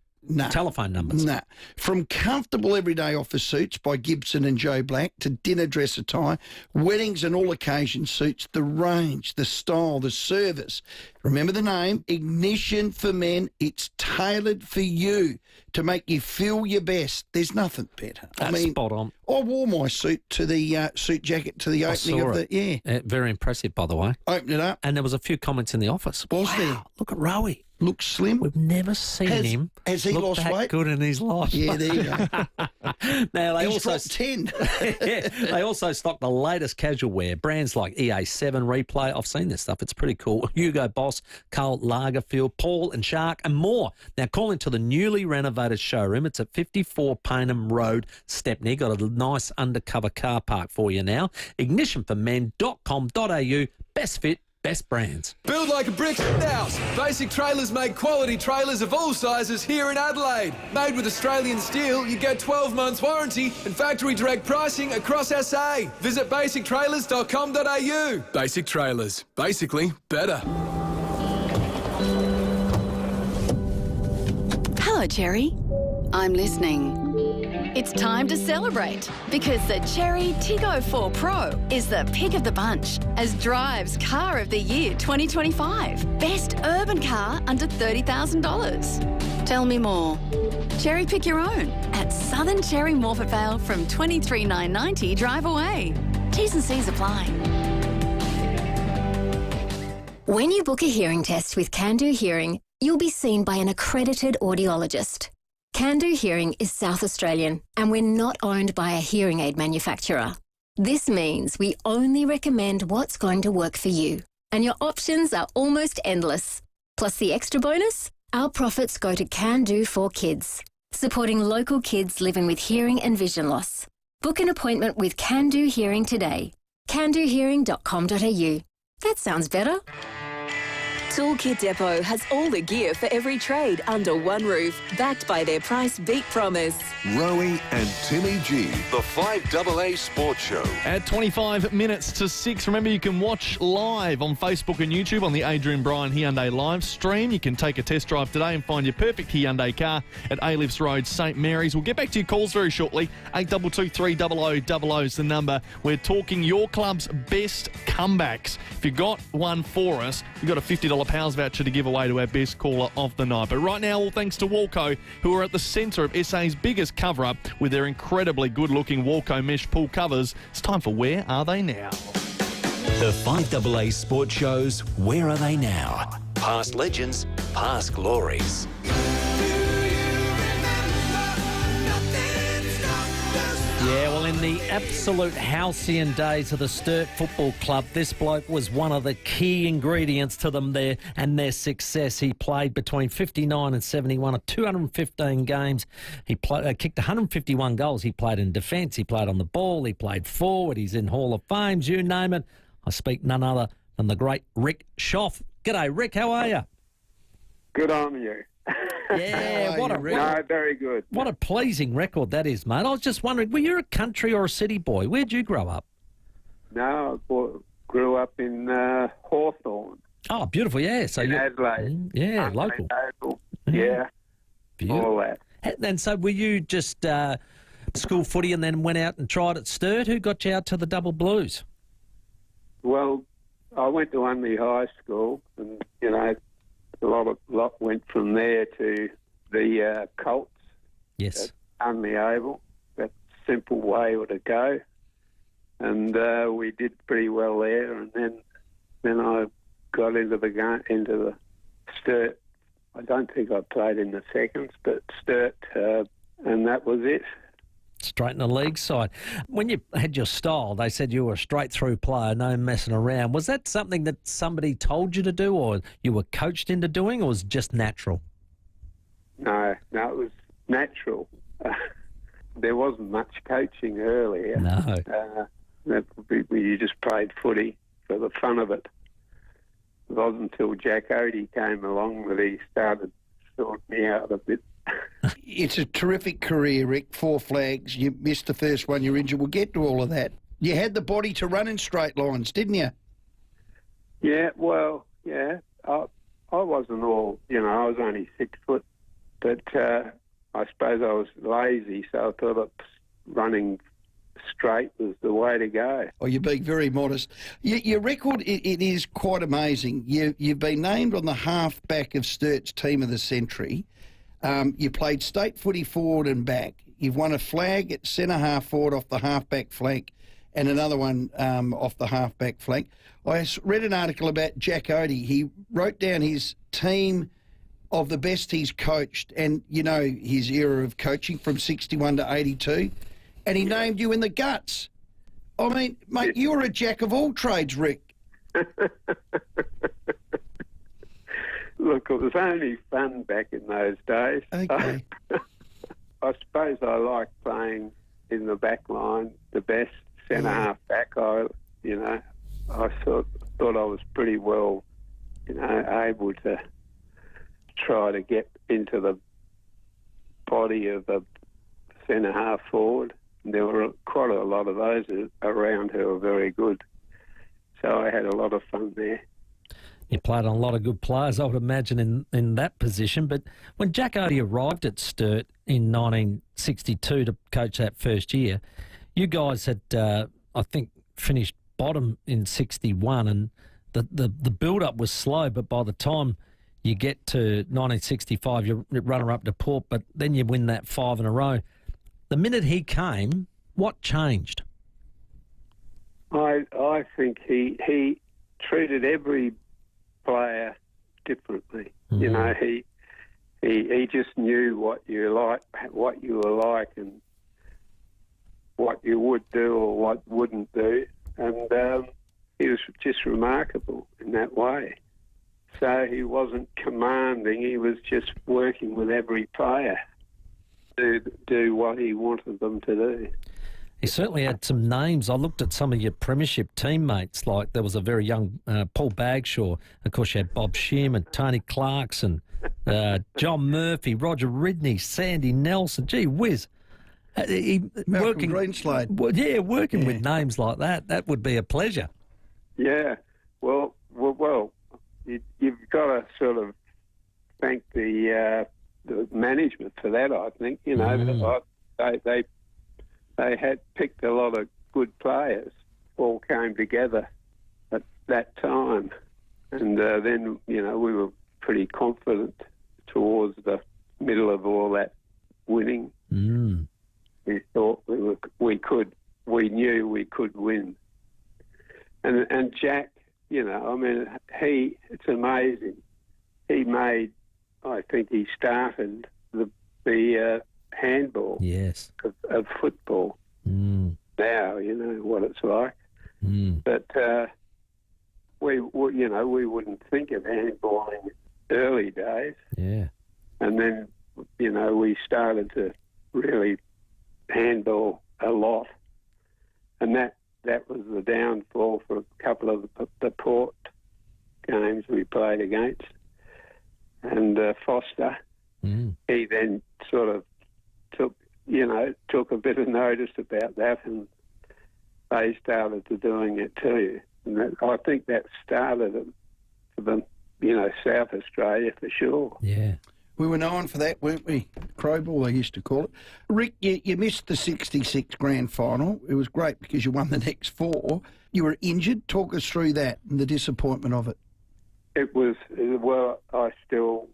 Speaker 10: telephone numbers.
Speaker 9: Nah. From comfortable everyday office suits by Gibson and Joe Black to dinner dress attire, weddings and all occasion suits, the range, the style, the service. Remember the name, Ignition for Men. It's tailored for you to make you feel your best. There's nothing better.
Speaker 10: That's spot on.
Speaker 9: I wore my suit to the suit jacket to the opening of the... Yeah.
Speaker 10: Very impressive, by the way.
Speaker 9: Open it up.
Speaker 10: And there was a few comments in the office.
Speaker 9: Was there?
Speaker 10: Look at Rowey.
Speaker 9: Looks slim.
Speaker 10: We've never seen him
Speaker 9: has he
Speaker 10: look
Speaker 9: lost
Speaker 10: that
Speaker 9: weight?
Speaker 10: good in his life.
Speaker 9: Yeah, there you go.
Speaker 10: Now they
Speaker 9: He's
Speaker 10: also
Speaker 9: dropped 10.
Speaker 10: They also stock the latest casual wear. Brands like EA7 Replay. I've seen this stuff. It's pretty cool. Hugo Boss, Karl Lagerfeld, Paul and Shark, and more. Now call into the newly renovated showroom. It's at 54 Paynham Road, Stepney. Got a nice undercover car park for you now. Ignitionformen.com.au. Best fit. Best brands.
Speaker 22: Build like a brick house. Basic Trailers make quality trailers of all sizes here in Adelaide. Made with Australian steel, you get 12 months warranty and factory direct pricing across SA. Visit basictrailers.com.au. Basic Trailers. Basically better.
Speaker 23: Hello, Jerry. I'm listening.
Speaker 19: It's time to celebrate because the Cherry Tiggo 4 Pro is the pick of the bunch as Drive's Car of the Year 2025. Best urban car under $30,000. Tell me more. Cherry pick your own at Southern Cherry Morphett Vale from $23,990 drive away. T's and C's apply.
Speaker 21: When you book a hearing test with Can Do Hearing, you'll be seen by an accredited audiologist. Can Do Hearing is South Australian and we're not owned by a hearing aid manufacturer. This means we only recommend what's going to work for you, and your options are almost endless. Plus the extra bonus, our profits go to Can Do for Kids, supporting local kids living with hearing and vision loss. Book an appointment with Can Do Hearing today. candohearing.com.au. That sounds better.
Speaker 5: Toolkit Depot has all the gear for every trade under one roof, backed by their price beat promise.
Speaker 8: Rowey and Timmy G, the 5AA Sports Show.
Speaker 11: At 25 minutes to 6, remember you can watch live on Facebook and YouTube on the Adrian Bryan Hyundai live stream. You can take a test drive today and find your perfect Hyundai car at A-Lifts Road, St Mary's. We'll get back to your calls very shortly. 8223 0000 is the number. We're talking your club's best comebacks. If you got one for us, you've got a $50 Powers voucher to give away to our best caller of the night. But right now, all thanks to Walco, who are at the centre of SA's biggest cover-up with their incredibly good-looking Walco mesh pool covers. It's time for Where Are They Now?
Speaker 23: The 5AA Sports Show's Where Are They Now? Past legends, past glories.
Speaker 10: Yeah, well, in the absolute halcyon days of the Sturt Football Club, this bloke was one of the key ingredients to them there and their success. He played between 59 and 71 at 215 games. He kicked 151 goals. He played in defence. He played on the ball. He played forward. He's in Hall of Fames, you name it. I speak none other than the great Rick Schoff. G'day, Rick. How are you?
Speaker 24: Good on you.
Speaker 10: Yeah, what a
Speaker 24: no, very good.
Speaker 10: What a pleasing record that is, mate. I was just wondering, were you a country or a city boy? Where'd you grow up?
Speaker 24: No, I grew up in Hawthorn.
Speaker 10: Oh, beautiful, yeah. So
Speaker 24: in Adelaide.
Speaker 10: Yeah, local.
Speaker 24: Yeah,
Speaker 10: beautiful.
Speaker 24: All that.
Speaker 10: And so were you just school footy and then went out and tried at Sturt? Who got you out to the Double Blues?
Speaker 24: Well, I went to Unley High School and, you know, a lot went from there to the Colts.
Speaker 10: Yes.
Speaker 24: At Unley Oval. That simple way to go. And we did pretty well there. And then I got into the Sturt. I don't think I played in the seconds, but Sturt, and that was it.
Speaker 10: Straight in the league side. When you had your style, they said you were a straight-through player, no messing around. Was that something that somebody told you to do or you were coached into doing, or was it just natural?
Speaker 24: No, it was natural. There wasn't much coaching earlier.
Speaker 10: No.
Speaker 24: You just played footy for the fun of it. It wasn't until Jack Odie came along that he started sorting me out a bit.
Speaker 9: It's a terrific career, Rick. 4 flags. You missed the first one. You're injured. We'll get to all of that. You had the body to run in straight lines, didn't you?
Speaker 24: Yeah, well, yeah. I wasn't all, you know, I was only 6 foot. But I suppose I was lazy, so I thought that running straight was the way to go.
Speaker 9: Oh, you're being very modest. Your record, it is quite amazing. You've been named on the half-back of Sturt's Team of the Century. You played state footy forward and back. You've won a flag at centre-half forward off the half-back flank and another one off the half-back flank. I read an article about Jack Odie. He wrote down his team of the best he's coached and, you know, his era of coaching from 61 to 82, and he named you in the guts. I mean, mate, you were a jack of all trades, Rick.
Speaker 24: Look, it was only fun back in those days.
Speaker 9: Okay.
Speaker 24: I suppose I liked playing in the back line, the best centre-half back. I thought I was pretty well, you know, able to try to get into the body of a centre-half forward. And there were quite a lot of those around who were very good. So I had a lot of fun there.
Speaker 10: You played on a lot of good players, I would imagine, in that position. But when Jack Odie arrived at Sturt in 1962 to coach that first year, you guys had, I think, finished bottom in 61, and the build-up was slow, but by the time you get to 1965, you're runner-up to Port, but then you win that 5 in a row. The minute he came, what changed?
Speaker 24: I think he treated every player differently.
Speaker 10: Mm.
Speaker 24: You know, he just knew what you were like, and what you would do or what wouldn't do, and he was just remarkable in that way. So he wasn't commanding; he was just working with every player to do what he wanted them to do.
Speaker 10: He certainly had some names. I looked at some of your premiership teammates, like there was a very young Paul Bagshaw. Of course, you had Bob Shearman, Tony Clarkson, John Murphy, Roger Ridney, Sandy Nelson. Gee whiz.
Speaker 9: Malcolm Greenslade.
Speaker 10: Working with names like that would be a pleasure.
Speaker 24: Yeah. Well, you've got to sort of thank the management for that, I think. You know, they had picked a lot of good players, all came together at that time. And then, you know, we were pretty confident towards the middle of all that winning.
Speaker 10: Mm.
Speaker 24: We thought we knew we could win. And Jack, you know, I mean, it's amazing. I think he started the handball of football.
Speaker 10: Mm.
Speaker 24: Now, you know what it's like.
Speaker 10: Mm.
Speaker 24: But we wouldn't think of handballing early days.
Speaker 10: Yeah.
Speaker 24: And then, you know, we started to really handball a lot. And that was the downfall for a couple of the Port games we played against. And Foster, he then sort of took a bit of notice about that, and they started to doing it too. And I think that started it for them, you know, South Australia for sure.
Speaker 10: Yeah.
Speaker 9: We were known for that, weren't we? Crowball, they used to call it. Rick, you missed the 66 grand final. It was great because you won the next 4. You were injured. Talk us through that and the disappointment of it.
Speaker 24: It was, well, I am still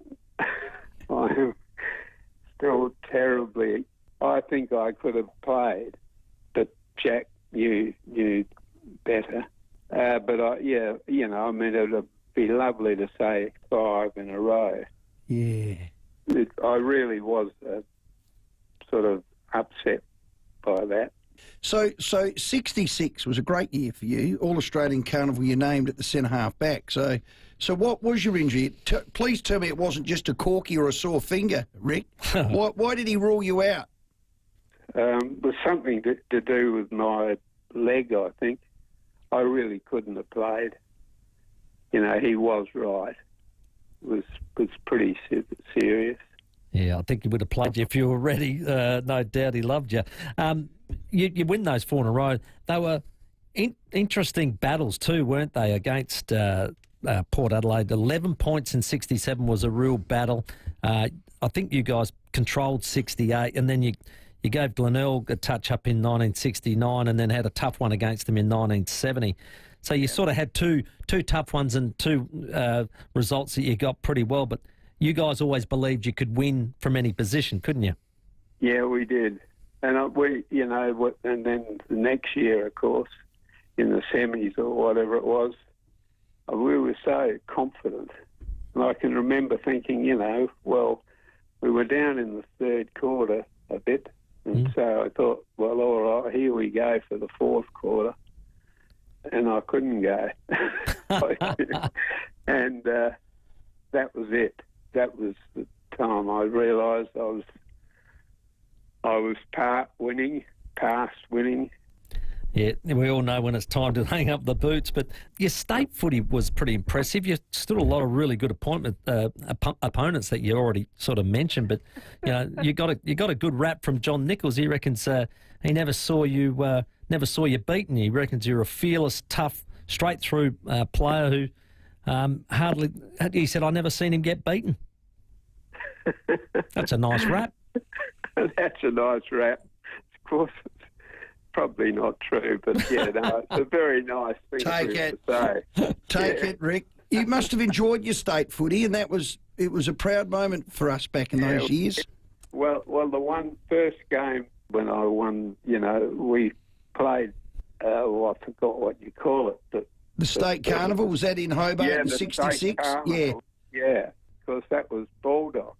Speaker 24: terribly, I think I could have played, but Jack knew better. But it would be lovely to say 5 in a row.
Speaker 9: Yeah.
Speaker 24: I really was sort of upset by that.
Speaker 9: So 66 was a great year for you. All-Australian Carnival, you named at the centre-half back. So what was your injury? Please tell me it wasn't just a corky or a sore finger, Rick. Why did he rule you out?
Speaker 24: It was something to do with my leg, I think. I really couldn't have played. You know, he was right. It was pretty serious.
Speaker 10: Yeah, I think he would have played you if you were ready. No doubt he loved you. You win those 4 in a row. They were interesting battles too, weren't they, against Port Adelaide? 11 points in 67 was a real battle. I think you guys controlled 68, and then you gave Glenelg a touch-up in 1969 and then had a tough one against them in 1970. So you sort of had two tough ones and 2 results that you got pretty well, but you guys always believed you could win from any position, couldn't you?
Speaker 24: Yeah, we did. And and then the next year, of course, in the semis or whatever it was, we were so confident. And I can remember thinking, we were down in the third quarter a bit, and so I thought, well, all right, here we go for the fourth quarter. And I couldn't go. And that was it. That was the time I realised I was past winning.
Speaker 10: Yeah, we all know when it's time to hang up the boots, but your state footy was pretty impressive. You stood a lot of really good opponents that you already sort of mentioned, but you got a good rap from John Nichols. He reckons he never saw you beaten. He reckons you're a fearless, tough, straight through player who Hardly, he said, I never seen him get beaten. That's a nice rap.
Speaker 24: That's a nice rap. Of course, it's probably not true, but yeah, no, it's a very nice thing to say.
Speaker 9: Take it, Rick. You must have enjoyed your state footy, and it was a proud moment for us back in those years.
Speaker 24: Well, the first game when I won, we played, I forgot what you call it.
Speaker 9: The State Carnival, was that in Hobart in 66? Yeah.
Speaker 24: Yeah, because that was Bulldog.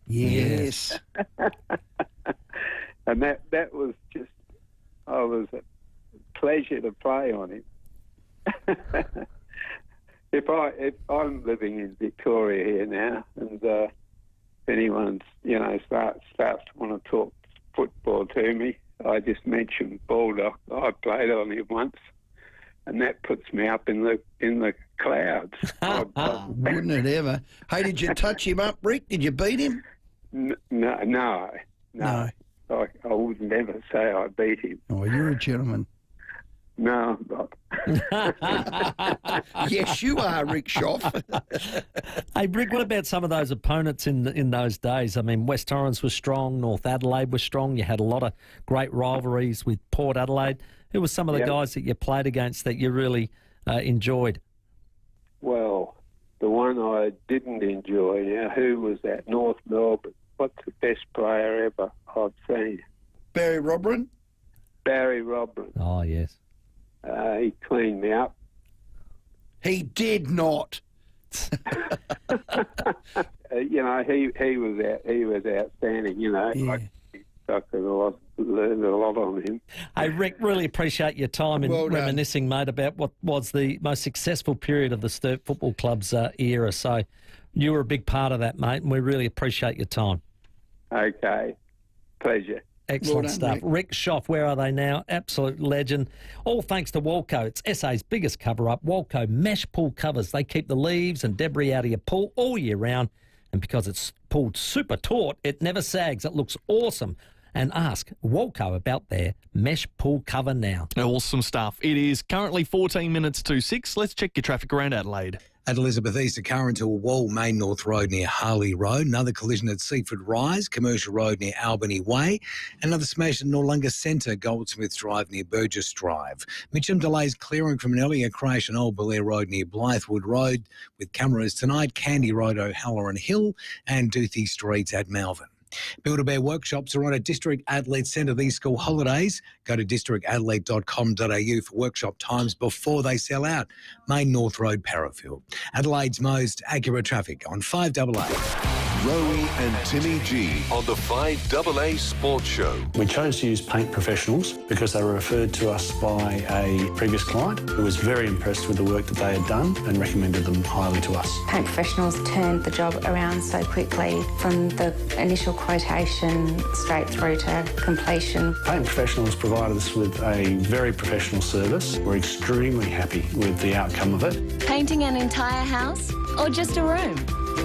Speaker 9: Yes.
Speaker 24: And that was just, it was a pleasure to play on him. If I'm living in Victoria here now, and anyone starts to want to talk football to me, I just mention Bulldog. I played on him once, and that puts me up in the clouds.
Speaker 9: Wouldn't it ever? Hey, did you touch him up, Rick? Did you beat him?
Speaker 24: No. I would never say I beat him.
Speaker 9: Oh, you're a gentleman.
Speaker 24: No, I'm not.
Speaker 9: Yes, you are, Rick Schoff.
Speaker 10: Hey, Rick, what about some of those opponents in those days? I mean, West Torrens was strong, North Adelaide was strong. You had a lot of great rivalries with Port Adelaide. Who were some of the guys that you played against that you really enjoyed?
Speaker 24: Well, the one I didn't enjoy, who was that? North Melbourne. What's the best player ever I've seen?
Speaker 9: Barry Robran?
Speaker 24: Barry Robran.
Speaker 10: Oh, yes.
Speaker 24: He cleaned me up.
Speaker 9: He did not.
Speaker 24: He was outstanding. I could have learned a lot on him.
Speaker 10: Hey, Rick, really appreciate your time and reminiscing, mate, about what was the most successful period of the Sturt Football Club's era. So you were a big part of that, mate, and we really appreciate your time.
Speaker 24: Okay. Pleasure.
Speaker 10: Excellent stuff. Rick Schoff, where are they now? Absolute legend. All thanks to Walco. It's SA's biggest cover-up. Walco mesh pool covers. They keep the leaves and debris out of your pool all year round. And because it's pulled super taut, it never sags. It looks awesome. And ask Walco about their mesh pool cover now.
Speaker 11: Awesome stuff. It is currently 14 minutes to 6. Let's check your traffic around Adelaide.
Speaker 6: At Elizabeth East, a car into a wall, Main North Road near Harley Road. Another collision at Seaford Rise, Commercial Road near Albany Way. Another smash at Noarlunga Centre, Goldsmith Drive near Burgess Drive. Mitcham delays clearing from an earlier crash on Old Belair Road near Blythewood Road with cameras tonight, Candy Road, O'Halloran Hill and Doothie Street at Malvern. Build-A-Bear workshops are on at District Adelaide Centre these school holidays. Go to districtadelaide.com.au for workshop times before they sell out. Main North Road, Parafield. Adelaide's most accurate traffic on 5AA.
Speaker 8: Rowey and Timmy G on the 5AA Sports Show.
Speaker 1: We chose to use Paint Professionals because they were referred to us by a previous client who was very impressed with the work that they had done and recommended them highly to us.
Speaker 2: Paint Professionals turned the job around so quickly from the initial quotation straight through to completion.
Speaker 1: Paint Professionals provided us with a very professional service. We're extremely happy with the outcome of it.
Speaker 5: Painting an entire house or just a room?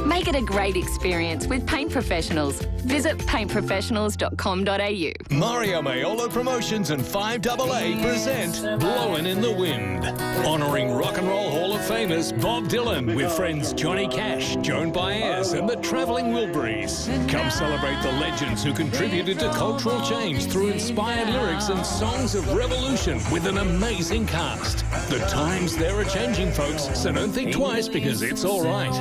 Speaker 5: Make it a great experience with Paint Professionals. Visit paintprofessionals.com.au.
Speaker 23: Mario Maiolo Promotions and 5AA present Blowin' in the Wind, honouring Rock and Roll Hall of Famers Bob Dylan with friends Johnny Cash, Joan Baez and the Travelling Wilburys. Come celebrate the legends who contributed to cultural change through inspired lyrics and songs of revolution with an amazing cast. The times they're a-changing, folks, so don't think twice because it's all right.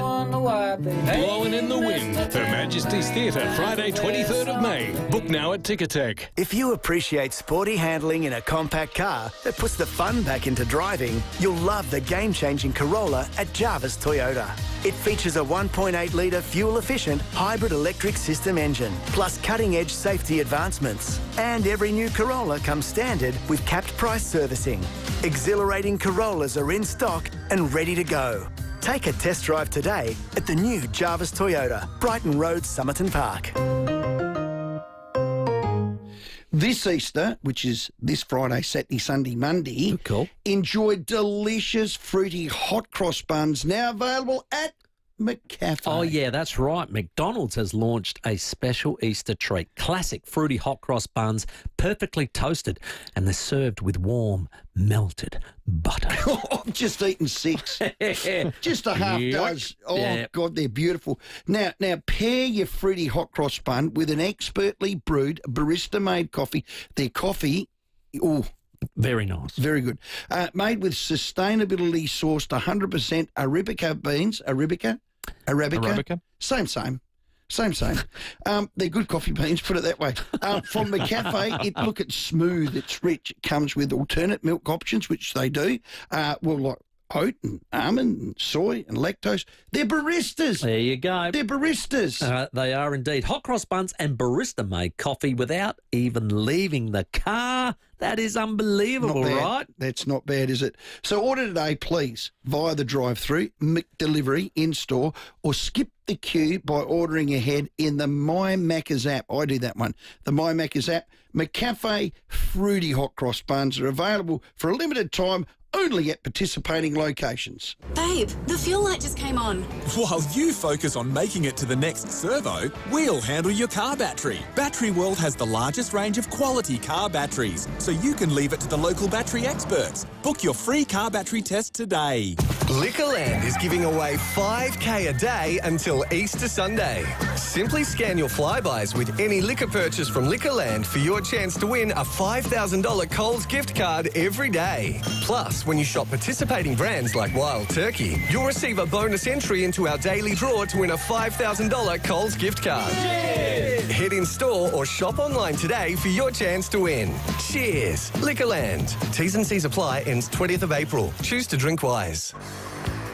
Speaker 23: Blowin' in the Wind, Her Majesty's Theatre, Friday 23rd of May. Book now at Ticketek.
Speaker 3: If you appreciate sporty handling in a compact car that puts the fun back into driving, you'll love the game-changing Corolla at Jarvis Toyota. It features a 1.8-litre fuel-efficient hybrid electric system engine, plus cutting-edge safety advancements. And every new Corolla comes standard with capped price servicing. Exhilarating Corollas are in stock and ready to go. Take a test drive today at the new Jarvis Toyota, Brighton Road, Somerton Park.
Speaker 9: This Easter, which is this Friday, Saturday, Sunday, Monday, enjoy delicious, fruity hot cross buns now available at McCafe.
Speaker 10: Oh, yeah, that's right. McDonald's has launched a special Easter treat. Classic fruity hot cross buns, perfectly toasted, and they're served with warm, melted butter.
Speaker 9: I've just eaten 6. Just a half dozen. Oh, God, they're beautiful. Now, pair your fruity hot cross bun with an expertly brewed, barista-made coffee. Their coffee,
Speaker 10: very nice.
Speaker 9: Very good. Made with sustainability sourced 100% Arabica beans. Arabica. Same. They're good coffee beans, put it that way. From McCafe, it's smooth, it's rich. It comes with alternate milk options, which they do. Like oat and almond and soy and lactose. They're baristas.
Speaker 10: There you go.
Speaker 9: They're baristas.
Speaker 10: They are indeed. Hot cross buns and barista-made coffee without even leaving the car. That is unbelievable, right?
Speaker 9: That's not bad, is it? So order today, please, via the drive-through, McDelivery in-store, or skip the queue by ordering ahead in the My Macca's app. I do that one. The My Macca's app. McCafe fruity hot cross buns are available for a limited time only at participating locations.
Speaker 13: Babe, the fuel light just came on.
Speaker 14: While you focus on making it to the next servo, we'll handle your car battery. Battery World has the largest range of quality car batteries, so you can leave it to the local battery experts. Book your free car battery test today.
Speaker 15: Liquorland is giving away $5,000 a day until Easter Sunday. Simply scan your flybys with any liquor purchase from Liquorland for your chance to win a $5,000 Coles gift card every day. Plus, when you shop participating brands like Wild Turkey, you'll receive a bonus entry into our daily draw to win a $5,000 Coles gift card. Cheers! Head in store or shop online today for your chance to win. Cheers! Liquorland. T's and C's apply, ends 20th of April. Choose to drink wise.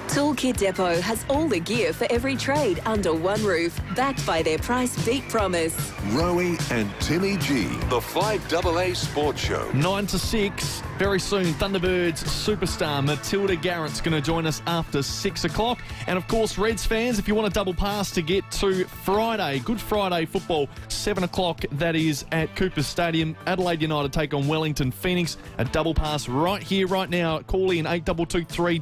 Speaker 5: Toolkit Depot has all the gear for every trade under one roof, backed by their price beat promise.
Speaker 8: Rowey and Timmy G, the 5AA Sports Show.
Speaker 11: 9 to 6. Very soon, Thunderbirds superstar Matilda Garrett's going to join us after 6 o'clock. And of course, Reds fans, if you want a double pass to get to Friday, Good Friday football, 7 o'clock, that is at Cooper Stadium. Adelaide United take on Wellington Phoenix. A double pass right here, right now. Call in 8223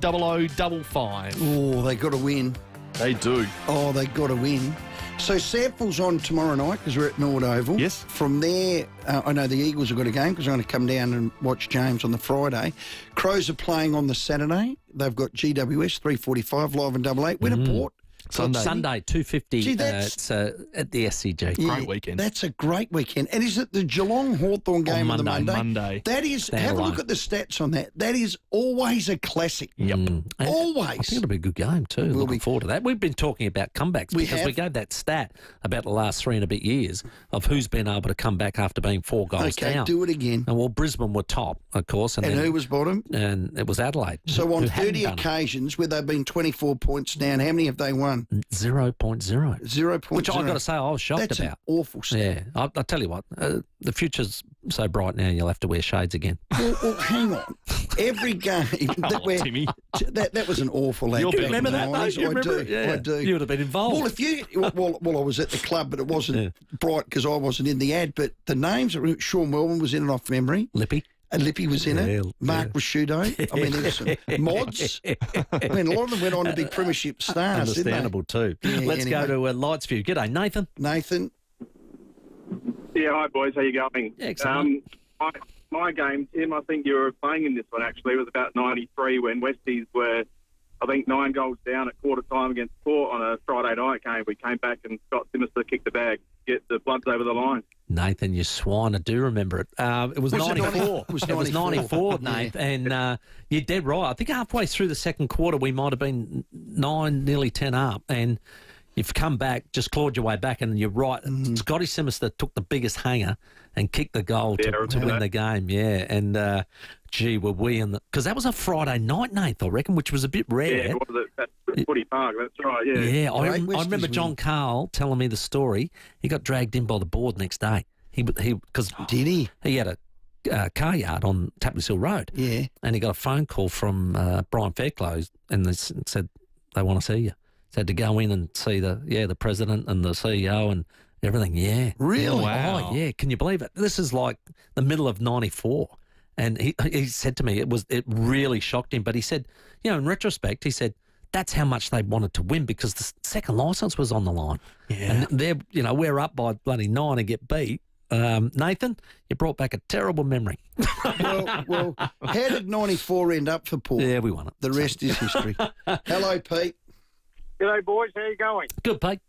Speaker 11: 0055.
Speaker 9: Oh, they got to win.
Speaker 11: They do.
Speaker 9: Oh, they got to win. So Samford's on tomorrow night because we're at Nord Oval.
Speaker 11: Yes.
Speaker 9: From there, I know the Eagles have got a game because I'm going to come down and watch James on the Friday. Crows are playing on the Saturday. They've got GWS 3:45 live in Double 8. We're at Port.
Speaker 10: Sunday 2:50. It's at the SCG.
Speaker 11: Great weekend.
Speaker 9: That's a great weekend. And is it the Geelong Hawthorn game on
Speaker 11: Monday,
Speaker 9: the Monday? That is. Have a look at the stats on that. That is always a classic.
Speaker 11: Yep.
Speaker 9: Always.
Speaker 10: I think it'll be a good game too. Looking forward to that. We've been talking about comebacks because we gave that stat about the last 3 and a bit years of who's been able to come back after being 4 goals down.
Speaker 9: Okay, do it again.
Speaker 10: And well, Brisbane were top, of course. And then,
Speaker 9: who was bottom?
Speaker 10: And it was Adelaide.
Speaker 9: So on 30 occasions where they've been 24 points down, how many have they won?
Speaker 10: 0.0.
Speaker 9: 0.0.
Speaker 10: Which I've got to say I was shocked
Speaker 9: That's
Speaker 10: about.
Speaker 9: An awful stat.
Speaker 10: Yeah. I'll tell you what, the future's so bright now you'll have to wear shades again.
Speaker 9: Well, hang on. Every game
Speaker 11: Timmy.
Speaker 9: That was an awful ad.
Speaker 10: You remember that?
Speaker 9: I do.
Speaker 10: Yeah.
Speaker 9: I do.
Speaker 10: You would have been involved.
Speaker 9: Well, if you I was at the club, but it wasn't bright because I wasn't in the ad. But the names, Sean Melbourne was in it off memory.
Speaker 10: Lippy.
Speaker 9: And Lippy was in it. Mark Rashudo. I mean, there were some mods. I mean, a lot of them went on to be premiership stars.
Speaker 10: Understandable too.
Speaker 9: Yeah,
Speaker 10: Let's go to Lightsview. G'day, Nathan.
Speaker 9: Nathan.
Speaker 16: Yeah, hi boys. How you going?
Speaker 10: Excellent.
Speaker 16: My game, Tim, I think you were playing in this one actually. It was about 93 when Westies were, I think, 9 goals down at quarter time against Port on a Friday night game. We came back and Scott Simister kicked the bag, get the Bloods over the line.
Speaker 10: Nathan, you swine, I do remember it. It was 94. It was 94, Nate. And you're dead right. I think halfway through the second quarter, we might have been 9, nearly 10 up. And you've come back, just clawed your way back, and you're right. Scotty Simister took the biggest hanger and kicked the goal to win the game. Yeah. And, gee, were we in the... Because that was a Friday night, Nate, I reckon, which was a bit rare.
Speaker 16: Yeah, it was at Footy Park. That's right, yeah.
Speaker 10: Yeah, I remember John Carl telling me the story. He got dragged in by the board next day. Because
Speaker 9: did he?
Speaker 10: He had a car yard on Tapley's Hill Road.
Speaker 9: Yeah.
Speaker 10: And he got a phone call from Brian Fairclough, and they said they want to see you. Said to go in and see the president and the CEO and everything. Yeah.
Speaker 9: Really?
Speaker 10: Wow. Oh, yeah. Can you believe it? This is like the middle of 94. And he said to me, it really shocked him. But he said, in retrospect, he said, That's how much they wanted to win because the second licence was on the line.
Speaker 9: Yeah.
Speaker 10: And we're up by bloody 9 and get beat. Nathan, you brought back a terrible memory.
Speaker 9: Well, how did 94 end up for Paul?
Speaker 10: Yeah, we won it.
Speaker 9: The rest is history. Hello, Pete.
Speaker 4: G'day, boys. How you going?
Speaker 10: Good, Pete.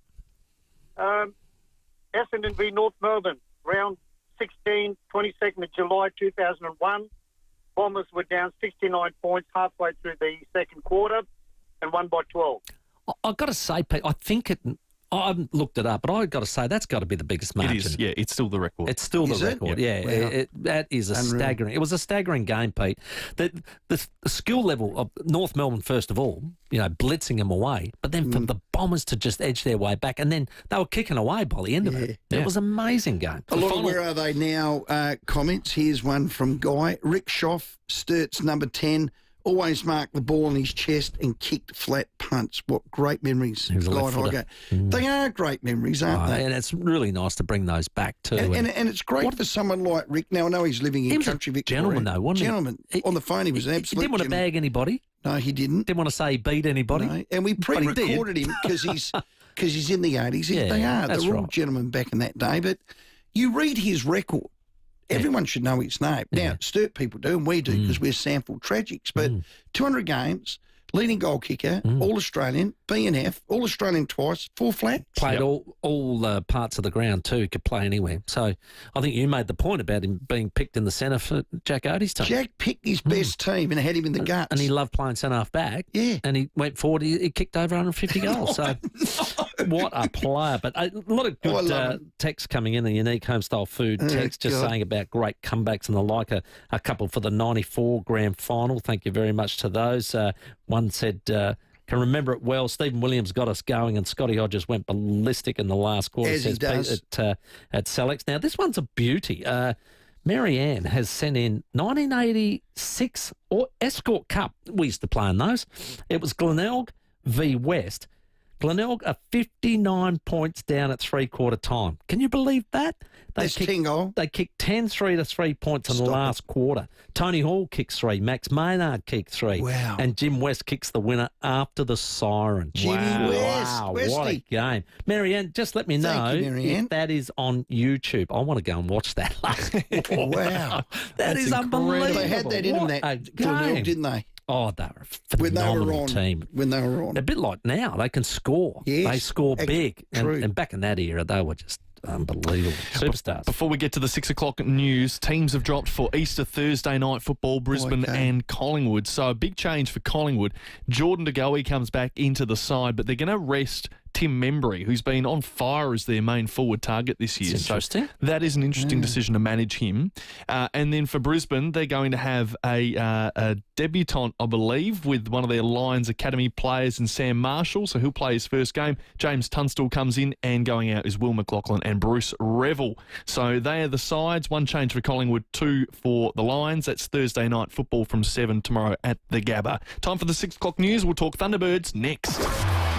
Speaker 4: Essendon v North Melbourne, round 16, 22nd of July 2001. Bombers were down 69 points halfway through the second quarter and won by 12.
Speaker 10: I've got to say, Pete, I haven't looked it up, but I've got to say that's got to be the biggest margin.
Speaker 11: It is, yeah. It's still the record.
Speaker 10: It's still the record, yeah.
Speaker 9: Wow.
Speaker 10: That is staggering. It was a staggering game, Pete. The skill level of North Melbourne, first of all, blitzing them away, but then for the Bombers to just edge their way back, and then they were kicking away by the end of it. It was an amazing game.
Speaker 9: A lot of Where Are They Now comments. Here's one from Guy. Rick Schoff, Sturt's number 10, always marked the ball on his chest and kicked flat punts. What great memories.
Speaker 10: He was a left footer.
Speaker 9: They are great memories, aren't they?
Speaker 10: And it's really nice to bring those back too.
Speaker 9: And it's great for someone like Rick. Now, I know he's living in country Victoria.
Speaker 10: Gentleman, though, wasn't he?
Speaker 9: Gentleman. On the phone, he was an absolute
Speaker 10: He didn't want to bag anybody.
Speaker 9: No, he didn't.
Speaker 10: Didn't want to say he beat anybody.
Speaker 9: No. And we pre-recorded him because he's in the 80s. They are. They're all gentlemen back in that day. But you read his record. Everyone should know his name. Now, Sturt people do, and we do because we're sample tragics. But 200 games, leading goal kicker, All-Australian, B&F, All-Australian twice, 4 flats.
Speaker 10: Played all parts of the ground too, could play anywhere. So I think you made the point about him being picked in the centre for Jack Oatey's team.
Speaker 9: Jack picked his best team and had him in the guts.
Speaker 10: And he loved playing centre-half back.
Speaker 9: Yeah.
Speaker 10: And he went forward, he kicked over 150 goals. So what a player. But a lot of good texts coming in, the unique home-style food text just saying about great comebacks and the like. A couple for the 94 grand final. Thank you very much to those. One said, can remember it well. Stephen Williams got us going and Scotty Hodges went ballistic in the last quarter.
Speaker 9: As he does.
Speaker 10: At Sellex. Now, this one's a beauty. Mary Ann has sent in 1986 Escort Cup. We used to play in those. It was Glenelg v West. Glenelg are 59 points down at three-quarter time. Can you believe that? They kicked 10-3 to 3 points in the last quarter. Tony Hall kicks 3. Max Maynard kicked 3.
Speaker 9: Wow.
Speaker 10: And Jim West kicks the winner after the siren.
Speaker 9: Jimmy West.
Speaker 10: Wow,
Speaker 9: Westy.
Speaker 10: what a game. Marianne, just let me know if that is on YouTube. I want to go and watch that.
Speaker 9: Wow.
Speaker 10: That is unbelievable.
Speaker 9: They had that in them, that Glenelg, didn't they?
Speaker 10: Oh, they were a phenomenal team.
Speaker 9: When they were on.
Speaker 10: A bit like now, they can score.
Speaker 9: Yes,
Speaker 10: they score big. And back in that era, they were just unbelievable. Superstars.
Speaker 11: Before we get to the 6 o'clock news, teams have dropped for Easter Thursday night football, Brisbane and Collingwood. So a big change for Collingwood. Jordan De Goey comes back into the side, but they're going to rest Tim Membry, who's been on fire as their main forward target this year.
Speaker 10: That's interesting.
Speaker 11: So that is an interesting decision to manage him. And then for Brisbane, they're going to have a debutant, I believe, with one of their Lions Academy players in Sam Marshall. So he'll play his first game. James Tunstall comes in, and going out is Will McLaughlin and Bruce Revel. So they are the sides. One change for Collingwood, 2 for the Lions. That's Thursday night football from 7 tomorrow at the Gabba. Time for the 6 o'clock news. We'll talk Thunderbirds next.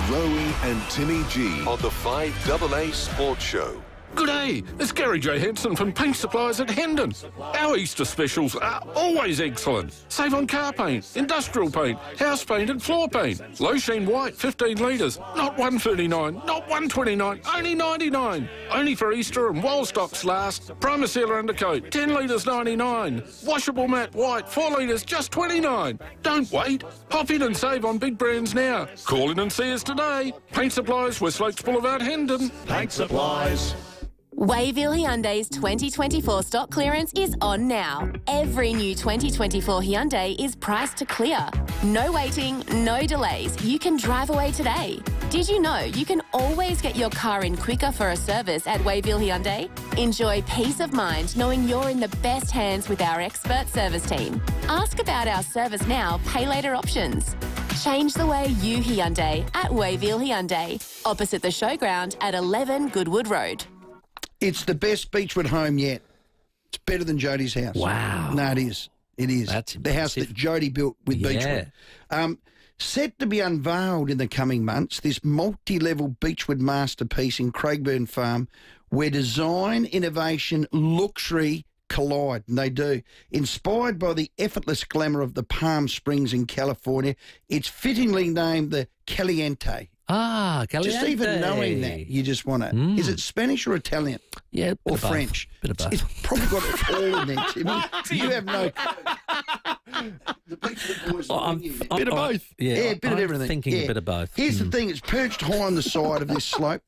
Speaker 8: Rowey and Timmy G on the 5AA Sports Show.
Speaker 7: Good day, it's Gary J. Henson from Paint Supplies at Hendon. Our Easter specials are always excellent. Save on car paint, industrial paint, house paint and floor paint. Low sheen white, 15 litres, not $139, not $129, only $99. Only for Easter and while stocks last. Primer sealer undercoat, 10 litres $99. Washable matte white, 4 litres, just $29. Don't wait. Hop in and save on big brands now. Call in and see us today. Paint Supplies, West Lakes Boulevard, Hendon.
Speaker 8: Paint Supplies.
Speaker 5: Wayville Hyundai's 2024 stock clearance is on now. Every new 2024 Hyundai is priced to clear. No waiting, no delays. You can drive away today. Did you know you can always get your car in quicker for a service at Wayville Hyundai? Enjoy peace of mind knowing you're in the best hands with our expert service team. Ask about our service now, pay later options. Change the way you Hyundai at Wayville Hyundai, opposite the showground at 11 Goodwood Road.
Speaker 9: It's the best Beechwood home yet. It's better than Jodie's house.
Speaker 10: Wow.
Speaker 9: No, it is. It is.
Speaker 10: That's
Speaker 9: the house that Jodie built with Beechwood. Set to be unveiled in the coming months, this multi-level Beechwood masterpiece in Craigburn Farm, where design, innovation, luxury collide, and they do. Inspired by the effortless glamour of the Palm Springs in California, it's fittingly named the Caliente.
Speaker 10: Ah, Caliente.
Speaker 9: Just even knowing that, you just want to. Is it Spanish or Italian?
Speaker 10: Yeah,
Speaker 9: or French?
Speaker 10: Bit of both.
Speaker 9: It's probably got it all in there, Timmy. You have no. The Boys
Speaker 11: bit of both.
Speaker 9: Yeah, a bit of everything.
Speaker 10: Thinking a bit of both.
Speaker 9: Here's the thing: it's perched high on the side of this slope.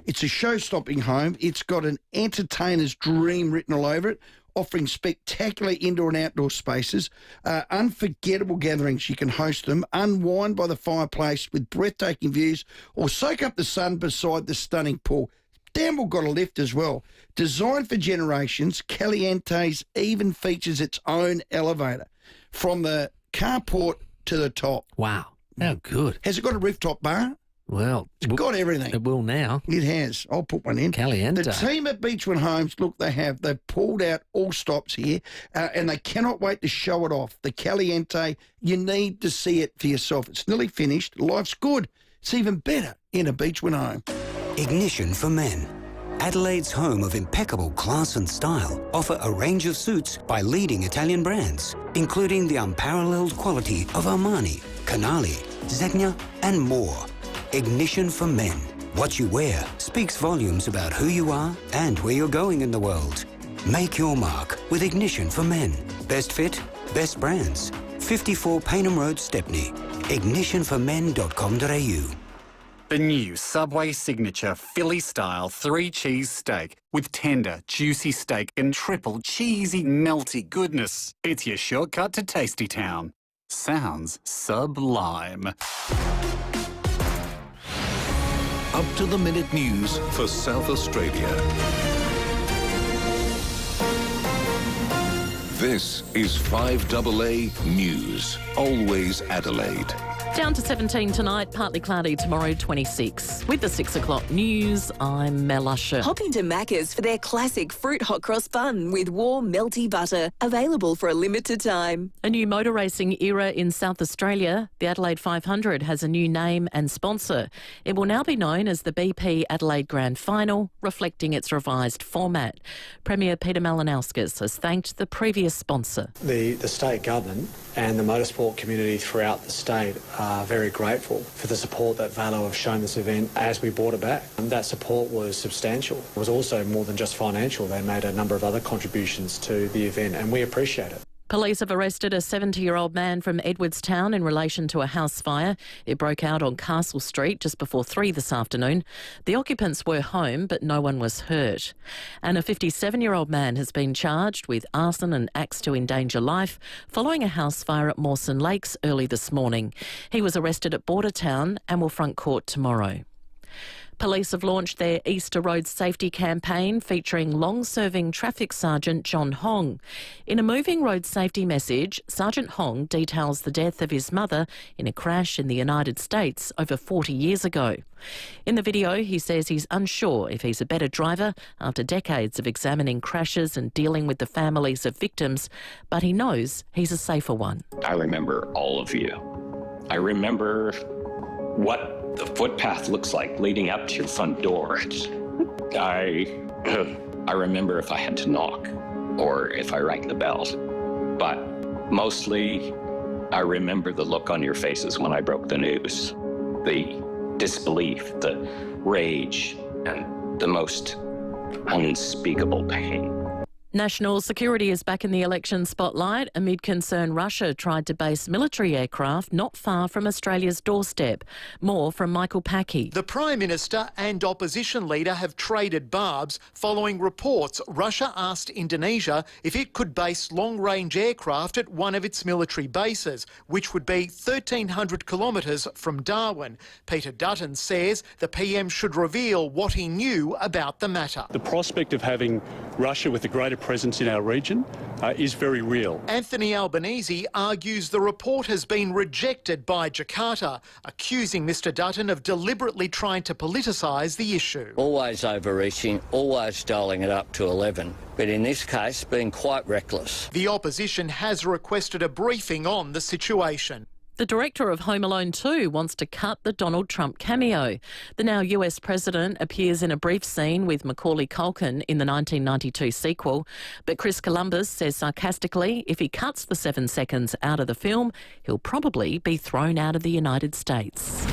Speaker 9: It's a show-stopping home. It's got an entertainer's dream written all over it, offering spectacular indoor and outdoor spaces, unforgettable gatherings. You can host them, unwind by the fireplace with breathtaking views, or soak up the sun beside the stunning pool. Damn well got a lift as well. Designed for generations, Caliente's even features its own elevator from the carport to the top.
Speaker 10: Wow, how good.
Speaker 9: Has it got a rooftop bar?
Speaker 10: Well,
Speaker 9: it's got everything.
Speaker 10: It will now.
Speaker 9: It has. I'll put one in.
Speaker 10: Caliente.
Speaker 9: The team at Beachwood Homes, look, they've pulled out all stops here, and they cannot wait to show it off. The Caliente, you need to see it for yourself. It's nearly finished. Life's good. It's even better in a Beachwood home.
Speaker 12: Ignition for Men. Adelaide's home of impeccable class and style offer a range of suits by leading Italian brands, including the unparalleled quality of Armani, Canali, Zegna, and more. Ignition for Men. What you wear speaks volumes about who you are and where you're going in the world. Make your mark with Ignition for Men. Best fit, best brands. 54 Paynham Road, Stepney. ignitionformen.com.au.
Speaker 17: The new Subway Signature Philly-style 3-cheese steak with tender, juicy steak and triple cheesy, melty goodness. It's your shortcut to Tasty Town. Sounds sublime.
Speaker 8: Up-to-the-minute news for South Australia. This is 5AA News. Always Adelaide.
Speaker 18: Down to 17 tonight, partly cloudy tomorrow, 26. With the 6 o'clock news, I'm Mel Usher.
Speaker 5: Hop into Macca's for their classic fruit hot cross bun with warm, melty butter. Available for a limited time.
Speaker 18: A new motor racing era in South Australia. The Adelaide 500 has a new name and sponsor. It will now be known as the BP Adelaide Grand Final, reflecting its revised format. Premier Peter Malinauskas has thanked the previous sponsor.
Speaker 20: The state government and the motorsport community throughout the state are very grateful for the support that FIVEAA have shown this event as we brought it back. And that support was substantial. It was also more than just financial. They made a number of other contributions to the event, and we appreciate it.
Speaker 18: Police have arrested a 70-year-old man from Edwardstown in relation to a house fire. It broke out on Castle Street just before 3 this afternoon. The occupants were home, but no one was hurt. And a 57-year-old man has been charged with arson and acts to endanger life following a house fire at Mawson Lakes early this morning. He was arrested at Bordertown and will front court tomorrow. Police have launched their Easter Road Safety campaign featuring long-serving traffic sergeant John Hong. In a moving road safety message, Sergeant Hong details the death of his mother in a crash in the United States over 40 years ago. In the video, he says he's unsure if he's a better driver after decades of examining crashes and dealing with the families of victims, but he knows he's a safer one.
Speaker 25: I remember all of you. I remember what the footpath looks like leading up to your front door. I remember if I had to knock or if I rang the bell. But mostly, I remember the look on your faces when I broke the news. The disbelief, the rage, and the most unspeakable pain.
Speaker 18: National security is back in the election spotlight amid concern Russia tried to base military aircraft not far from Australia's doorstep. More from Michael Packey.
Speaker 26: The Prime Minister and opposition leader have traded barbs following reports Russia asked Indonesia if it could base long-range aircraft at one of its military bases, which would be 1,300 kilometres from Darwin. Peter Dutton says the PM should reveal what he knew about the matter.
Speaker 27: The prospect of having Russia with a greater presence in our region is very real.
Speaker 26: Anthony Albanese argues the report has been rejected by Jakarta, accusing Mr Dutton of deliberately trying to politicise the issue.
Speaker 28: Always overreaching, always dialling it up to 11, but in this case being quite reckless.
Speaker 26: The opposition has requested a briefing on the situation.
Speaker 18: The director of Home Alone 2 wants to cut the Donald Trump cameo. The now US president appears in a brief scene with Macaulay Culkin in the 1992 sequel, but Chris Columbus says sarcastically if he cuts the 7 seconds out of the film, he'll probably be thrown out of the United States.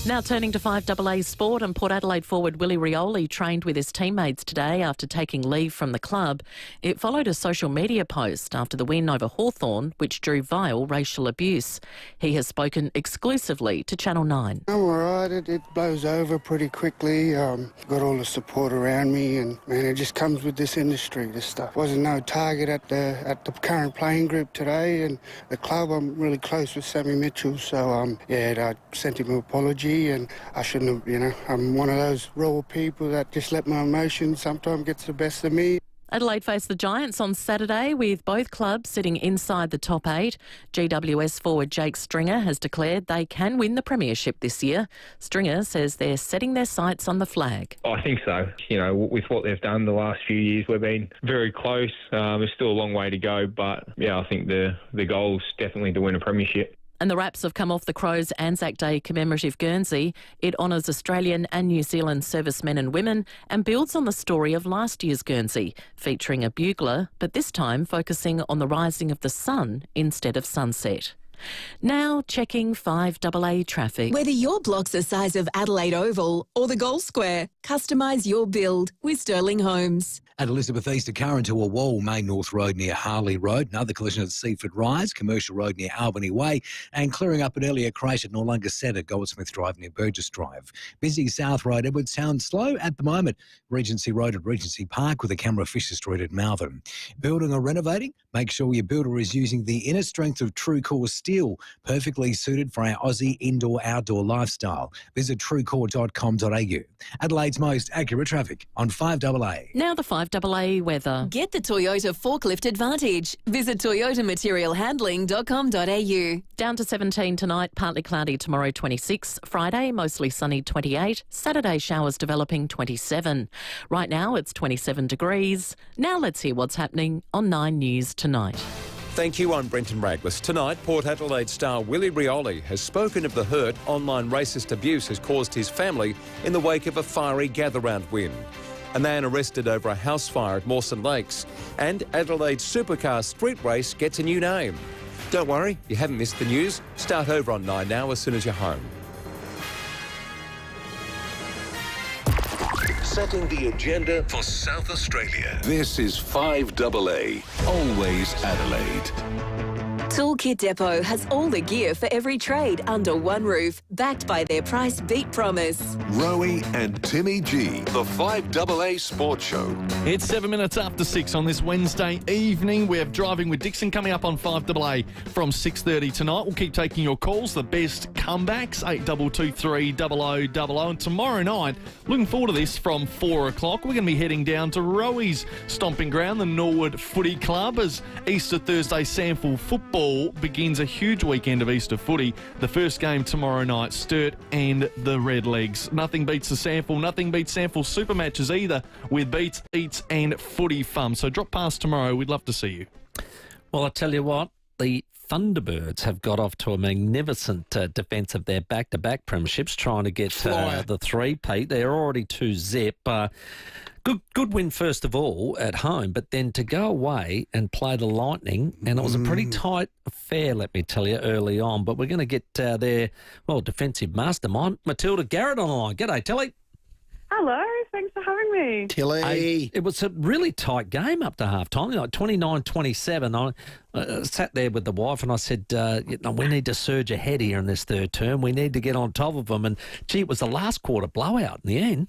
Speaker 18: Now turning to 5AA sport, and Port Adelaide forward Willie Rowey trained with his teammates today after taking leave from the club. It followed a social media post after the win over Hawthorn, which drew vile racial abuse. He has spoken exclusively to Channel 9.
Speaker 1: I'm all right. It blows over pretty quickly. Got all the support around me, and man, it just comes with this industry, this stuff. Wasn't no target at the current playing group today, and the club, I'm really close with Sammy Mitchell, so I sent him an apology. And I shouldn't have, I'm one of those raw people that just let my emotions sometimes get the best of me.
Speaker 18: Adelaide face the Giants on Saturday, with both clubs sitting inside the top 8. GWS forward Jake Stringer has declared they can win the premiership this year. Stringer says they're setting their sights on the flag.
Speaker 2: I think so. With what they've done the last few years, we've been very close. There's still a long way to go, but I think the goal's definitely to win a premiership.
Speaker 18: And the Raps have come off the Crows Anzac Day commemorative Guernsey. It honours Australian and New Zealand servicemen and women and builds on the story of last year's Guernsey, featuring a bugler, but this time focusing on the rising of the sun instead of sunset. Now checking 5AA traffic.
Speaker 5: Whether your block's the size of Adelaide Oval or the Gold Square, customise your build with Sterling Homes.
Speaker 6: At Elizabeth East, a car into a wall, Main North Road near Harley Road. Another collision at Seaford Rise, Commercial Road near Albany Way, and clearing up an earlier crash at Noarlunga Centre, Goldsmith Drive near Burgess Drive. Busy South Road, Edwardstown, slow at the moment. Regency Road at Regency Park with a camera Fisher Street at Malvern. Building or renovating? Make sure your builder is using the inner strength of TrueCore steel, perfectly suited for our Aussie indoor-outdoor lifestyle. Visit truecore.com.au. Adelaide's most accurate traffic on 5AA.
Speaker 18: Now the 5AA weather.
Speaker 5: Get the Toyota forklift advantage. Visit toyotamaterialhandling.com.au.
Speaker 18: Down to 17 tonight, partly cloudy tomorrow 26. Friday, mostly sunny 28. Saturday, showers developing 27. Right now, it's 27 degrees. Now let's hear what's happening on 9 News tonight.
Speaker 19: Thank you, I'm Brenton Raglis. Tonight, Port Adelaide star Willie Rowey has spoken of the hurt online racist abuse has caused his family in the wake of a fiery gather-round win. A man arrested over a house fire at Mawson Lakes. And Adelaide's supercar street race gets a new name. Don't worry, you haven't missed the news. Start over on 9 now as soon as you're home.
Speaker 8: Setting the agenda for South Australia. This is 5AA, always Adelaide.
Speaker 5: Toolkit Depot has all the gear for every trade under one roof, backed by their price beat promise.
Speaker 8: Rowey and Timmy G, the 5AA Sports Show.
Speaker 11: It's 7 minutes after 6 on this Wednesday evening. We have Driving with Dixon coming up on 5AA from 6:30 tonight. We'll keep taking your calls, the best comebacks, 8223 0000. And tomorrow night, looking forward to this from 4 o'clock, we're going to be heading down to Rowey's stomping ground, the Norwood Footy Club, as Easter Thursday Sample Football begins a huge weekend of Easter footy. The first game tomorrow night, Sturt and the Redlegs. Nothing beats the Sample, nothing beats Sample super matches either, with beats, eats and footy fun. So drop past tomorrow, we'd love to see you.
Speaker 10: Well, I tell you what, the Thunderbirds have got off to a magnificent defence of their back-to-back premierships, trying to get the three-peat. They're already 2-zip. Good win, first of all, at home, but then to go away and play the Lightning, and it was a pretty tight affair, let me tell you, early on. But we're going to get their, defensive mastermind, Matilda Garrett, on the line. G'day, Tilly.
Speaker 21: Hello, thanks for having me.
Speaker 9: Tilly.
Speaker 10: It was a really tight game up to half-time, like 29-27. I sat there with the wife and I said, we need to surge ahead here in this third term. We need to get on top of them. And, gee, it was the last quarter blowout in the end.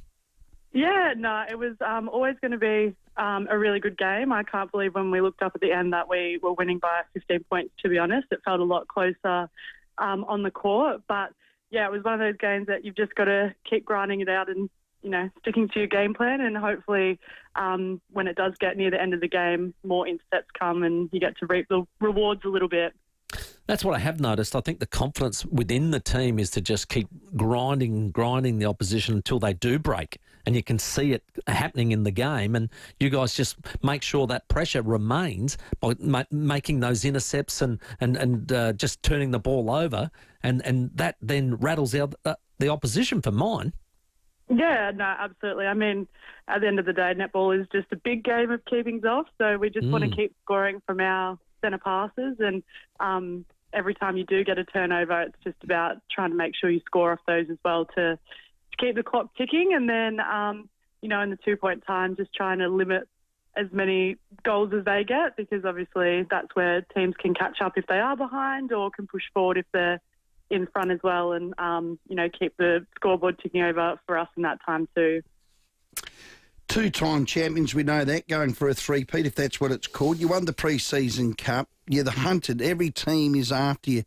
Speaker 21: Yeah, no, it was always going to be a really good game. I can't believe when we looked up at the end that we were winning by 15 points, to be honest. It felt a lot closer on the court. But, yeah, it was one of those games that you've just got to keep grinding it out and, sticking to your game plan. And hopefully when it does get near the end of the game, more intercepts come and you get to reap the rewards a little bit.
Speaker 10: That's what I have noticed. I think the confidence within the team is to just keep grinding the opposition until they do break. and you can see it happening in the game, and you guys just make sure that pressure remains by making those intercepts and just turning the ball over, and that then rattles out the opposition for mine.
Speaker 21: Yeah, no, absolutely. I mean, at the end of the day, netball is just a big game of keeping off, so we just want to keep scoring from our centre passes, and every time you do get a turnover, it's just about trying to make sure you score off those as well to keep the clock ticking, and then, in the 2-point time, just trying to limit as many goals as they get, because obviously that's where teams can catch up if they are behind, or can push forward if they're in front as well, and, keep the scoreboard ticking over for us in that time too.
Speaker 9: Two-time champions, we know that, going for a three-peat, if that's what it's called. You won the pre-season cup. You're the hunted. Every team is after you.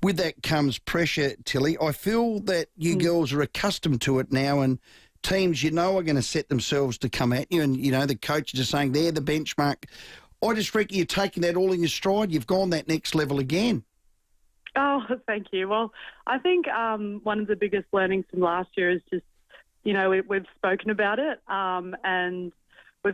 Speaker 9: With that comes pressure, Tilly. I feel that you girls are accustomed to it now, and teams are going to set themselves to come at you, and, the coaches are saying they're the benchmark. I just reckon you're taking that all in your stride. You've gone that next level again.
Speaker 21: Oh, thank you. Well, I think one of the biggest learnings from last year is just, we've spoken about it, and we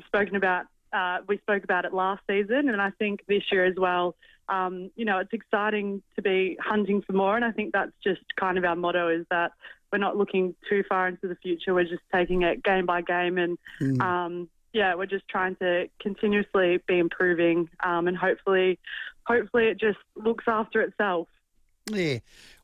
Speaker 21: spoke about it last season, and I think this year as well, it's exciting to be hunting for more, and I think that's just kind of our motto, is that we're not looking too far into the future. We're just taking it game by game, and we're just trying to continuously be improving, and hopefully it just looks after itself.
Speaker 9: Yeah,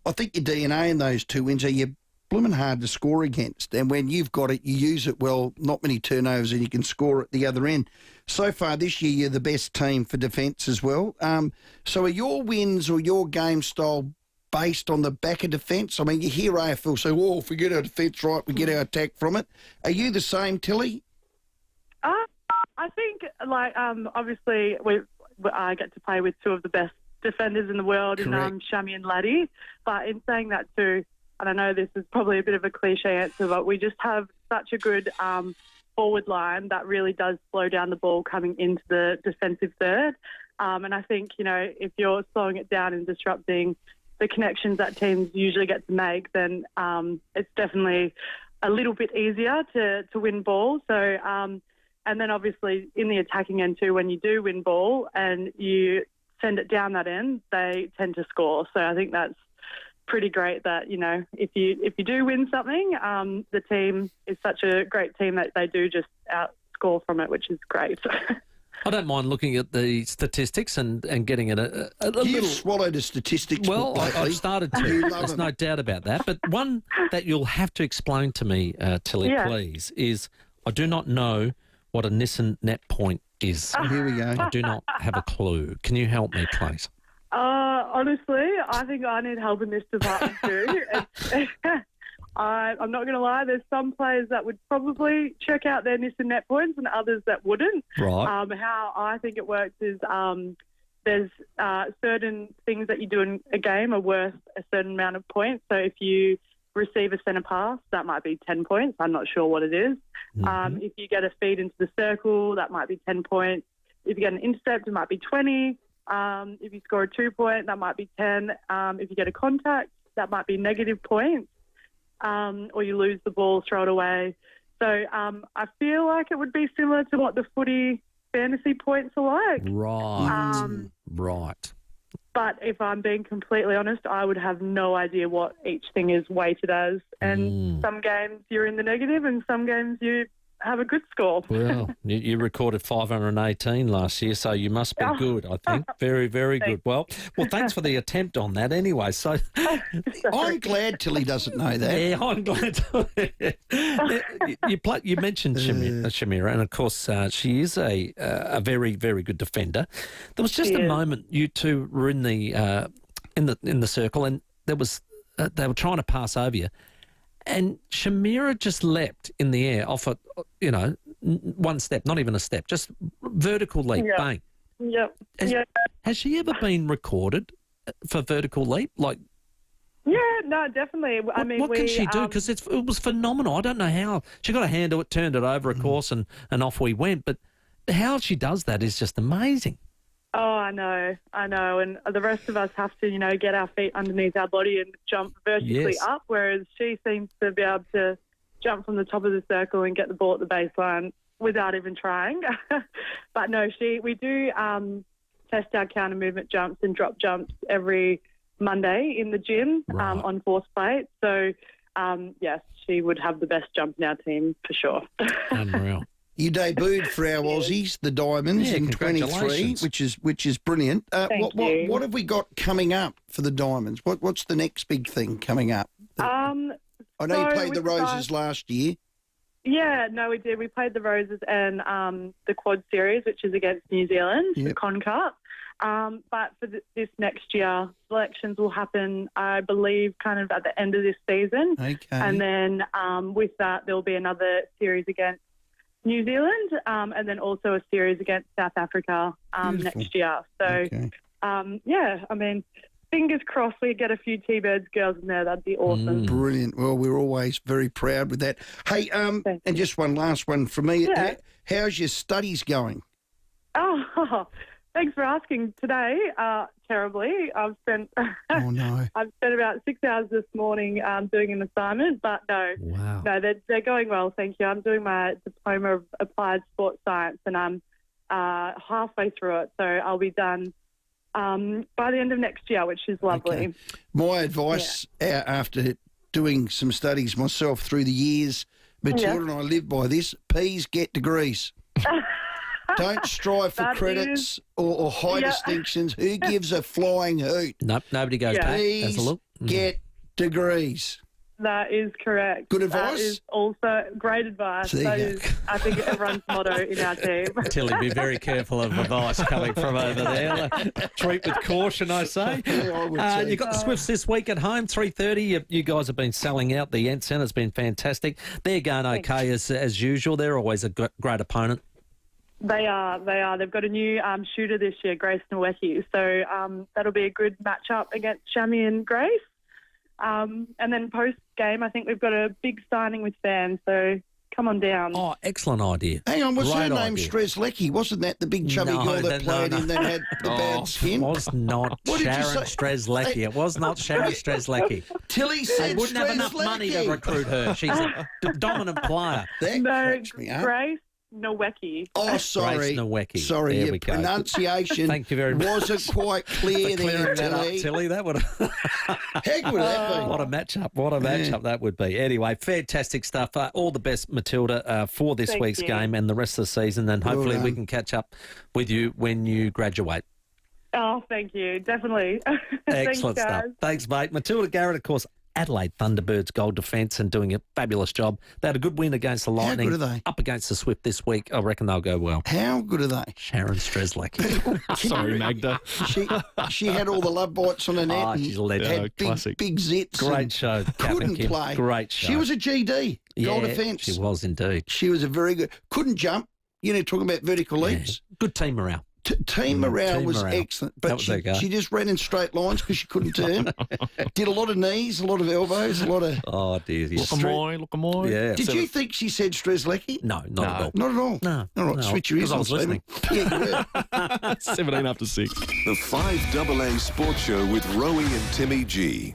Speaker 9: I think your DNA in those 2 wins are you're blooming hard to score against, and when you've got it, you use it well, not many turnovers, and you can score at the other end. So far this year, you're the best team for defence as well. So are your wins or your game style based on the back of defence? I mean, you hear AFL say, oh, if we get our defence right, we get our attack from it. Are you the same, Tilly?
Speaker 21: I think, obviously, I get to play with two of the best defenders in the world, in Shami and Laddie. But in saying that too, and I know this is probably a bit of a cliche answer, but we just have such a good forward line that really does slow down the ball coming into the defensive third. And I think, if you're slowing it down and disrupting the connections that teams usually get to make, then it's definitely a little bit easier to win ball. So, and then obviously in the attacking end too, when you do win ball and you send it down that end, they tend to score. So I think that's pretty great that, if you do win something, the team is such a great team that they do just outscore from it, which is great.
Speaker 10: I don't mind looking at the statistics and getting it a little...
Speaker 9: You've swallowed a statistics
Speaker 10: Well,
Speaker 9: book lately.
Speaker 10: I've started to. There's no doubt about that. But one that you'll have to explain to me, Tilly, please, is I do not know what a Nissan net point is.
Speaker 9: Here we go.
Speaker 10: I do not have a clue. Can you help me, please?
Speaker 21: Honestly, I think I need help in this department too. I'm not going to lie, there's some players that would probably check out their Nissan net points and others that wouldn't.
Speaker 10: Right.
Speaker 21: How I think it works is there's certain things that you do in a game are worth a certain amount of points. So if you receive a centre pass, that might be 10 points. I'm not sure what it is.
Speaker 10: Mm-hmm.
Speaker 21: If you get a feed into the circle, that might be 10 points. If you get an intercept, it might be 20. If you score a 2-point, that might be 10. If you get a contact, that might be negative points. Or you lose the ball, throw it away. So I feel like it would be similar to what the footy fantasy points are like.
Speaker 10: Right. Right.
Speaker 21: But if I'm being completely honest, I would have no idea what each thing is weighted as. And some games you're in the negative and some games you have a good score.
Speaker 10: Well, you recorded 518 last year, so you must be good, I think. Very, very good. Well, thanks for the attempt on that anyway. So
Speaker 9: I'm glad Tilly doesn't know that.
Speaker 10: Yeah, I'm glad. You mentioned Shamira, and of course she is a very, very good defender. There was just a moment you two were in the circle, and there was they were trying to pass over you. And Shamira just leapt in the air off a, one step, not even a step, just vertical leap, bang.
Speaker 21: Yep.
Speaker 10: Has she ever been recorded for vertical leap?
Speaker 21: Yeah, no, definitely.
Speaker 10: What can she do? Because it was phenomenal. I don't know how. She got a hand to it, turned it over, of course, and off we went. But how she does that is just amazing.
Speaker 21: Oh, I know. And the rest of us have to, get our feet underneath our body and jump vertically up, whereas she seems to be able to jump from the top of the circle and get the ball at the baseline without even trying. But no, we do test our counter movement jumps and drop jumps every Monday in the gym on force plate. So, yes, she would have the best jump in our team for sure.
Speaker 10: Unreal.
Speaker 9: You debuted for our Aussies, the Diamonds, in 23, which is brilliant.
Speaker 21: Thank you.
Speaker 9: What have we got coming up for the Diamonds? What's the next big thing coming up? I know you played the Roses last year.
Speaker 21: Yeah, no, we did. We played the Roses and the Quad Series, which is against New Zealand, the Con Cup. But for this next year, selections will happen, I believe, kind of at the end of this season.
Speaker 9: Okay.
Speaker 21: And then with that, there'll be another series against New Zealand and then also a series against South Africa next year. So, yeah, I mean, fingers crossed we get a few T-Birds girls in there. That'd be awesome.
Speaker 9: Brilliant. Well, we're always very proud with that. Hey, and just one last one from me.
Speaker 21: Yeah.
Speaker 9: How's your studies going?
Speaker 21: Oh, thanks for asking. Today, terribly. I've spent I've spent about 6 hours this morning doing an assignment, but no, they're going well. Thank you. I'm doing my diploma of applied sports science, and I'm halfway through it, so I'll be done by the end of next year, which is lovely.
Speaker 9: Okay. My advice after doing some studies myself through the years, Matilda and I live by this: P's get degrees. Don't strive for credits or high distinctions. Who gives a flying hoot?
Speaker 10: Nope, nobody goes back.
Speaker 9: Please get degrees.
Speaker 21: That is correct.
Speaker 9: Good advice?
Speaker 21: That is also great advice. That is, I think, everyone's motto in our team.
Speaker 10: Tilly, be very careful of advice coming from over there. Treat with caution, I say. You've got the Swifts this week at home, 3:30. You guys have been selling out. The Ent Centre's been fantastic. They're going okay as usual. They're always a great opponent.
Speaker 21: They are. They've got a new shooter this year, Grace Nowecki. So that'll be a good matchup against Shammy and Grace. And then post-game, I think we've got a big signing with fans, so come on down.
Speaker 10: Oh, excellent idea.
Speaker 9: Hang on, was her name Strzelecki? Wasn't that the big chubby girl that played in that had the bad skin?
Speaker 10: It was not Sharon Strzelecki. It was not Sharon Strzelecki.
Speaker 9: Tilly said
Speaker 10: they wouldn't have enough money to recruit her. She's a dominant player.
Speaker 9: That cracks me up.
Speaker 21: Grace Nowecki.
Speaker 9: Oh, sorry.
Speaker 10: Grace Nowecki.
Speaker 9: Sorry,
Speaker 10: there
Speaker 9: your
Speaker 10: we go.
Speaker 9: pronunciation
Speaker 10: Thank you very much.
Speaker 9: wasn't quite clear there, Tilly.
Speaker 10: Tilly, that would have...
Speaker 9: Heck would that be?
Speaker 10: What a matchup. What a matchup that would be. Anyway, fantastic stuff. All the best, Matilda, for this week's game and the rest of the season, and hopefully we can catch up with you when you graduate.
Speaker 21: Oh, thank you. Definitely.
Speaker 10: Excellent
Speaker 21: Thanks,
Speaker 10: stuff.
Speaker 21: guys.
Speaker 10: Thanks, mate. Matilda Garrett, of course, Adelaide Thunderbirds goal defence and doing a fabulous job. They had a good win against the Lightning.
Speaker 9: How good are they?
Speaker 10: Up against the Swift this week. I reckon they'll go well.
Speaker 9: How good are they?
Speaker 10: Sharon Strzelecki.
Speaker 11: Sorry, Magda.
Speaker 9: She had all the love bites on her net.
Speaker 10: Oh, she's a legend.
Speaker 9: Had
Speaker 11: classic.
Speaker 9: big zits.
Speaker 10: Great show.
Speaker 9: Couldn't
Speaker 10: Kim.
Speaker 9: play.
Speaker 10: Great show.
Speaker 9: She was a GD. Goal defence.
Speaker 10: She was indeed.
Speaker 9: She was a very good. Couldn't jump. You know, talking about vertical leaps.
Speaker 10: Good team morale.
Speaker 9: Team morale was excellent, but she just ran in straight lines because she couldn't turn. Did a lot of knees, a lot of elbows, a lot of...
Speaker 10: Oh, dear.
Speaker 11: Look-a-moy.
Speaker 10: Yeah.
Speaker 9: Did you think she said Strzelecki?
Speaker 10: No, not at all.
Speaker 9: Not at all?
Speaker 10: No.
Speaker 9: All right, switch your ears
Speaker 10: I
Speaker 9: on,
Speaker 10: was listening.
Speaker 9: Stephen. Yeah, you were.
Speaker 11: 17 after 6.
Speaker 8: The 5AA Sports Show with Rowey and Timmy G.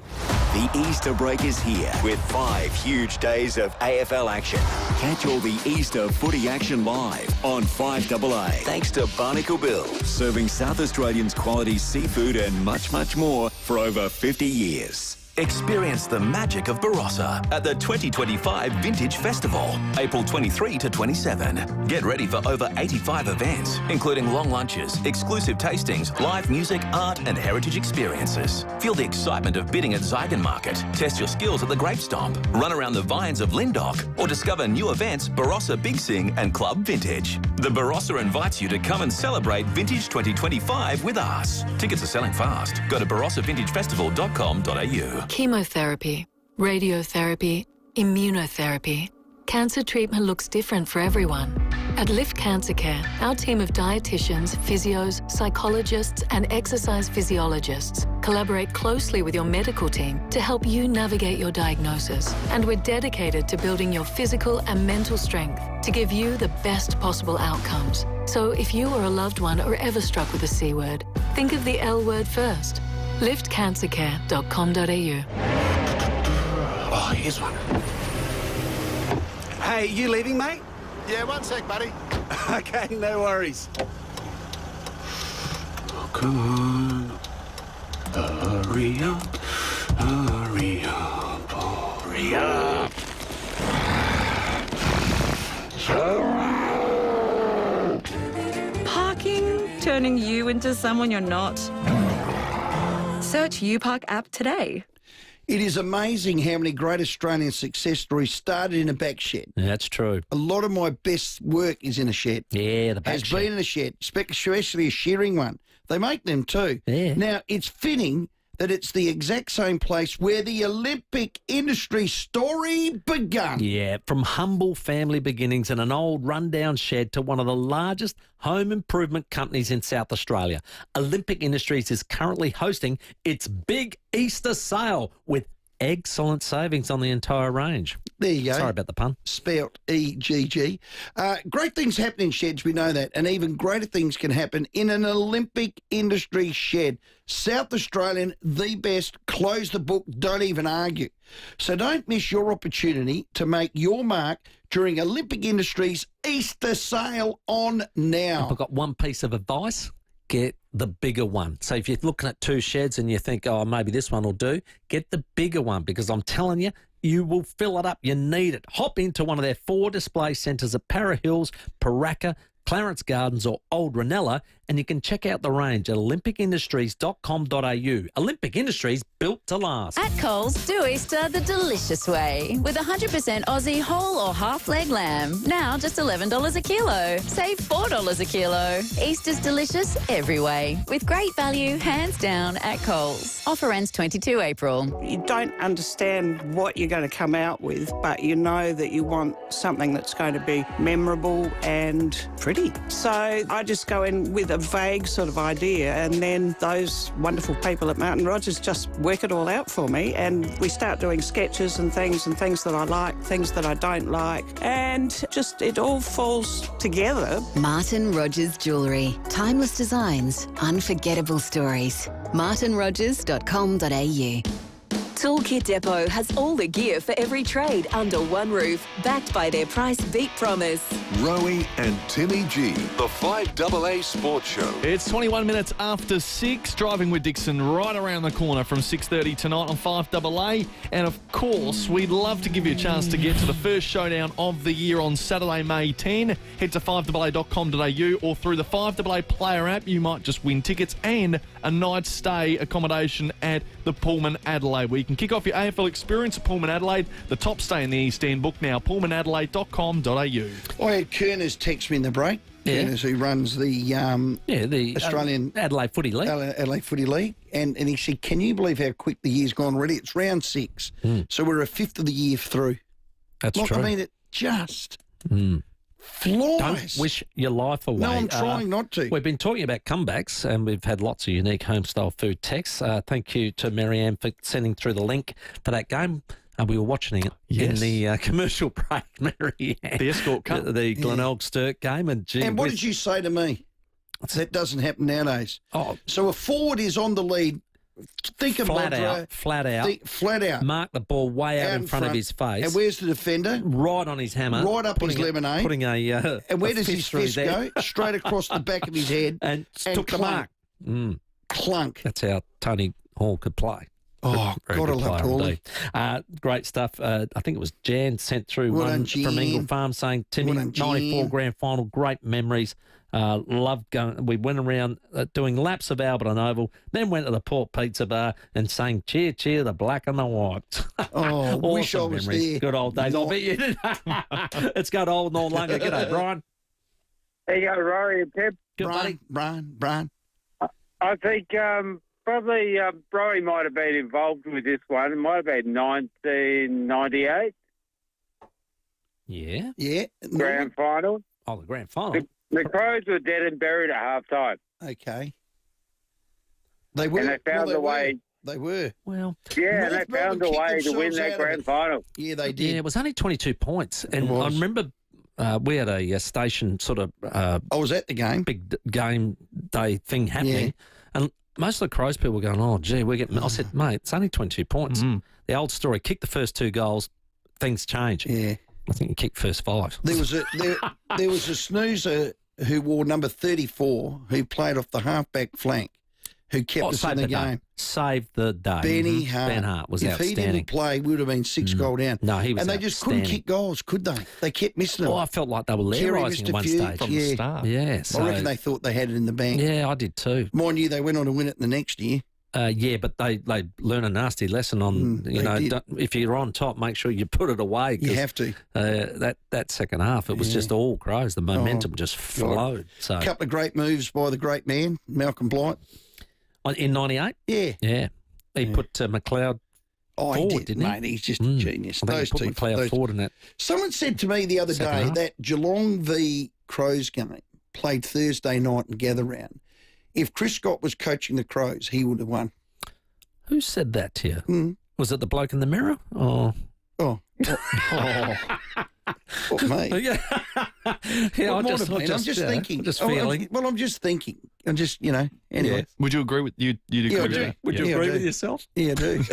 Speaker 3: The Easter break is here with 5 huge days of AFL action. Catch all the Easter footy action live on 5AA. Thanks to Barnacle Bill, serving South Australians quality seafood and much, much more for over 50 years.
Speaker 13: Experience the magic of Barossa at the 2025 Vintage Festival, April 23 to 27. Get ready for over 85 events, including long lunches, exclusive tastings, live music, art and heritage experiences. Feel the excitement of bidding at Zygon Market, test your skills at the Grape Stomp, run around the vines of Lindok, or discover new events Barossa Big Sing and Club Vintage. The Barossa invites you to come and celebrate Vintage 2025 with us. Tickets are selling fast. Go to barossavintagefestival.com.au.
Speaker 14: Chemotherapy, radiotherapy, immunotherapy. Cancer treatment looks different for everyone. At Lift Cancer Care, our team of dietitians, physios, psychologists and exercise physiologists collaborate closely with your medical team to help you navigate your diagnosis. And we're dedicated to building your physical and mental strength to give you the best possible outcomes. So if you or a loved one are ever struck with a C word, think of the L word first. liftcancercare.com.au.
Speaker 3: Oh, here's one.
Speaker 4: Hey, you leaving, mate?
Speaker 7: Yeah, one sec, buddy.
Speaker 4: Okay, no worries.
Speaker 7: Oh, come on. Hurry up. Hurry up. Hurry up.
Speaker 12: Parking turning you into someone you're not? Search UPark app today.
Speaker 9: It is amazing how many great Australian success stories started in a back shed.
Speaker 10: Yeah, that's true.
Speaker 9: A lot of my best work is in a shed.
Speaker 10: Yeah, the back
Speaker 9: Has
Speaker 10: shed.
Speaker 9: been in a shed, especially a shearing one. They make them too.
Speaker 10: Yeah.
Speaker 9: Now, it's fitting that it's the exact same place where the Olympic industry story begun.
Speaker 10: Yeah, from humble family beginnings in an old rundown shed to one of the largest home improvement companies in South Australia, Olympic Industries is currently hosting its big Easter sale with excellent savings on the entire range.
Speaker 9: There you go.
Speaker 10: Sorry about the pun.
Speaker 9: Spelt EGG. Great things happen in sheds, we know that, and even greater things can happen in an Olympic industry shed. South Australian, the best. Close the book, don't even argue. So don't miss your opportunity to make your mark during Olympic Industries Easter sale on now.
Speaker 10: I've got one piece of advice. Get the bigger one. So if you're looking at two sheds and you think, oh, maybe this one will do, get the bigger one, because I'm telling you, you will fill it up. You need it. Hop into one of their 4 display centres at Para Hills, Paraka, Clarence Gardens or Old Ranella, and you can check out the range at olympicindustries.com.au. Olympic Industries, built to last.
Speaker 15: At Coles, do Easter the delicious way with 100% Aussie whole or half leg lamb. Now just $11 a kilo. Save $4 a kilo. Easter's delicious every way with great value, hands down, at Coles. Offer ends 22 April.
Speaker 16: You don't understand what you're going to come out with, but you know that you want something that's going to be memorable and pretty. So I just go in with a vague sort of idea, and then those wonderful people at Martin Rogers just work it all out for me, and we start doing sketches and things that I like, things that I don't like, and just it all falls together.
Speaker 15: Martin Rogers Jewellery. Timeless designs, unforgettable stories. martinrogers.com.au.
Speaker 5: Toolkit Depot has all the gear for every trade under one roof, backed by their price beat promise.
Speaker 8: Rowey and Timmy G, the 5AA Sports Show.
Speaker 11: It's 21 minutes after 6, driving with Dixon right around the corner from 6:30 tonight on 5AA. And of course, we'd love to give you a chance to get to the first showdown of the year on Saturday, May 10. Head to 5AA.com.au or through the 5AA player app. You might just win tickets and a night stay accommodation at the Pullman Adelaide, where you can kick off your AFL experience at Pullman Adelaide. The top stay in the East End. Book now, pullmanadelaide.com.au.
Speaker 9: I had Kerners text me in the break.
Speaker 10: Yeah.
Speaker 9: Kerners, who runs the Australian
Speaker 10: Adelaide Footy League.
Speaker 9: Adelaide Footy League. And he said, can you believe how quick the year's gone already? It's round 6. So we're a fifth of the year through.
Speaker 10: That's
Speaker 9: Look,
Speaker 10: true.
Speaker 9: I mean, it just
Speaker 10: Mm.
Speaker 9: flies.
Speaker 10: Don't wish your life away.
Speaker 9: No, I'm trying not to.
Speaker 10: We've been talking about comebacks, and we've had lots of unique home-style food texts. Thank you to Marianne for sending through the link for that game. We were watching it in the commercial break, Marianne.
Speaker 11: The Escort Cup.
Speaker 10: The Glenelg Sturt game. And
Speaker 9: what did you say to me? That doesn't happen nowadays.
Speaker 10: Oh,
Speaker 9: so a forward is on the lead. Think of
Speaker 10: flat
Speaker 9: Mondro,
Speaker 10: out, flat out.
Speaker 9: Flat out.
Speaker 10: Mark the ball way out in front of his face.
Speaker 9: And where's the defender?
Speaker 10: Right on his hammer.
Speaker 9: Right up his lemonade.
Speaker 10: Putting a
Speaker 9: and where
Speaker 10: a
Speaker 9: does his
Speaker 10: through
Speaker 9: fist
Speaker 10: there.
Speaker 9: go? Straight across the back of his head.
Speaker 10: And took the mark.
Speaker 9: Clunk.
Speaker 10: That's how Tony Hall could play.
Speaker 9: Oh,
Speaker 10: Very
Speaker 9: God, I
Speaker 10: good
Speaker 9: love
Speaker 10: player
Speaker 9: Hawley.
Speaker 10: indeed. Great stuff. I think it was Jan sent through
Speaker 9: Well
Speaker 10: one
Speaker 9: done,
Speaker 10: from
Speaker 9: Jan.
Speaker 10: Ingle Farm saying, Timmy,
Speaker 9: Well done,
Speaker 10: 94
Speaker 9: Jan.
Speaker 10: grand final, great memories. Loved going. We went around doing laps of Alberton Oval, then went to the Port Pizza Bar and sang Cheer, Cheer, the Black and the White.
Speaker 9: Oh, wish I
Speaker 10: Awesome
Speaker 9: was
Speaker 10: memories.
Speaker 9: there.
Speaker 10: Good old days. I'll bet you did. It's got old no longer. G'day, Brian.
Speaker 22: There you go, Rory and Pep.
Speaker 10: Good buddy.
Speaker 9: Brian.
Speaker 22: I think probably Rory might have been involved with this one. It might have been 1998
Speaker 10: Yeah.
Speaker 9: Yeah.
Speaker 22: grand final.
Speaker 10: Oh, the grand final.
Speaker 22: The Crows were dead and buried at half-time.
Speaker 9: Okay. They were.
Speaker 22: And they found a way.
Speaker 9: They were.
Speaker 10: Well,
Speaker 22: Yeah, and
Speaker 9: North
Speaker 22: they found a
Speaker 9: Melbourne
Speaker 22: way
Speaker 9: kicked
Speaker 22: to win
Speaker 9: themselves
Speaker 22: that
Speaker 9: out of
Speaker 22: grand
Speaker 9: it.
Speaker 22: final.
Speaker 9: Yeah, they did.
Speaker 10: Yeah, it was only 22 points. And
Speaker 9: It was.
Speaker 10: I remember we had a station sort of
Speaker 9: I was at the game.
Speaker 10: big game day thing happening. And most of the Crows people were going, oh, gee, we're getting... I said, mate, it's only 22 points. The old story, kick the first 2 goals, things change.
Speaker 9: Yeah.
Speaker 10: I think he kicked first 5.
Speaker 9: There was a snoozer who wore number 34 who played off the halfback flank who kept us in the game.
Speaker 10: Saved the day.
Speaker 9: Ben Hart
Speaker 10: was
Speaker 9: if
Speaker 10: outstanding.
Speaker 9: If he didn't play, we would have been 6 goal down.
Speaker 10: No, he was
Speaker 9: And they just couldn't kick goals, could they? They kept missing them.
Speaker 10: Oh, I felt like they were lair-rising at one stage.
Speaker 11: From the start.
Speaker 10: Yeah. So,
Speaker 9: I reckon they thought they had it in the bank.
Speaker 10: Yeah, I did too.
Speaker 9: Mind you, they went on to win it the next year.
Speaker 10: Yeah, but they learn a nasty lesson on, if you're on top, make sure you put it away.
Speaker 9: You have to.
Speaker 10: That second half, it was just all Crows. The momentum just flowed. So
Speaker 9: a couple of great moves by the great man, Malcolm Blight.
Speaker 10: In 98?
Speaker 9: Yeah.
Speaker 10: Yeah. He put McLeod forward, didn't he?
Speaker 9: Mate, he's just a genius.
Speaker 10: I think he put McLeod forward in that.
Speaker 9: Someone said to me the other day that Geelong v Crows game played Thursday night in Gather Round. If Chris Scott was coaching the Crows, he would have won.
Speaker 10: Who said that to you? Was it the bloke in the mirror? Oh.
Speaker 9: What, mate?
Speaker 10: Yeah,
Speaker 9: I'm just thinking.
Speaker 10: I'm just feeling.
Speaker 9: I'm just thinking. I'm just, anyway.
Speaker 11: Yeah. Would you agree with you? You'd agree with that?
Speaker 10: Would you agree with yourself?
Speaker 9: Yeah, I do.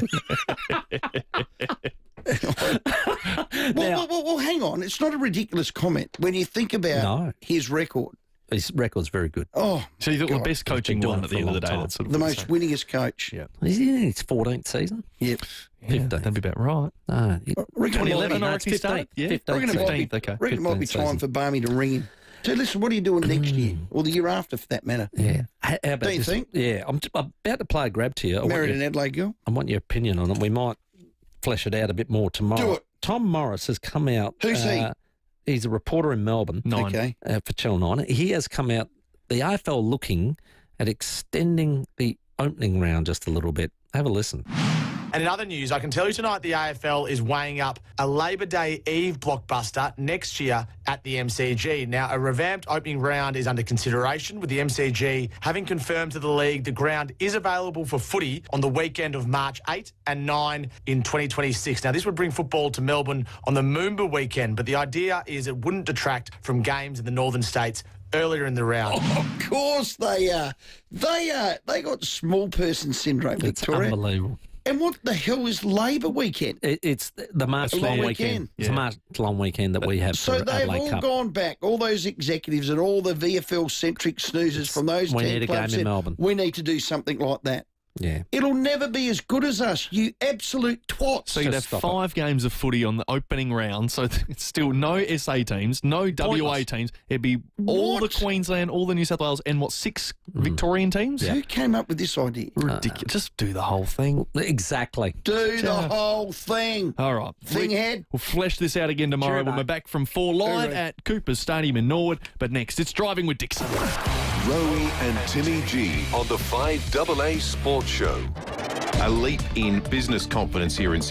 Speaker 9: Well, hang on. It's not a ridiculous comment when you think about his record.
Speaker 10: His record's very good.
Speaker 9: Oh,
Speaker 11: so you thought the best coaching one at the end of the day? That's sort of
Speaker 9: the most winningest coach.
Speaker 11: Yeah.
Speaker 10: Is he in his 14th season?
Speaker 9: Yep.
Speaker 10: 15th.
Speaker 11: That'd be about right.
Speaker 10: 2011,
Speaker 11: I reckon he started. Yeah,
Speaker 10: 15th.
Speaker 11: Okay.
Speaker 9: Reckon it might be time for Barmy to ring him. So listen, what are you doing next year? Or the year after, for that matter?
Speaker 10: Yeah. How about
Speaker 9: Don't you think?
Speaker 10: Yeah. I'm about to play a grab to you.
Speaker 9: Married an Adelaide girl?
Speaker 10: I want your opinion on it. We might flesh it out a bit more tomorrow.
Speaker 9: Do it.
Speaker 10: Tom Morris has come out.
Speaker 9: Who's he?
Speaker 10: He's a reporter in Melbourne.
Speaker 9: Okay.
Speaker 10: For Channel 9. He has come out, the AFL looking at extending the opening round just a little bit. Have a listen.
Speaker 17: And in other news, I can tell you tonight the AFL is weighing up a Labor Day Eve blockbuster next year at the MCG. Now, a revamped opening round is under consideration, with the MCG having confirmed to the league the ground is available for footy on the weekend of March 8 and 9 in 2026. Now, this would bring football to Melbourne on the Moomba weekend, but the idea is it wouldn't detract from games in the northern states earlier in the round.
Speaker 9: Oh, of course they are. They got small person syndrome, Victoria.
Speaker 10: It's unbelievable.
Speaker 9: And what the hell is Labor weekend?
Speaker 10: It's the March long weekend. It's the March long weekend that we have
Speaker 9: so
Speaker 10: for
Speaker 9: they've
Speaker 10: Adelaide
Speaker 9: all
Speaker 10: Cup.
Speaker 9: gone back, all those executives and all the VFL-centric snoozers from those 10
Speaker 10: We need a
Speaker 9: clubs
Speaker 10: game in
Speaker 9: said,
Speaker 10: Melbourne.
Speaker 9: we need to do something like that.
Speaker 10: Yeah.
Speaker 9: It'll never be as good as us, you absolute twats.
Speaker 11: So you'd have 5 games of footy on the opening round, so it's still no SA teams, no WA teams. It'd be all the Queensland, all the New South Wales, and 6 Victorian teams?
Speaker 9: Who came up with this idea?
Speaker 11: Ridiculous. Just do the whole thing.
Speaker 10: Exactly.
Speaker 9: Do the whole thing.
Speaker 11: All right.
Speaker 9: Thing head.
Speaker 11: We'll flesh this out again tomorrow when we're back from 4 live at Cooper's Stadium in Norwood. But next, it's Driving with Dixon.
Speaker 8: Rowey and Timmy G on the FIVEAA Sports Show. A leap in business confidence here in